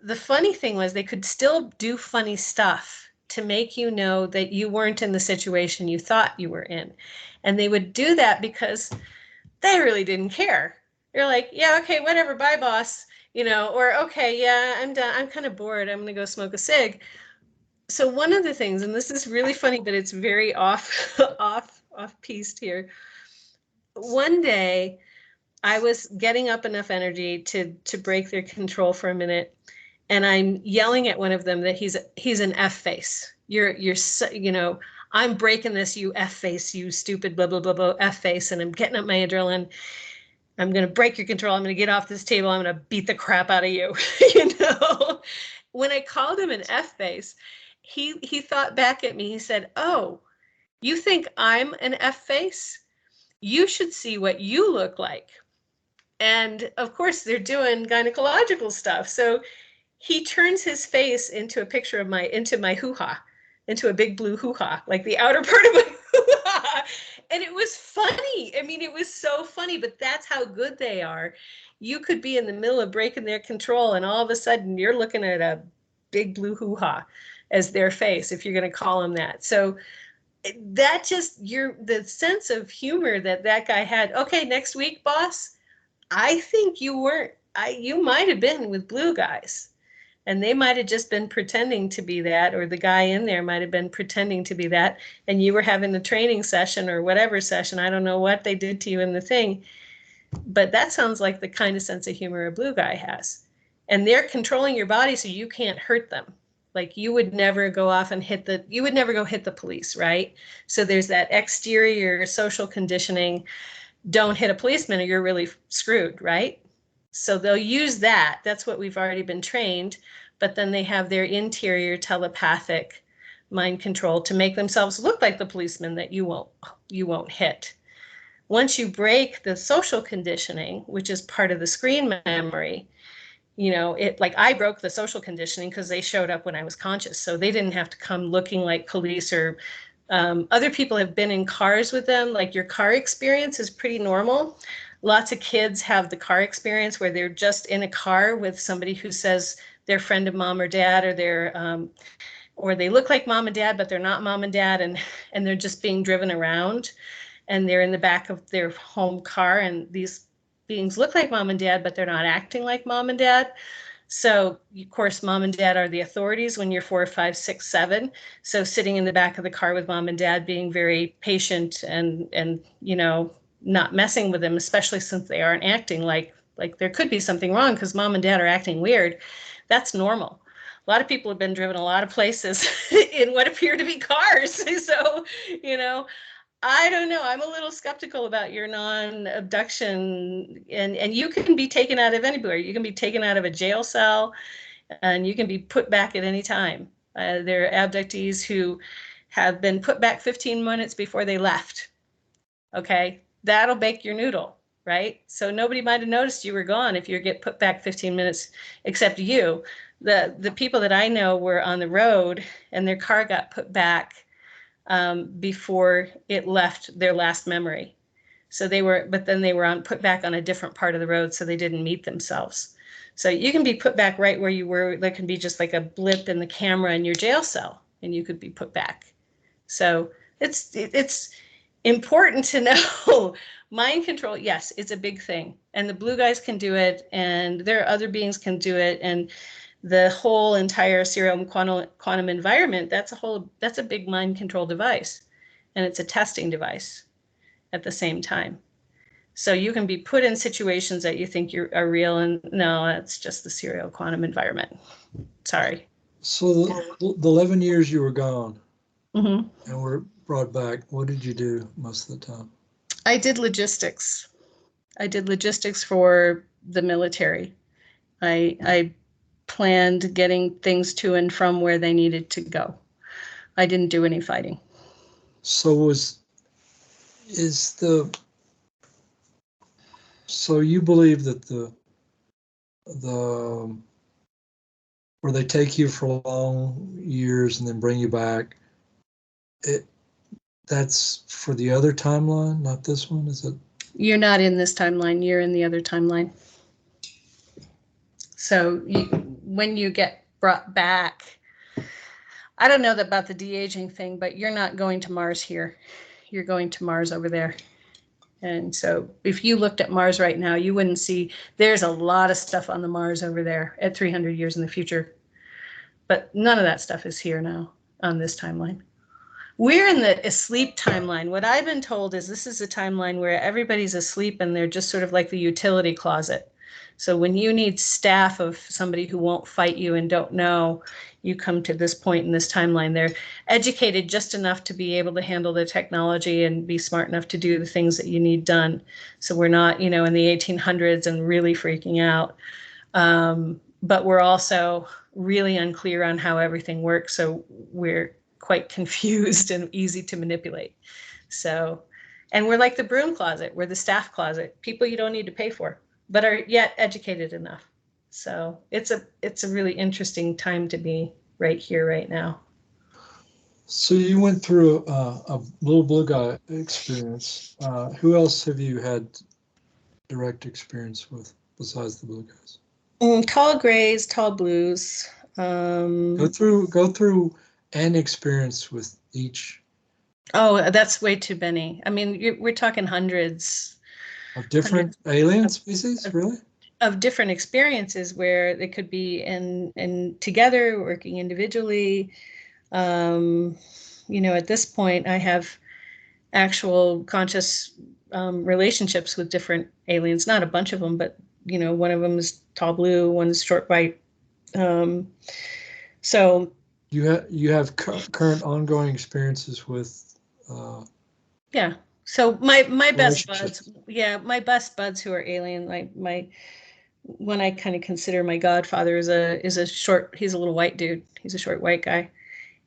the funny thing was they could still do funny stuff to make you know that you weren't in the situation you thought you were in. And they would do that because they really didn't care. They're like, yeah, okay, whatever, bye, boss. Or okay, yeah, I'm done. I'm kind of bored. I'm gonna go smoke a cig. So one of the things, and this is really funny, but it's very off off piste here. One day I was getting up enough energy to break their control for a minute, and I'm yelling at one of them that he's an F face. You're I'm breaking this, you F face, you stupid blah blah blah blah F face, and I'm getting up my adrenaline. I'm gonna break your control. I'm gonna get off this table. I'm gonna beat the crap out of you. When I called him an F face, he thought back at me. He said, "Oh, you think I'm an F face? You should see what you look like." And of course, they're doing gynecological stuff. So he turns his face into a picture of into my hoo-ha, into a big blue hoo-ha, like the outer part of my hoo-ha. And it was funny. I mean, it was so funny, but that's how good they are. You could be in the middle of breaking their control, and all of a sudden you're looking at a big blue hoo-ha as their face, if you're going to call them that. So that just, the sense of humor that guy had. Okay, next week, boss, I think you weren't, you might have been with blue guys. And they might have just been pretending to be that, or the guy in there might have been pretending to be that, and you were having the training session or whatever session. I don't know what they did to you in the thing, but that sounds like the kind of sense of humor a blue guy has. And they're controlling your body so you can't hurt them. Like you would never go off and you would never go hit the police, right? So there's that exterior social conditioning. Don't hit a policeman or you're really screwed, right? So they'll use that. That's what we've already been trained. But then they have their interior telepathic mind control to make themselves look like the policeman that you won't hit. Once you break the social conditioning, which is part of the screen memory, like I broke the social conditioning because they showed up when I was conscious. So they didn't have to come looking like police or other people have been in cars with them. Like your car experience is pretty normal. Lots of kids have the car experience where they're just in a car with somebody who says they're friend of mom or dad, or they look like mom and dad, but they're not mom and dad, and they're just being driven around, and they're in the back of their home car, and these beings look like mom and dad, but they're not acting like mom and dad. So, of course, mom and dad are the authorities when you're 4, 5, 6, 7. So sitting in the back of the car with mom and dad, being very patient and not messing with them, especially since they aren't acting like there could be something wrong because mom and dad are acting weird. That's normal. A lot of people have been driven a lot of places in what appear to be cars. So, I don't know. I'm a little skeptical about your non-abduction, and you can be taken out of anywhere. You can be taken out of a jail cell, and you can be put back at any time. There are abductees who have been put back 15 minutes before they left. Okay, that'll bake your noodle, right? So nobody might have noticed you were gone if you get put back 15 minutes, except you. The people that I know were on the road, and their car got put back before it left their last memory. So but then they were put back on a different part of the road, so they didn't meet themselves. So you can be put back right where you were. There can be just like a blip in the camera in your jail cell, and you could be put back. So it's important to know. Mind control, yes, it's a big thing, and the blue guys can do it, and there are other beings can do it, and the whole entire serial quantum environment, that's a big mind control device, and it's a testing device at the same time. So you can be put in situations that you think are real, and no, it's just the serial quantum environment. Sorry. So the 11 years you were gone Mm-hmm. and were brought back, what did you do most of the time? I did logistics. I did logistics for the military. I planned getting things to and from where they needed to go. I didn't do any fighting. So so you believe that the where they take you for long years and then bring you back, that's for the other timeline, not this one, is it? You're not in this timeline, you're in the other timeline. So when you get brought back, I don't know about the de-aging thing, but you're not going to Mars here. You're going to Mars over there. And so if you looked at Mars right now, you wouldn't see, there's a lot of stuff on the Mars over there at 300 years in the future. But none of that stuff is here now on this timeline. We're in the asleep timeline. What I've been told is this is a timeline where everybody's asleep and they're just sort of like the utility closet. So when you need staff of somebody who won't fight you and don't know, you come to this point in this timeline. They're educated just enough to be able to handle the technology and be smart enough to do the things that you need done. So we're not, in the 1800s and really freaking out. But we're also really unclear on how everything works. So we're quite confused and easy to manipulate. So, and we're like the broom closet, we're the staff closet, people you don't need to pay for, but are yet educated enough. So it's a really interesting time to be right here, right now. So you went through a little blue guy experience. Who else have you had direct experience with besides the blue guys? Tall grays, tall blues. Go through an experience with each. Oh, that's way too many. I mean, we're talking hundreds of different alien species, really? Of different experiences where they could be in together, working individually. At this point, I have actual conscious relationships with different aliens. Not a bunch of them, but one of them is tall blue, one's short white. So you have current ongoing experiences with. Yeah. So my best buds, my best buds who are alien, my one I kind of consider my godfather is a short, he's a little white dude. He's a short white guy.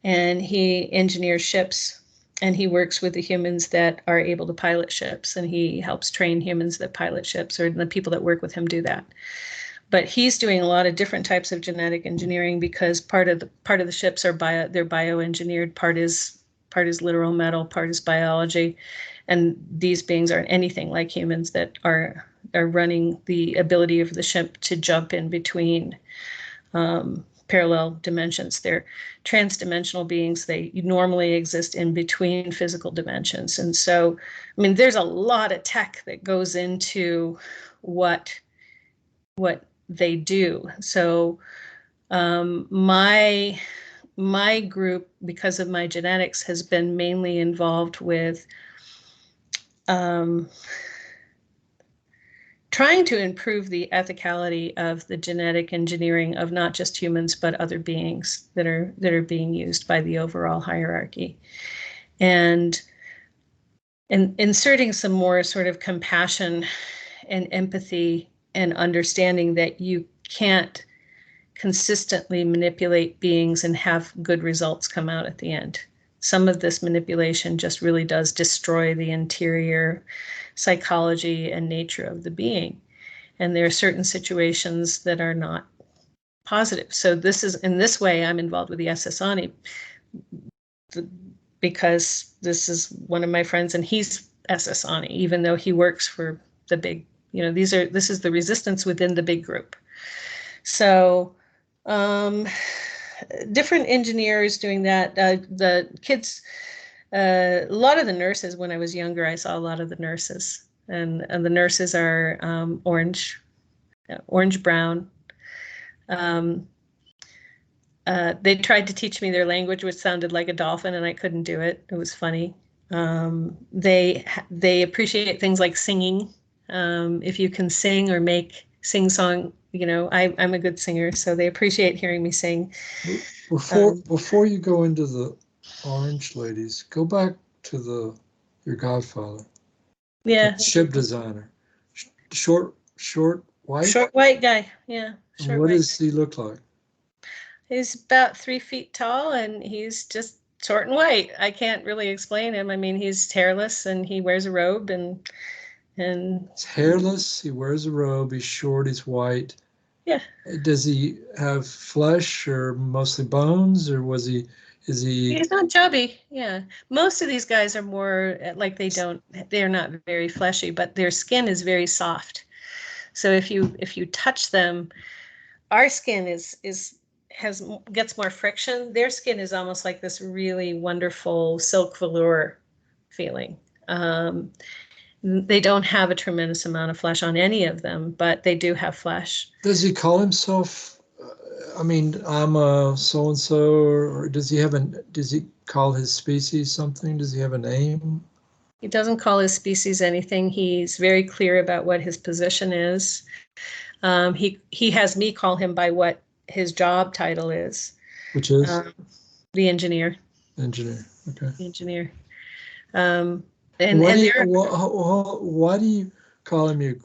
And he engineers ships and he works with the humans that are able to pilot ships, and he helps train humans that pilot ships, or the people that work with him do that. But he's doing a lot of different types of genetic engineering because part of the ships are they're bioengineered, part is literal metal, part is biology. And these beings aren't anything like humans that are running the ability of the ship to jump in between parallel dimensions. They're trans-dimensional beings. They normally exist in between physical dimensions. And so, I mean, there's a lot of tech that goes into what they do. So my group, because of my genetics, has been mainly involved with trying to improve the ethicality of the genetic engineering of not just humans, but other beings that are being used by the overall hierarchy. And inserting some more sort of compassion and empathy and understanding that you can't consistently manipulate beings and have good results come out at the end. Some of this manipulation just really does destroy the interior psychology and nature of the being. And there are certain situations that are not positive. So this is, in this way, I'm involved with the SSANI because this is one of my friends and he's SSANI, even though he works for the big, this is the resistance within the big group. So different engineers doing that. The kids, a lot of the nurses, when I was younger, I saw a lot of the nurses, and the nurses are orange brown. They tried to teach me their language, which sounded like a dolphin, and I couldn't do it. It was funny. They appreciate things like singing. If you can sing or make sing song, I'm a good singer, so they appreciate hearing me sing. Before you go into the orange ladies, go back to your godfather. Yeah. Ship designer. Short white? Short white guy, yeah. What does he look like? He's about 3 feet tall and he's just short and white. I can't really explain him. I mean, he's hairless and he wears a robe and he's hairless, he wears a robe, he's short, he's white. Yeah. Does he have flesh or mostly bones, or is he? He's not chubby. Yeah. Most of these guys are more like they're not very fleshy, but their skin is very soft. So if you touch them, our skin gets more friction. Their skin is almost like this really wonderful silk velour feeling. They don't have a tremendous amount of flesh on any of them, but they do have flesh. Does he call himself? I mean, I'm a so and so, or does he call his species something? Does he have a name? He doesn't call his species anything. He's very clear about what his position is. He has me call him by what his job title is. Which is? The engineer. Engineer. Okay. The engineer. Why do you call him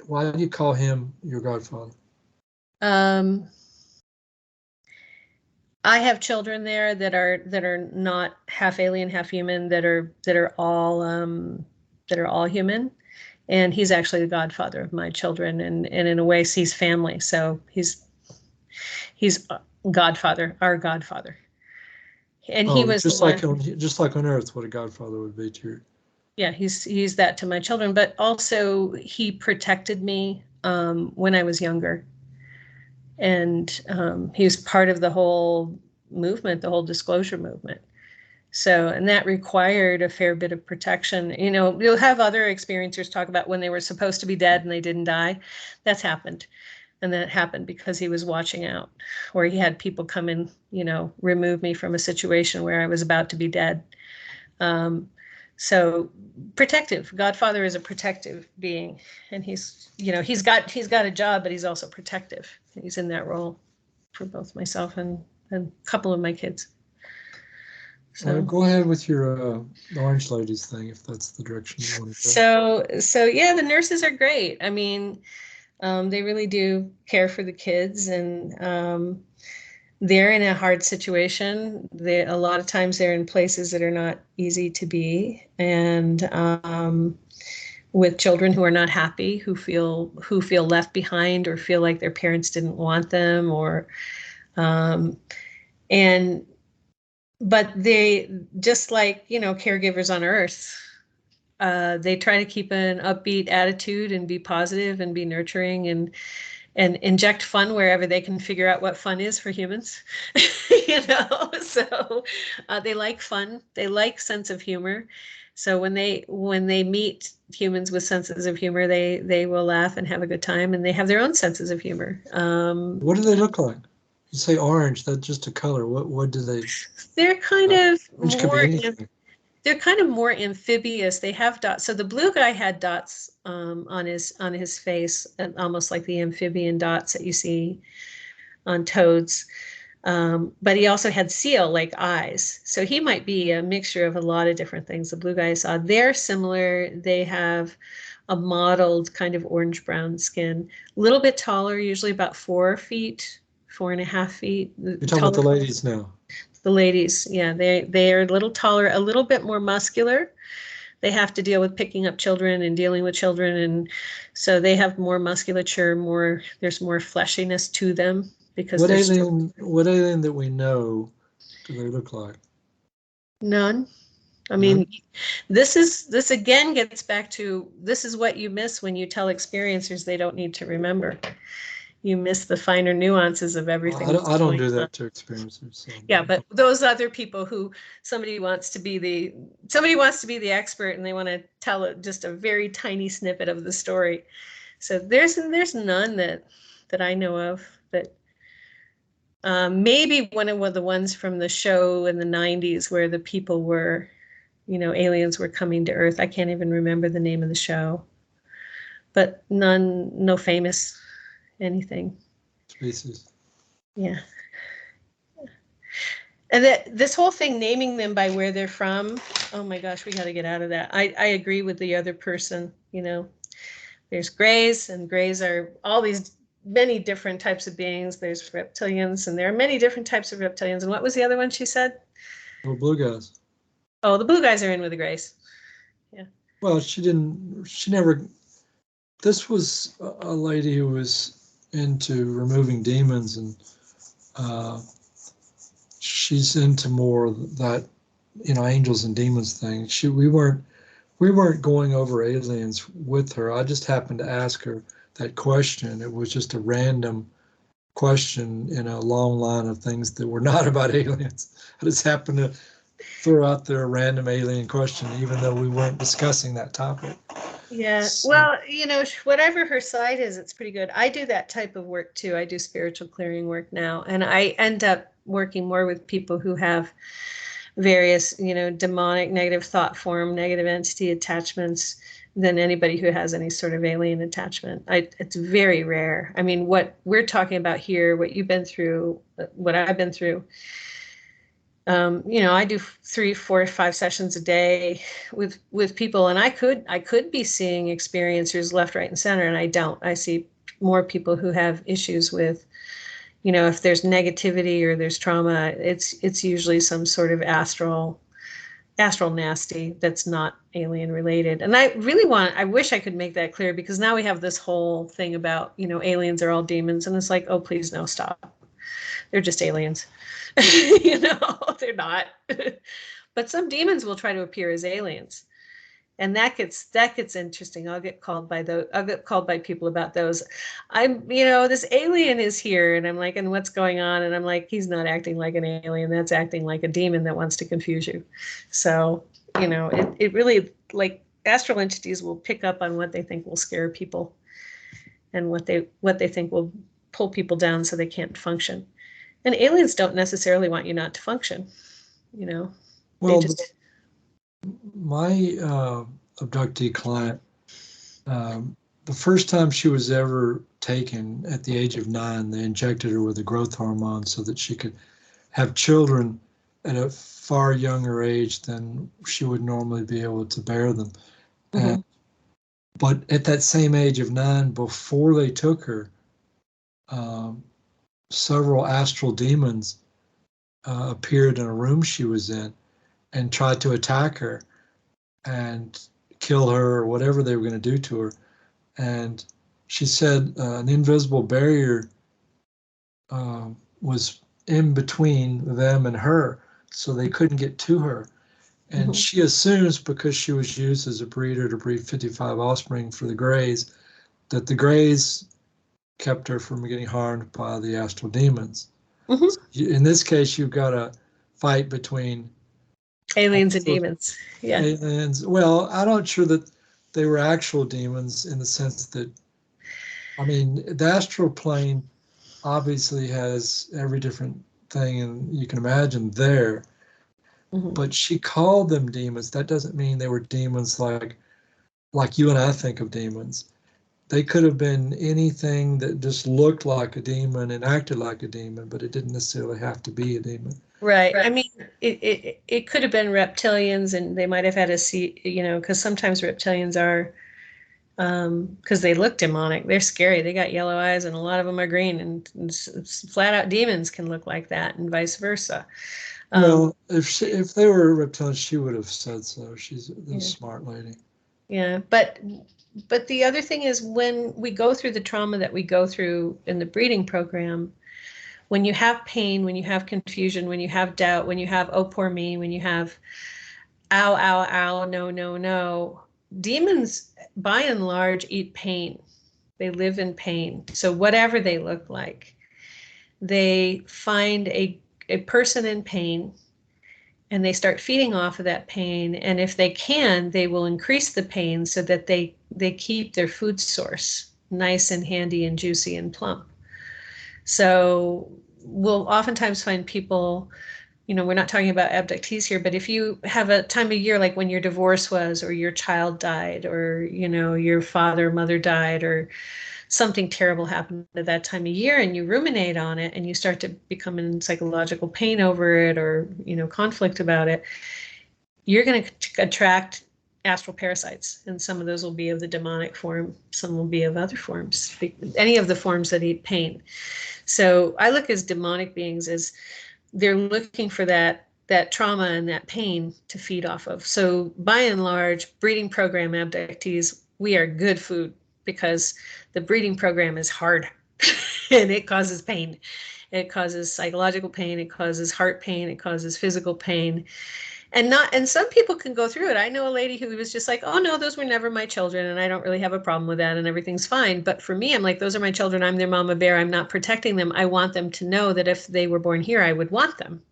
why do you call him your godfather? I have children there that are not half alien, half human, that are all human, and he's actually the godfather of my children, and in a way sees family. So he's godfather, our godfather. And he was just like on Earth, what a godfather would be to you. Yeah, he's that to my children, but also he protected me when I was younger, and he was part of the whole movement, the whole disclosure movement. So, and that required a fair bit of protection. You know, you'll have other experiencers talk about when they were supposed to be dead and they didn't die. That's happened. And that happened because he was watching out, or he had people come in, you know, remove me from a situation where I was about to be dead. So protective. Godfather is a protective being, and he's got a job, but he's also protective. He's in that role for both myself and a couple of my kids. So go ahead with your Orange Ladies thing, if that's the direction you want to go. So yeah, the nurses are great. I mean, they really do care for the kids, and they're in a hard situation. A lot of times they're in places that are not easy to be, and with children who are not happy, who feel left behind, or feel like their parents didn't want them, or but they, just like, you know, caregivers on Earth, they try to keep an upbeat attitude and be positive and be nurturing and inject fun wherever they can figure out what fun is for humans. You know, so they like fun, they like sense of humor. So when they meet humans with senses of humor, they will laugh and have a good time, and they have their own senses of humor. What do they look like? You say orange, that's just a color. What do they? They're kind of more. They're kind of more amphibious. They have dots. So the blue guy had dots on his face, almost like the amphibian dots that you see on toads. But he also had seal-like eyes. So he might be a mixture of a lot of different things. The blue guy I saw, they're similar. They have a mottled kind of orange-brown skin, a little bit taller, usually about 4 feet, 4.5 feet. You're talking about the ladies now. The ladies, yeah, they are a little taller, a little bit more muscular. They have to deal with picking up children and dealing with children, and so they have more musculature, there's more fleshiness to them, because what alien that we know do they look like? None. I mean, this again gets back to, this is what you miss when you tell experiencers they don't need to remember. You miss the finer nuances of everything. I don't do that to experiencers. So. Yeah, but those other people who somebody wants to be the expert, and they want to tell just a very tiny snippet of the story. So there's none that I know of. That maybe one of the ones from the show in the 90s where the people were, you know, aliens were coming to Earth. I can't even remember the name of the show, but no famous anything. Species. Yeah. And this whole thing, naming them by where they're from, oh my gosh, we got to get out of that. I agree with the other person. You know, there's grays, and grays are all these many different types of beings. There's reptilians, and there are many different types of reptilians. And what was the other one she said? Well, blue guys. Oh, the blue guys are in with the grays. Yeah. Well, this was a lady who was into removing demons, and she's into more that, you know, angels and demons thing. We weren't going over aliens with her. I just happened to ask her that question. It was just a random question in a long line of things that were not about aliens. I just happened to throw out there a random alien question, even though we weren't discussing that topic. Yeah. So, Well, whatever her side is, it's pretty good. I do that type of work too. I do spiritual clearing work now, and I end up working more with people who have various, demonic, negative thought form, negative entity attachments than anybody who has any sort of alien attachment. It's very rare. I mean, what we're talking about here, what you've been through, what I've been through, I do 3, 4, 5 sessions a day with people, and I could be seeing experiencers left, right, and center, and I don't. I see more people who have issues with, if there's negativity or there's trauma, it's usually some sort of astral nasty that's not alien related. And I wish I could make that clear, because now we have this whole thing about, aliens are all demons, and it's like, oh, please no, stop. They're just aliens. They're not. But some demons will try to appear as aliens. And that gets interesting. I'll get called by people about those. This alien is here, and I'm like, and what's going on? And I'm like, he's not acting like an alien. That's acting like a demon that wants to confuse you. So, it really, like, astral entities will pick up on what they think will scare people, and what they think will pull people down so they can't function. And aliens don't necessarily want you not to function. well, They just, my abductee client, the first time she was ever taken at the age of 9, they injected her with a growth hormone so that she could have children at a far younger age than she would normally be able to bear them. Mhm. But at that same age of 9, before they took her, several astral demons appeared in a room she was in and tried to attack her and kill her, or whatever they were going to do to her. And she said an invisible barrier was in between them and her, so they couldn't get to her. And Mhm. she assumes, because she was used as a breeder to breed 55 offspring for the Greys, that the Greys kept her from getting harmed by the astral demons. Mhm. In this case, you've got a fight between Aliens and demons. Yeah. aliens. Well, I'm not sure that they were actual demons, in the sense that, I mean, the astral plane obviously has every different thing and you can imagine there, Mhm. but she called them demons. That doesn't mean they were demons like you and I think of demons. They could have been anything that just looked like a demon and acted like a demon, but it didn't necessarily have to be a demon. Right. I mean, it could have been reptilians, and they might have had a seat, because sometimes reptilians are, because they look demonic. They're scary. They got yellow eyes, and a lot of them are green, and flat out demons can look like that, and vice versa. Well, if they were reptilians, she would have said so. She's a Yeah. smart lady. Yeah. But the other thing is, when we go through the trauma that we go through in the breeding program, when you have pain, when you have confusion, when you have doubt, when you have, oh, poor me, when you have, ow, ow, ow, no, no, no, demons by and large eat pain. They live in pain. So whatever they look like, they find a person in pain, and they start feeding off of that pain. And if they can, they will increase the pain so that they keep their food source nice and handy and juicy and plump. So we'll oftentimes find people, we're not talking about abductees here, but if you have a time of year like when your divorce was, or your child died, or, your father, mother died, or something terrible happened at that time of year, and you ruminate on it, and you start to become in psychological pain over it, or, conflict about it, you're going to attract astral parasites. And some of those will be of the demonic form. Some will be of other forms, any of the forms that eat pain. So I look as demonic beings as they're looking for that trauma and that pain to feed off of. So by and large, breeding program abductees, we are good food, because the breeding program is hard and it causes pain. It causes psychological pain. It causes heart pain. It causes physical pain. and some people can go through it. I know a lady who was just like, oh no, those were never my children, and I don't really have a problem with that, and everything's fine. But for me, I'm like, those are my children. I'm their mama bear. I'm not protecting them. I want them to know that if they were born here, I would want them.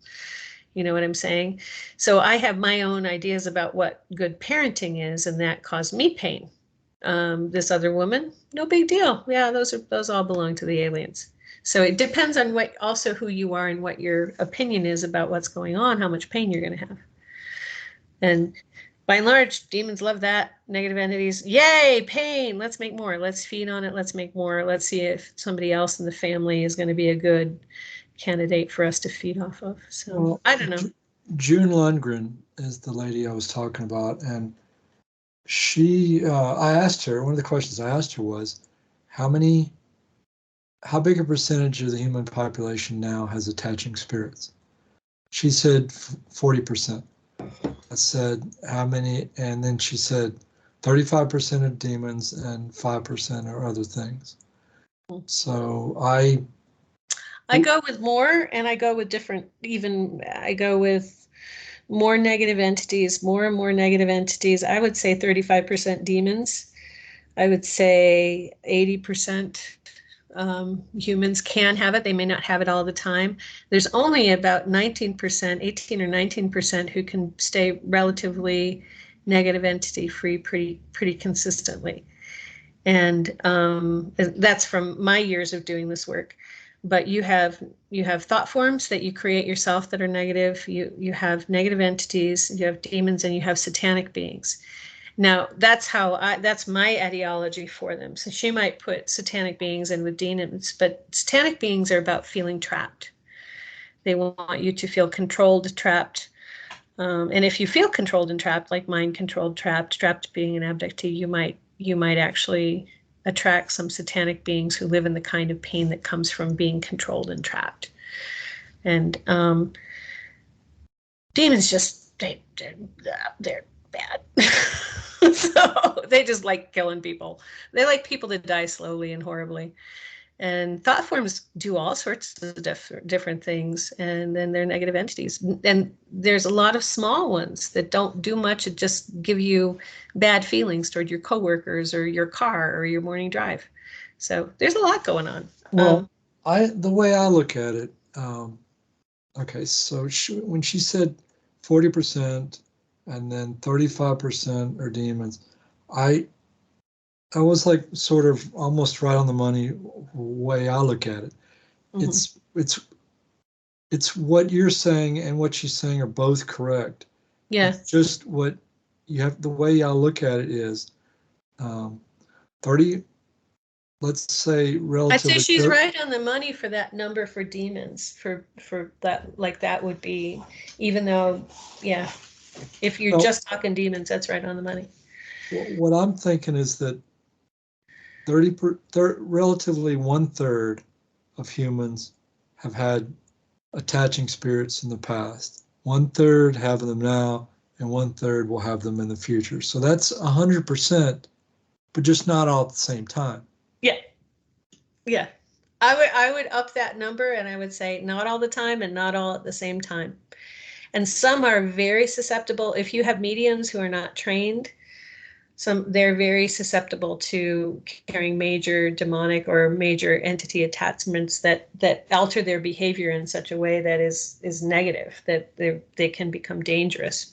You know what I'm saying? So I have my own ideas about what good parenting is, and that caused me pain. This other woman, no big deal. Yeah, those all belong to the aliens. So it depends on what also who you are and what your opinion is about what's going on, how much pain you're going to have. And by and large, demons love that. Negative entities, yay, pain. Let's make more. Let's feed on it. Let's make more. Let's see if somebody else in the family is going to be a good candidate for us to feed off of. So well, I don't know. June Lundgren is the lady I was talking about, and she, I asked her, one of the questions I asked her was, how big a percentage of the human population now has attaching spirits? She said 40%. I said, how many? And then she said 35% of demons and 5% are other things. So I go with more, and I go with different, I go with more negative entities, more and more negative entities. I would say 35% demons. I would say 80% humans can have it. They may not have it all the time. There's only about 19%, 18 or 19% who can stay relatively negative entity free pretty consistently. And that's from my years of doing this work. But you have thought forms that you create yourself that are negative. You have negative entities, you have demons, and you have satanic beings. Now, that's my ideology for them. So she might put satanic beings in with demons, but satanic beings are about feeling trapped. They want you to feel controlled, trapped. And if you feel controlled and trapped, like mind controlled, trapped being an abductee, you might actually attract some satanic beings who live in the kind of pain that comes from being controlled and trapped. And demons just, they're bad. So they just like killing people. They like people to die slowly and horribly. And thought forms do all sorts of different things. And then they're negative entities. And there's a lot of small ones that don't do much. It just give you bad feelings toward your coworkers or your car or your morning drive. So there's a lot going on. Well, the way I look at it, okay, so when she said 40% and then 35% are demons, I was like sort of almost right on the money way I look at it. Mm-hmm. It's what you're saying and what she's saying are both correct. Yeah. It's just what you have, the way I look at it is 30, let's say relatively. I'd say she's right on the money for that number for demons, for that, like that would be, even though, yeah, if you're just talking demons, that's right on the money. What I'm thinking is that relatively 1/3 of humans have had attaching spirits in the past. 1/3 have them now, and 1/3 will have them in the future. So that's 100%, but just not all at the same time. Yeah. Yeah. I would up that number, and I would say not all the time and not all at the same time. And some are very susceptible. If you have mediums who are not trained, they're very susceptible to carrying major demonic or major entity attachments that alter their behavior in such a way that is negative, that they can become dangerous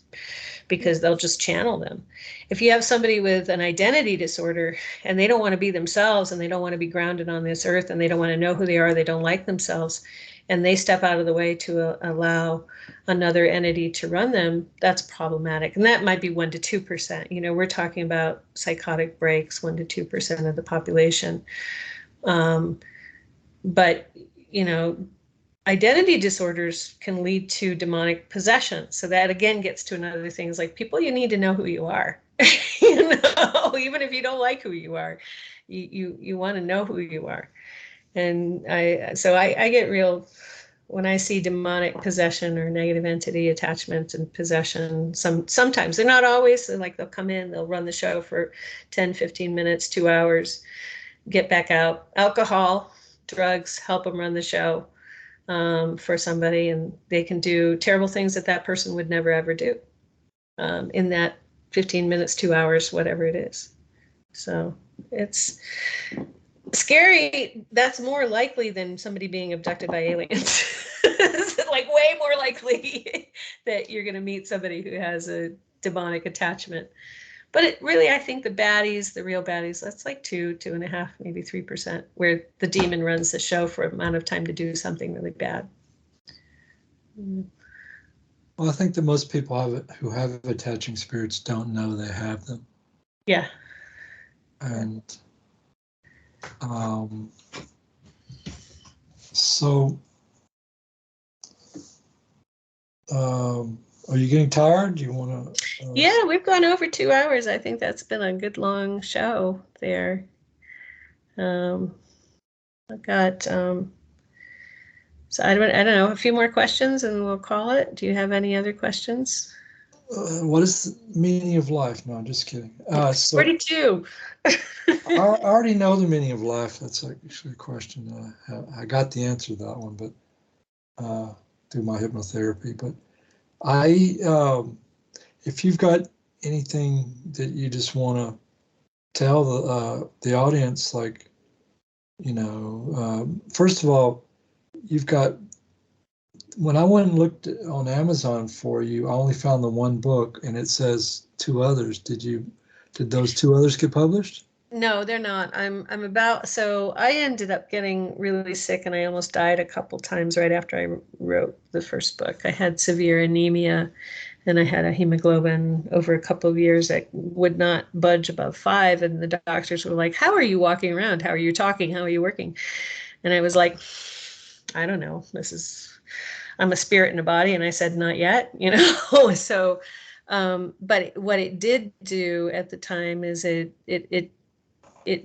because they'll just channel them. If you have somebody with an identity disorder and they don't want to be themselves and they don't want to be grounded on this earth and they don't want to know who they are, they don't like themselves, and they step out of the way to allow another entity to run them, that's problematic. And that might be 1% to 2%. You know, we're talking about psychotic breaks, 1% to 2% of the population. But, you know, identity disorders can lead to demonic possession. So that again gets to another thing, is like, people, you need to know who you are. You know, even if you don't like who you are, you want to know who you are. And I get real when I see demonic possession or negative entity attachment and possession. Sometimes, they're not always, like they'll come in, they'll run the show for 10, 15 minutes, 2 hours, get back out. Alcohol, drugs help them run the show for somebody, and they can do terrible things that person would never ever do. in that 15 minutes, 2 hours, whatever it is. So it's scary. That's more likely than somebody being abducted by aliens. Like way more likely that you're going to meet somebody who has a demonic attachment. But it really, I think the baddies, the real baddies, that's like 2.5, maybe 3%, where the demon runs the show for an amount of time to do something really bad. Well, I think that most people who have attaching spirits don't know they have them. Yeah. And so, are you getting tired? Do you want to? Yeah, we've gone over 2 hours. I think that's been a good long show there. I got so I don't know, a few more questions and we'll call it. Do you have any other questions? What is the meaning of life? No, I'm just kidding. So 42. I already know the meaning of life. That's actually a question. I got the answer to that one, but through my hypnotherapy. But if you've got anything that you just want to tell the audience, like, first of all, you've got. When I went and looked on Amazon for you, I only found the one book, and it says 2 others. Did those 2 others get published? No, they're not. So I ended up getting really sick and I almost died a couple times right after I wrote the first book. I had severe anemia and I had a hemoglobin over a couple of years that would not budge above 5. And the doctors were like, how are you walking around? How are you talking? How are you working? And I was like, I don't know. I'm a spirit in a body. And I said, not yet, So, but what it did do at the time is it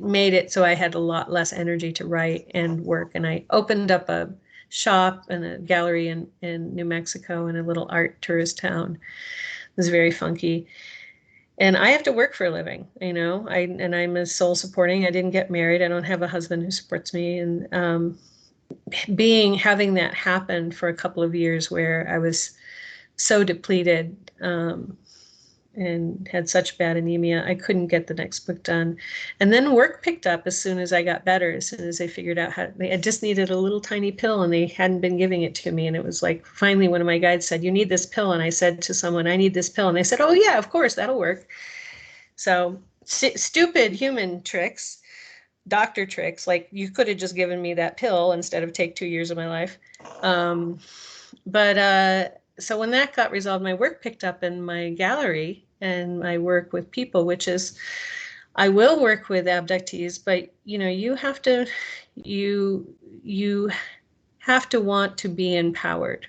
made it so I had a lot less energy to write and work. And I opened up a shop and a gallery in New Mexico in a little art tourist town. It was very funky. And I have to work for a living, I'm a soul supporting. I didn't get married. I don't have a husband who supports me. And having that happen for a couple of years where I was so depleted and had such bad anemia, I couldn't get the next book done. And then work picked up as soon as I got better, as soon as they figured out I just needed a little tiny pill and they hadn't been giving it to me. And it was like, finally, one of my guides said, you need this pill. And I said to someone, I need this pill. And they said, oh yeah, of course, that'll work. So stupid human tricks, doctor tricks, like you could have just given me that pill instead of take 2 years of my life. So when that got resolved, my work picked up in my gallery and I work with people, which is, I will work with abductees, but you have to want to be empowered.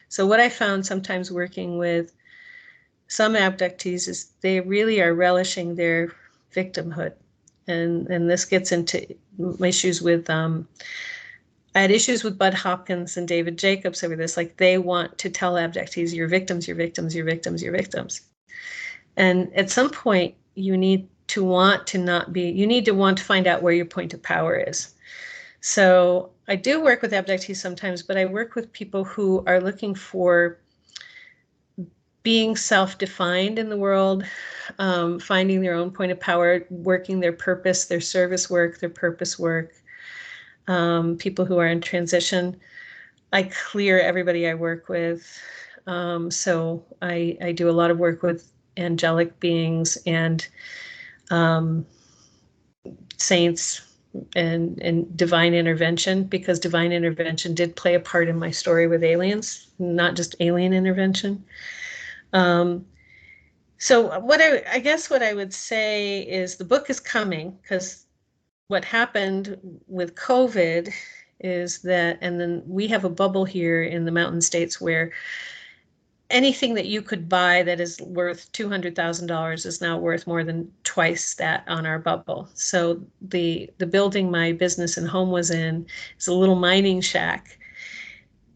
So what I found sometimes working with some abductees is they really are relishing their victimhood. And this gets into issues with I had issues with Bud Hopkins and David Jacobs over this. Like, they want to tell abductees, you're victims, you're victims, you're victims, you're victims. And at some point, you need to want to find out where your point of power is. So I do work with abductees sometimes, but I work with people who are looking for being self-defined in the world, finding their own point of power, working their purpose, their service work, their purpose work. People who are in transition. I clear everybody I work with. So I do a lot of work with angelic beings and saints and divine intervention, because divine intervention did play a part in my story with aliens, not just alien intervention. So what I would say is the book is coming, because what happened with COVID is that, and then we have a bubble here in the mountain states where anything that you could buy that is worth $200,000 is now worth more than twice that on our bubble. So the building my business and home was in is a little mining shack,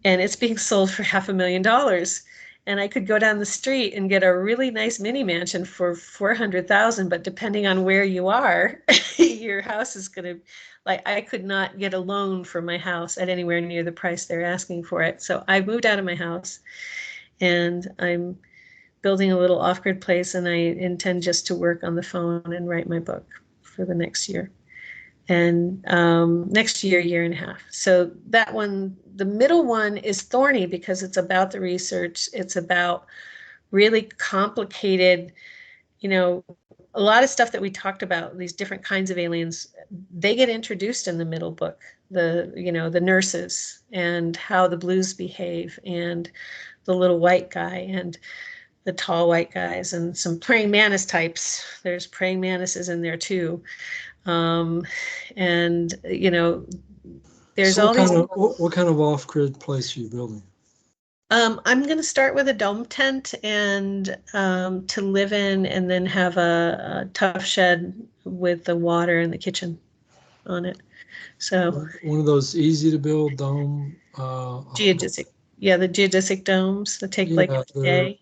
and it's being sold for $500,000. And I could go down the street and get a really nice mini mansion for $400,000, but depending on where you are, your house is going to, like, I could not get a loan for my house at anywhere near the price they're asking for it. So I moved out of my house and I'm building a little off-grid place, and I intend just to work on the phone and write my book for the next year. And next year and a half. So that one, the middle one is thorny because it's about the research. It's about really complicated, a lot of stuff that we talked about, these different kinds of aliens, they get introduced in the middle book. The nurses and how the blues behave, and the little white guy and the tall white guys, and some praying mantis types. There's praying mantises in there too. And there's So all these. what kind of off-grid place are you building? I'm going to start with a dome tent and to live in, and then have a tough shed with the water and the kitchen on it. So One of those easy to build dome. geodesic, the geodesic domes that take like a day.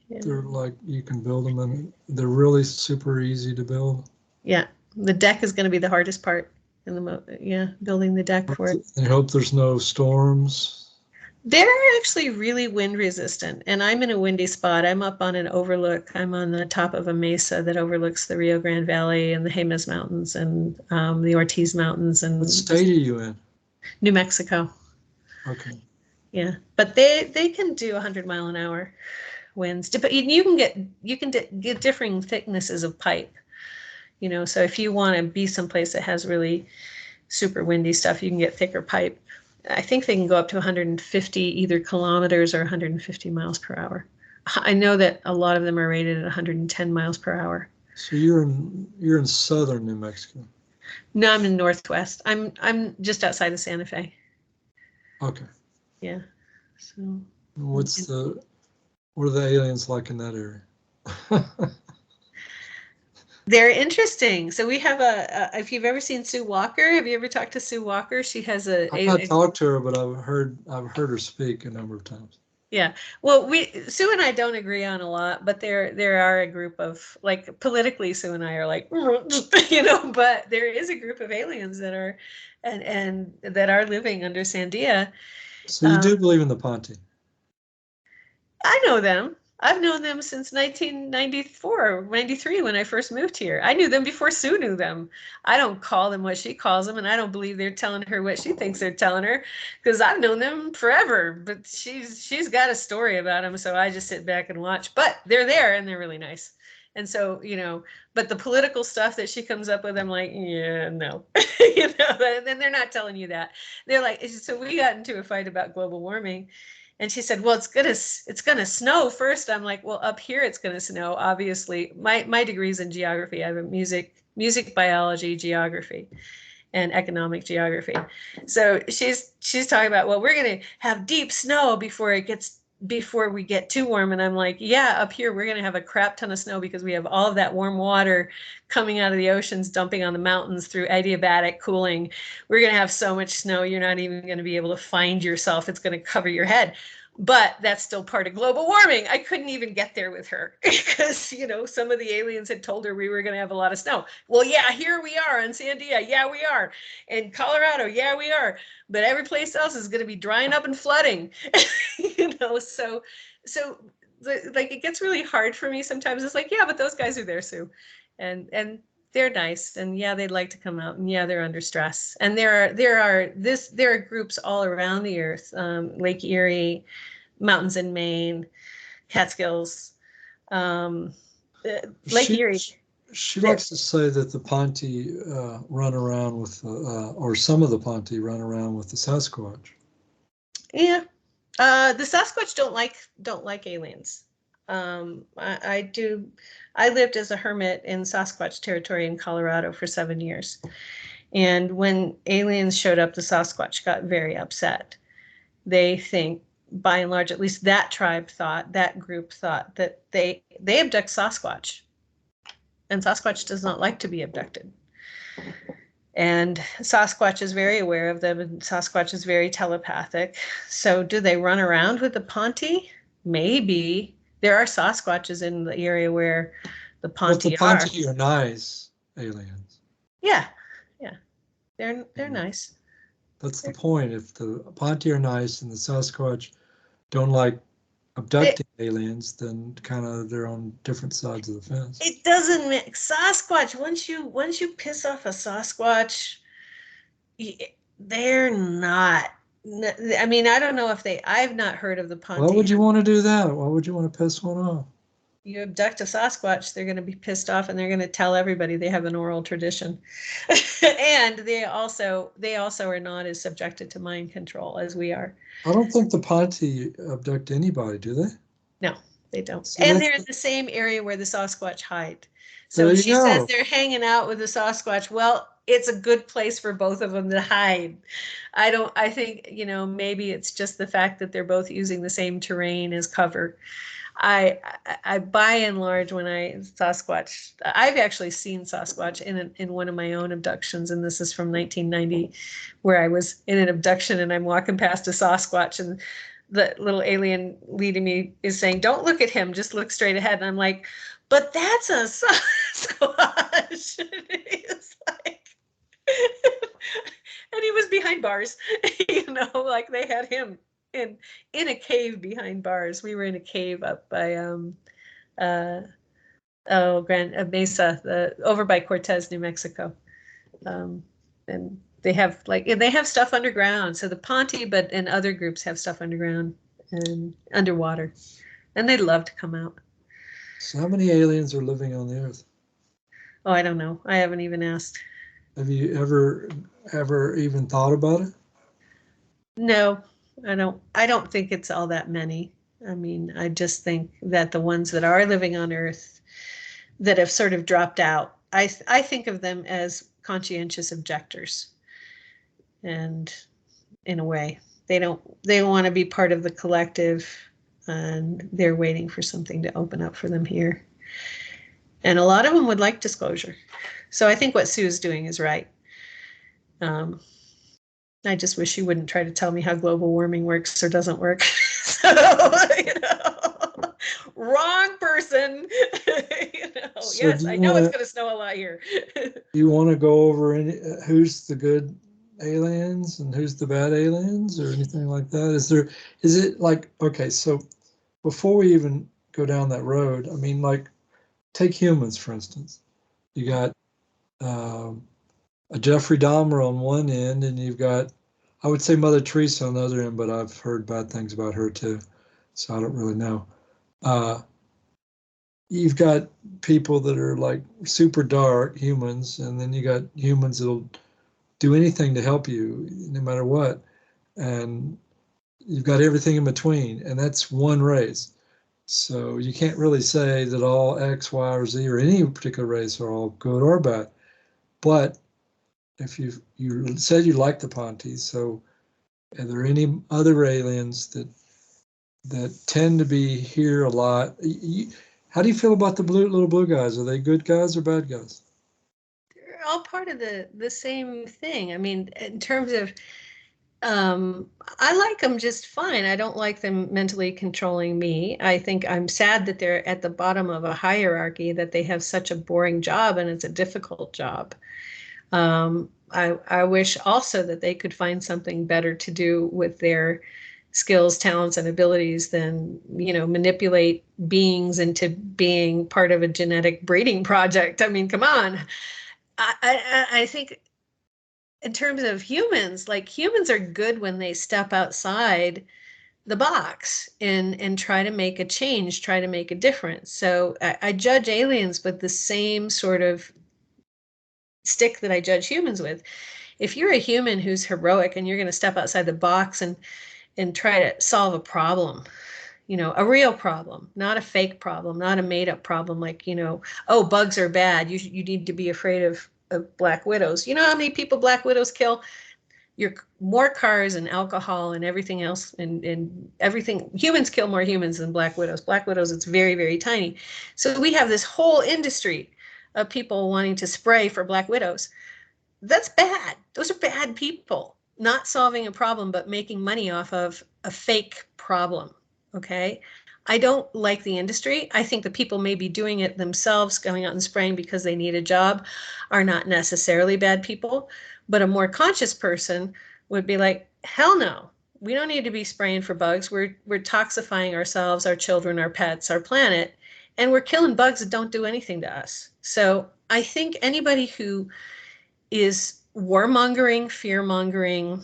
They're like, you can build them, and they're really super easy to build. Yeah, the deck is going to be the hardest part in the building the deck for it. I hope there's no storms. They're actually really wind resistant, and I'm in a windy spot. I'm up on an overlook. I'm on the top of a mesa that overlooks the Rio Grande Valley and the Jemez Mountains and the Ortiz Mountains. And what state are you in? New Mexico. Okay. Yeah, but they can do 100-mile-an-hour winds. But you can get differing thicknesses of pipe. So if you want to be someplace that has really super windy stuff, you can get thicker pipe. I think they can go up to 150 either kilometers or 150 miles per hour. I know that a lot of them are rated at 110 miles per hour. So you're in southern New Mexico. No, I'm in Northwest. I'm just outside of Santa Fe. Okay. Yeah. So what are the aliens like in that area? They're interesting. So we have if you've ever seen Sue Walker, have you ever talked to Sue Walker? She has I've not talked to her, but I've heard her speak a number of times. Yeah. Well, Sue and I don't agree on a lot, but there are a group of, like, politically, Sue and I are like, but there is a group of aliens that are and that are living under Sandia. So you do believe in the Ponte? I know them. I've known them since 1994, 93 when I first moved here. I knew them before Sue knew them. I don't call them what she calls them, and I don't believe they're telling her what she thinks they're telling her, because I've known them forever. But she's got a story about them, so I just sit back and watch. But they're there, and they're really nice. And so, but the political stuff that she comes up with, I'm like, yeah, no. And they're not telling you that. They're like, so we got into a fight about global warming. And she said, well, it's gonna snow first. I'm like, well, up here it's gonna snow. Obviously, my degree's in geography. I have a music biology, geography, and economic geography. So she's talking about, well, we're gonna have deep snow before we get too warm. And I'm like, yeah, up here we're gonna have a crap ton of snow because we have all of that warm water coming out of the oceans, dumping on the mountains through adiabatic cooling. We're gonna have so much snow, you're not even gonna be able to find yourself. It's gonna cover your head. But that's still part of global warming. I couldn't even get there with her because, some of the aliens had told her we were going to have a lot of snow. Well, yeah, here we are in Sandia. Yeah, we are. In Colorado. Yeah, we are. But every place else is going to be drying up and flooding. So like, it gets really hard for me sometimes. It's like, yeah, but those guys are there, Sue. And they're nice, and yeah, they'd like to come out, and yeah, they're under stress. And there are groups all around the earth, Lake Erie, mountains in Maine, Catskills, Lake Erie. She likes to say that the Ponte run around with, or some of the Ponte run around with the Sasquatch. Yeah, the Sasquatch don't like aliens. I do. I lived as a hermit in Sasquatch territory in Colorado for 7 years. And when aliens showed up, the Sasquatch got very upset. They think, by and large, at least that group thought that they abduct Sasquatch. And Sasquatch does not like to be abducted. And Sasquatch is very aware of them, and Sasquatch is very telepathic. So do they run around with the Ponte? Maybe. There are Sasquatches in the area where the Ponte are nice aliens. Yeah. They're nice. That's the point. If the Ponte are nice and the Sasquatch don't like abducting aliens, then kind of they're on different sides of the fence. It doesn't make Sasquatch. Once you piss off a Sasquatch, they're not. I mean, I don't know if they. I've not heard of the Why would Ponte. you want to do that? Why would you want to piss one off? You abduct a Sasquatch, they're going to be pissed off, and they're going to tell everybody they have an oral tradition, and they also are not as subjected to mind control as we are. I don't think the Ponte abduct anybody, do they? No, they don't. So And they're in the same area where the Sasquatch hide. So there you she go. says they're hanging out with the Sasquatch. Well, it's a good place for both of them to hide. I think, maybe it's just the fact that they're both using the same terrain as cover. I by and large, when Sasquatch, I've actually seen Sasquatch in one of my own abductions, and this is from 1990, where I was in an abduction and I'm walking past a Sasquatch, and the little alien leading me is saying, "Don't look at him, just look straight ahead." And I'm like, "But that's a Sasquatch." And he's like, and he was behind bars, like they had him in a cave behind bars. We were in a cave up by Grand Mesa, over by Cortez, New Mexico, and they have stuff underground. So the Ponte, and other groups have stuff underground and underwater, and they'd love to come out. So how many aliens are living on the Earth? Oh, I don't know. I haven't even asked. Have you ever even thought about it? No, I don't think it's all that many. I mean, I just think that the ones that are living on Earth that have sort of dropped out, I think of them as conscientious objectors. And in a way, they want to be part of the collective, and they're waiting for something to open up for them here. And a lot of them would like disclosure. So I think what Sue's doing is right. I just wish she wouldn't try to tell me how global warming works or doesn't work. So, wrong person. So Yes, I know it's going to snow a lot here. You want to go over who's the good aliens and who's the bad aliens or anything like that? Is it like, okay, so before we even go down that road, I mean, like, take humans, for instance. You got a Jeffrey Dahmer on one end, and you've got, I would say, Mother Teresa on the other end, but I've heard bad things about her too, so I don't really know. You've got people that are like super dark humans, and then you got humans that'll do anything to help you, no matter what. And you've got everything in between, and that's one race. So you can't really say that all X, Y, or Z or any particular race are all good or bad. But if you said you like the Pontes, so are there any other aliens that tend to be here a lot? How do you feel about the little blue guys? Are they good guys or bad guys? They're all part of the same thing. I mean, in terms of, I like them just fine. I don't like them mentally controlling me. I think I'm sad that they're at the bottom of a hierarchy, that they have such a boring job, and it's a difficult job. I wish also that they could find something better to do with their skills, talents, and abilities than, manipulate beings into being part of a genetic breeding project. I mean, come on. I think in terms of humans, like, humans are good when they step outside the box and try to make a change, try to make a difference. So I judge aliens with the same sort of stick that I judge humans with. If you're a human who's heroic and you're going to step outside the box and try to solve a problem, a real problem, not a fake problem, not a made up problem, like, oh, bugs are bad, you need to be afraid of black widows. You know how many people black widows kill? You're more cars and alcohol and everything else, and everything. Humans kill more humans than black widows. Black widows, it's very, very tiny. So we have this whole industry of people wanting to spray for black widows. That's bad. Those are bad people, not solving a problem, but making money off of a fake problem. Okay. I don't like the industry. I think the people may be doing it themselves, going out and spraying because they need a job, are not necessarily bad people. But a more conscious person would be like, hell no. We don't need to be spraying for bugs. We're toxifying ourselves, our children, our pets, our planet, and we're killing bugs that don't do anything to us. So I think anybody who is warmongering, fear-mongering,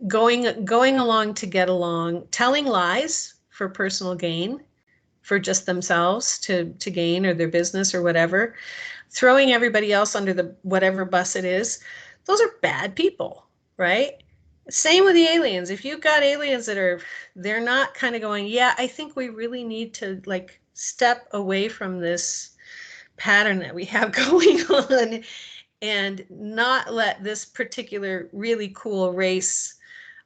going along to get along, telling lies for personal gain, for just themselves to gain, or their business or whatever, throwing everybody else under the whatever bus it is, those are bad people, right? Same with the aliens. If you've got aliens they're not kind of going, yeah, I think we really need to like step away from this pattern that we have going on and not let this particular really cool race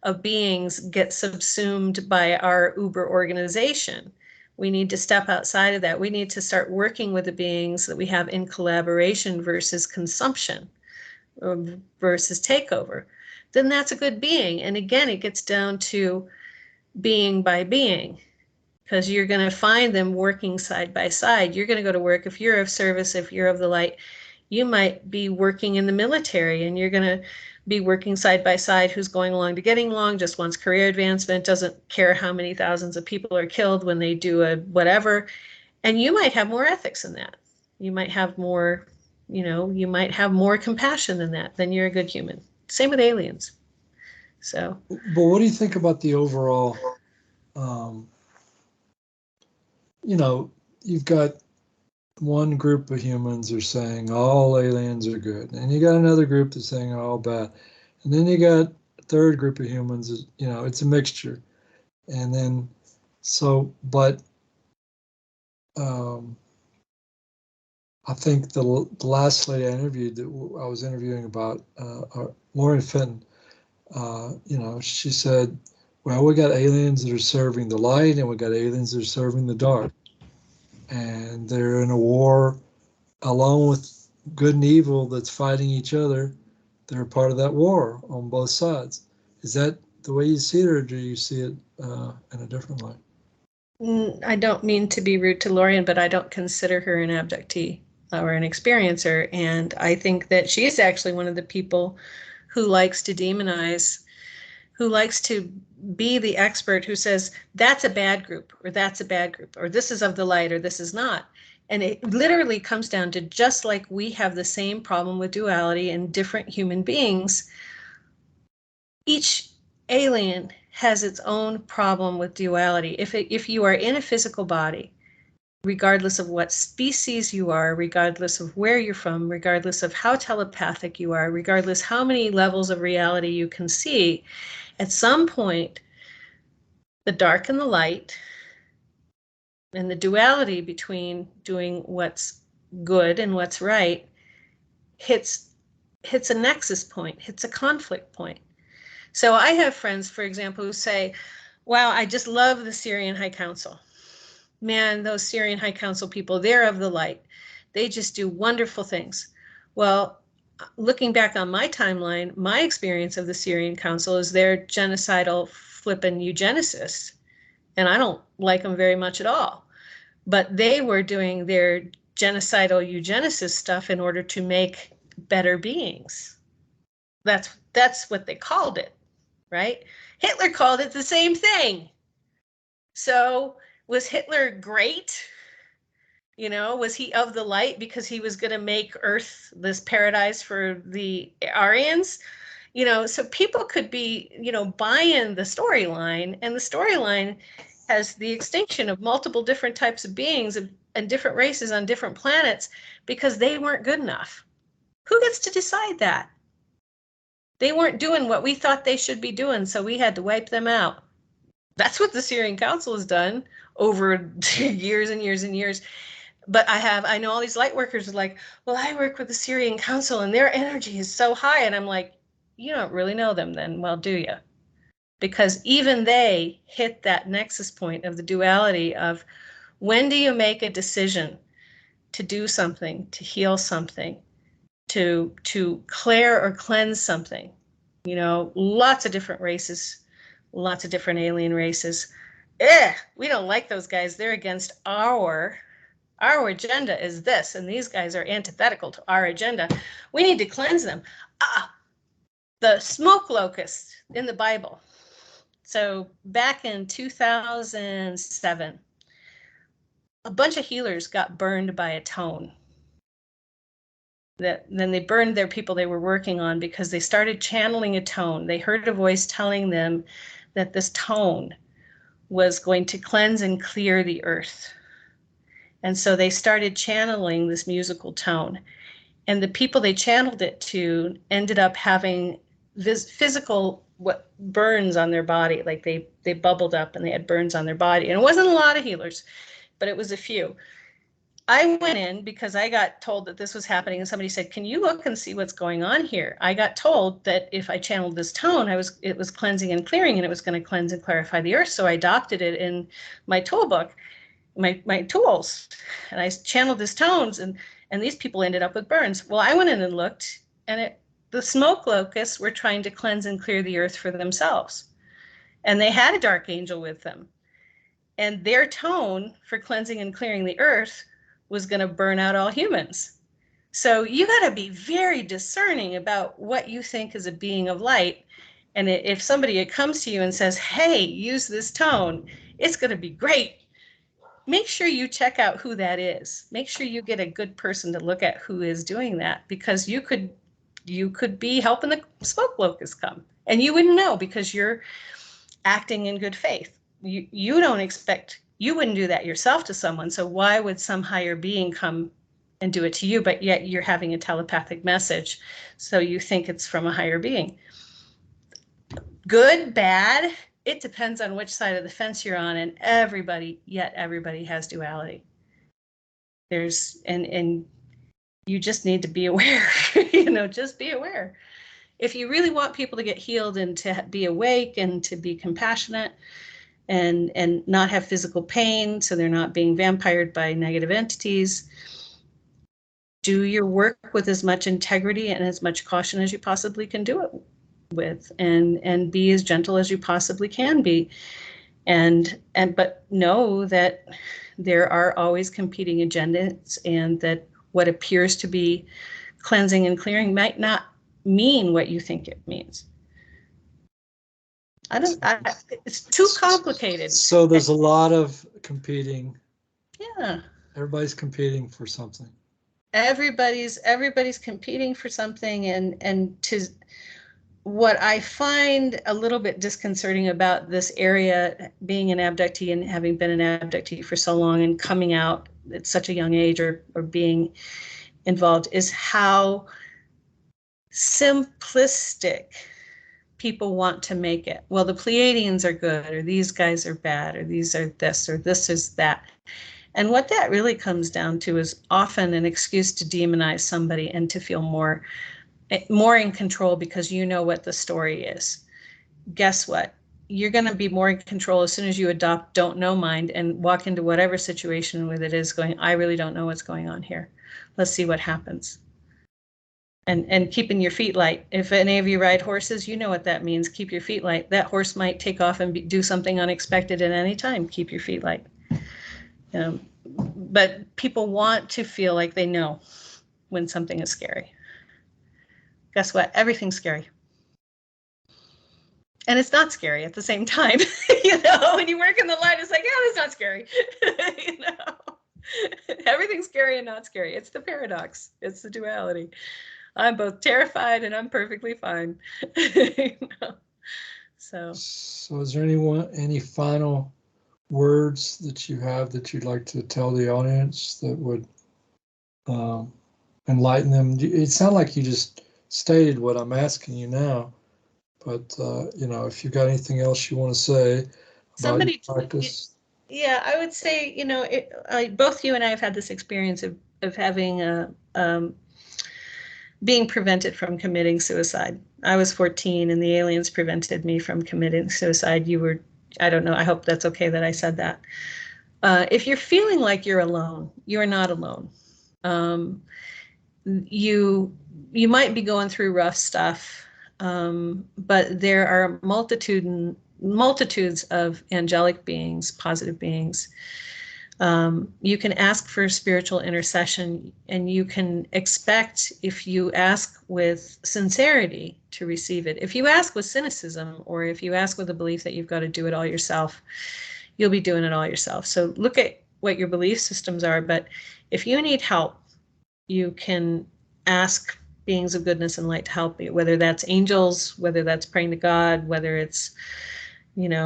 of beings get subsumed by our Uber organization. We need to step outside of that. We need to start working with the beings that we have in collaboration versus consumption versus takeover. Then that's a good being. And again, it gets down to being by being, because you're going to find them working side by side. You're going to go to work. If you're of service, if you're of the light, you might be working in the military, and you're going to be working side by side who's going along to getting along, just wants career advancement, doesn't care how many thousands of people are killed when they do a whatever. And you might have more ethics than that. You might have more, you might have more compassion than that. Then you're a good human. Same with aliens. So. But what do you think about the overall, you've got one group of humans are saying all aliens are good, and you got another group that's saying all bad, and then you got a third group of humans, it's a mixture. And then but I think the last lady I interviewed, that I was interviewing about, Lauren Fenton, she said, well, we got aliens that are serving the light, and we got aliens that are serving the dark. And they're in a war along with good and evil that's fighting each other. They're part of that war on both sides. Is that the way you see it, or do you see it in a different way? I don't mean to be rude to Lorian, but I don't consider her an abductee or an experiencer. And I think that she's actually one of the people who likes to demonize, who likes to be the expert who says, that's a bad group, or that's a bad group, or this is of the light, or this is not. And it literally comes down to, just like we have the same problem with duality in different human beings, each alien has its own problem with duality. If you are in a physical body, regardless of what species you are, regardless of where you're from, regardless of how telepathic you are, regardless how many levels of reality you can see, at some point, the dark and the light, and the duality between doing what's good and what's right, hits a nexus point, hits a conflict point. So I have friends, for example, who say, wow, I just love the Syrian High Council. Man, those Syrian High Council people, they're of the light. They just do wonderful things. Well, looking back on my timeline, my experience of the Syrian Council is they're genocidal, flippin' eugenicists. And I don't like them very much at all. But they were doing their genocidal eugenicist stuff in order to make better beings. That's what they called it, right? Hitler called it the same thing. So was Hitler great? Was he of the light because he was going to make Earth this paradise for the Aryans? So people could be, buying the storyline, and the storyline has the extinction of multiple different types of beings and different races on different planets because they weren't good enough. Who gets to decide that? They weren't doing what we thought they should be doing, so we had to wipe them out. That's what the Syrian Council has done over years and years and years. But I know all these light workers are like, well, I work with the Syrian Council and their energy is so high. And I'm like, you don't really know them then. Well, do you? Because even they hit that nexus point of the duality of, when do you make a decision to do something, to heal something, to clear or cleanse something? Lots of different races, lots of different alien races. We don't like those guys. They're against our agenda is this, and these guys are antithetical to our agenda. We need to cleanse them. the smoke locust in the Bible. So back in 2007, a bunch of healers got burned by a tone. Then they burned their people they were working on because they started channeling a tone. They heard a voice telling them that this tone was going to cleanse and clear the earth. And so they started channeling this musical tone. And the people they channeled it to ended up having this physical burns on their body. Like they bubbled up and they had burns on their body. And it wasn't a lot of healers, but it was a few. I went in because I got told that this was happening, and somebody said, "Can you look and see what's going on here?" I got told that if I channeled this tone, it was cleansing and clearing, and it was going to cleanse and clarify the earth. So I adopted it in my tool book, my tools, and I channeled these tones, and these people ended up with burns. Well, I went in and looked, and the smoke locusts were trying to cleanse and clear the earth for themselves, and they had a dark angel with them, and their tone for cleansing and clearing the earth was going to burn out all humans. So you got to be very discerning about what you think is a being of light. And if somebody comes to you and says, "Hey, use this tone, it's going to be great," make sure you check out who that is. Make sure you get a good person to look at who is doing that, because you could be helping the smoke locust come, and you wouldn't know because you're acting in good faith. You don't expect, you wouldn't do that yourself to someone. So why would some higher being come and do it to you? But yet you're having a telepathic message. So you think it's from a higher being. Good, bad, it depends on which side of the fence you're on. And everybody has duality. And you just need to be aware, just be aware. If you really want people to get healed and to be awake and to be compassionate, and not have physical pain, so they're not being vampired by negative entities, do your work with as much integrity and as much caution as you possibly can do it with, and be as gentle as you possibly can be, but know that there are always competing agendas, and that what appears to be cleansing and clearing might not mean what you think it means. It's too complicated. So there's a lot of competing. Yeah. Everybody's competing for something. Everybody's competing for something, and to what I find a little bit disconcerting about this area, being an abductee and having been an abductee for so long and coming out at such a young age, or being involved, is how simplistic people want to make it. Well, the Pleiadians are good, or these guys are bad, or these are this, or this is that. And what that really comes down to is often an excuse to demonize somebody and to feel more in control, because you know what the story is. Guess what? You're going to be more in control as soon as you adopt don't know mind and walk into whatever situation with it is going, "I really don't know what's going on here. Let's see what happens." And keeping your feet light. If any of you ride horses, you know what that means. Keep your feet light. That horse might take off and do something unexpected at any time. Keep your feet light. But people want to feel like they know when something is scary. Guess what? Everything's scary. And it's not scary at the same time. When you work in the light, it's like, yeah, that's not scary. Everything's scary and not scary. It's the paradox. It's the duality. I'm both terrified and I'm perfectly fine. So is there any final words that you have that you'd like to tell the audience that would enlighten them? It sounded like you just stated what I'm asking you now, but if you've got anything else you want to say about your practice. Yeah, I would say, both you and I have had this experience of having being prevented from committing suicide. I was 14 and the aliens prevented me from committing suicide. I don't know, I hope that's okay that I said that. If you're feeling like you're alone, you're not alone. You might be going through rough stuff, but there are multitudes of angelic beings, positive beings, You can ask for spiritual intercession, and you can expect, if you ask with sincerity, to receive it. If you ask with cynicism, or if you ask with a belief that you've got to do it all yourself, you'll be doing it all yourself. So look at what your belief systems are. But if you need help, you can ask beings of goodness and light to help you, whether that's angels, whether that's praying to God, whether it's,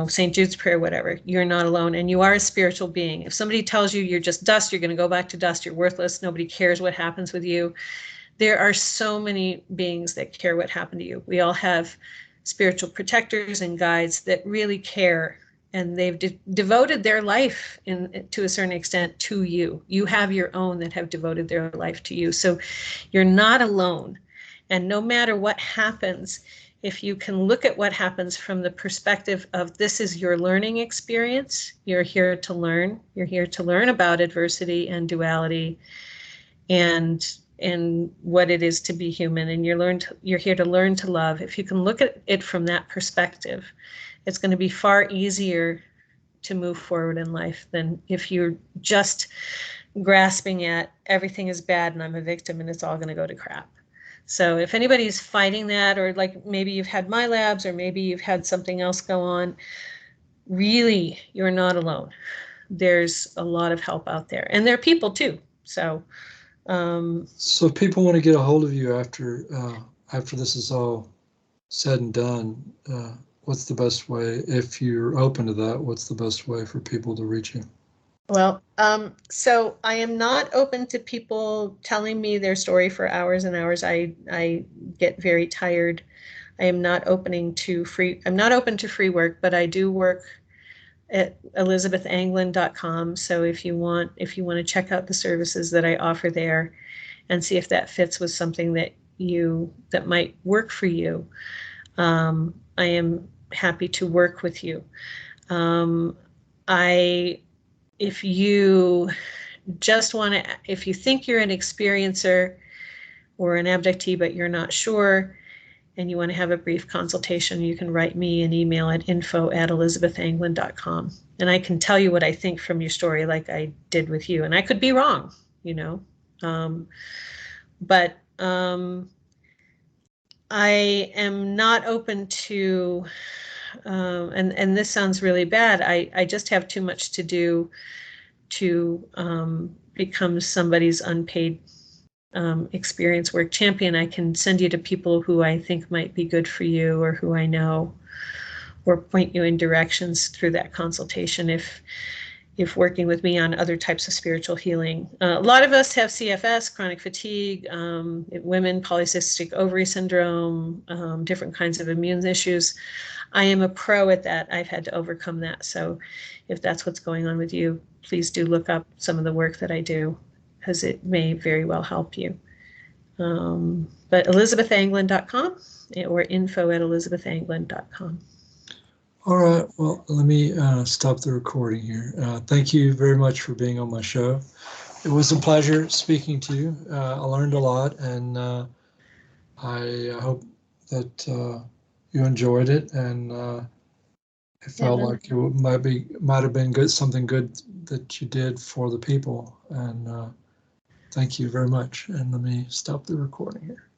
St. Jude's prayer, whatever. You're not alone, and you are a spiritual being. If somebody tells you you're just dust, you're going to go back to dust, you're worthless, nobody cares what happens with you, there are so many beings that care what happened to you. We all have spiritual protectors and guides that really care, and they've devoted their life to a certain extent to you. You have your own that have devoted their life to you. So you're not alone. And no matter what happens, if you can look at what happens from the perspective of, this is your learning experience, you're here to learn. You're here to learn about adversity and duality and what it is to be human. And you're here to learn to love. If you can look at it from that perspective, it's going to be far easier to move forward in life than if you're just grasping at everything is bad and I'm a victim and it's all going to go to crap. So if anybody's fighting that, or like maybe you've had my labs, or maybe you've had something else go on, really, you're not alone. There's a lot of help out there, and there are people too. So if people want to get a hold of you after this is all said and done, what's the best way? If you're open to that, what's the best way for people to reach you? Well, so I am not open to people telling me their story for hours and hours. I get very tired. I am not open to free work, but I do work at elizabethanglin.com. So if you want to check out the services that I offer there and see if that fits with something that might work for you, I am happy to work with you. If you think you're an experiencer or an abductee, but you're not sure, and you want to have a brief consultation, you can write me an email at info@elizabethanglin.com. And I can tell you what I think from your story, like I did with you. And I could be wrong, but I am not open to, and this sounds really bad, I just have too much to do to become somebody's unpaid experience work champion. I can send you to people who I think might be good for you, or who I know, or point you in directions through that consultation if working with me on other types of spiritual healing. A lot of us have CFS, chronic fatigue, women, polycystic ovary syndrome, different kinds of immune issues. I am a pro at that. I've had to overcome that. So if that's what's going on with you, please do look up some of the work that I do, because it may very well help you. But elizabethanglin.com or info@elizabethanglin.com. All right. Well, let me stop the recording here. Thank you very much for being on my show. It was a pleasure speaking to you. I learned a lot, and I hope that you enjoyed it, and it felt like it might have been good, something good that you did for the people. And thank you very much. And let me stop the recording here.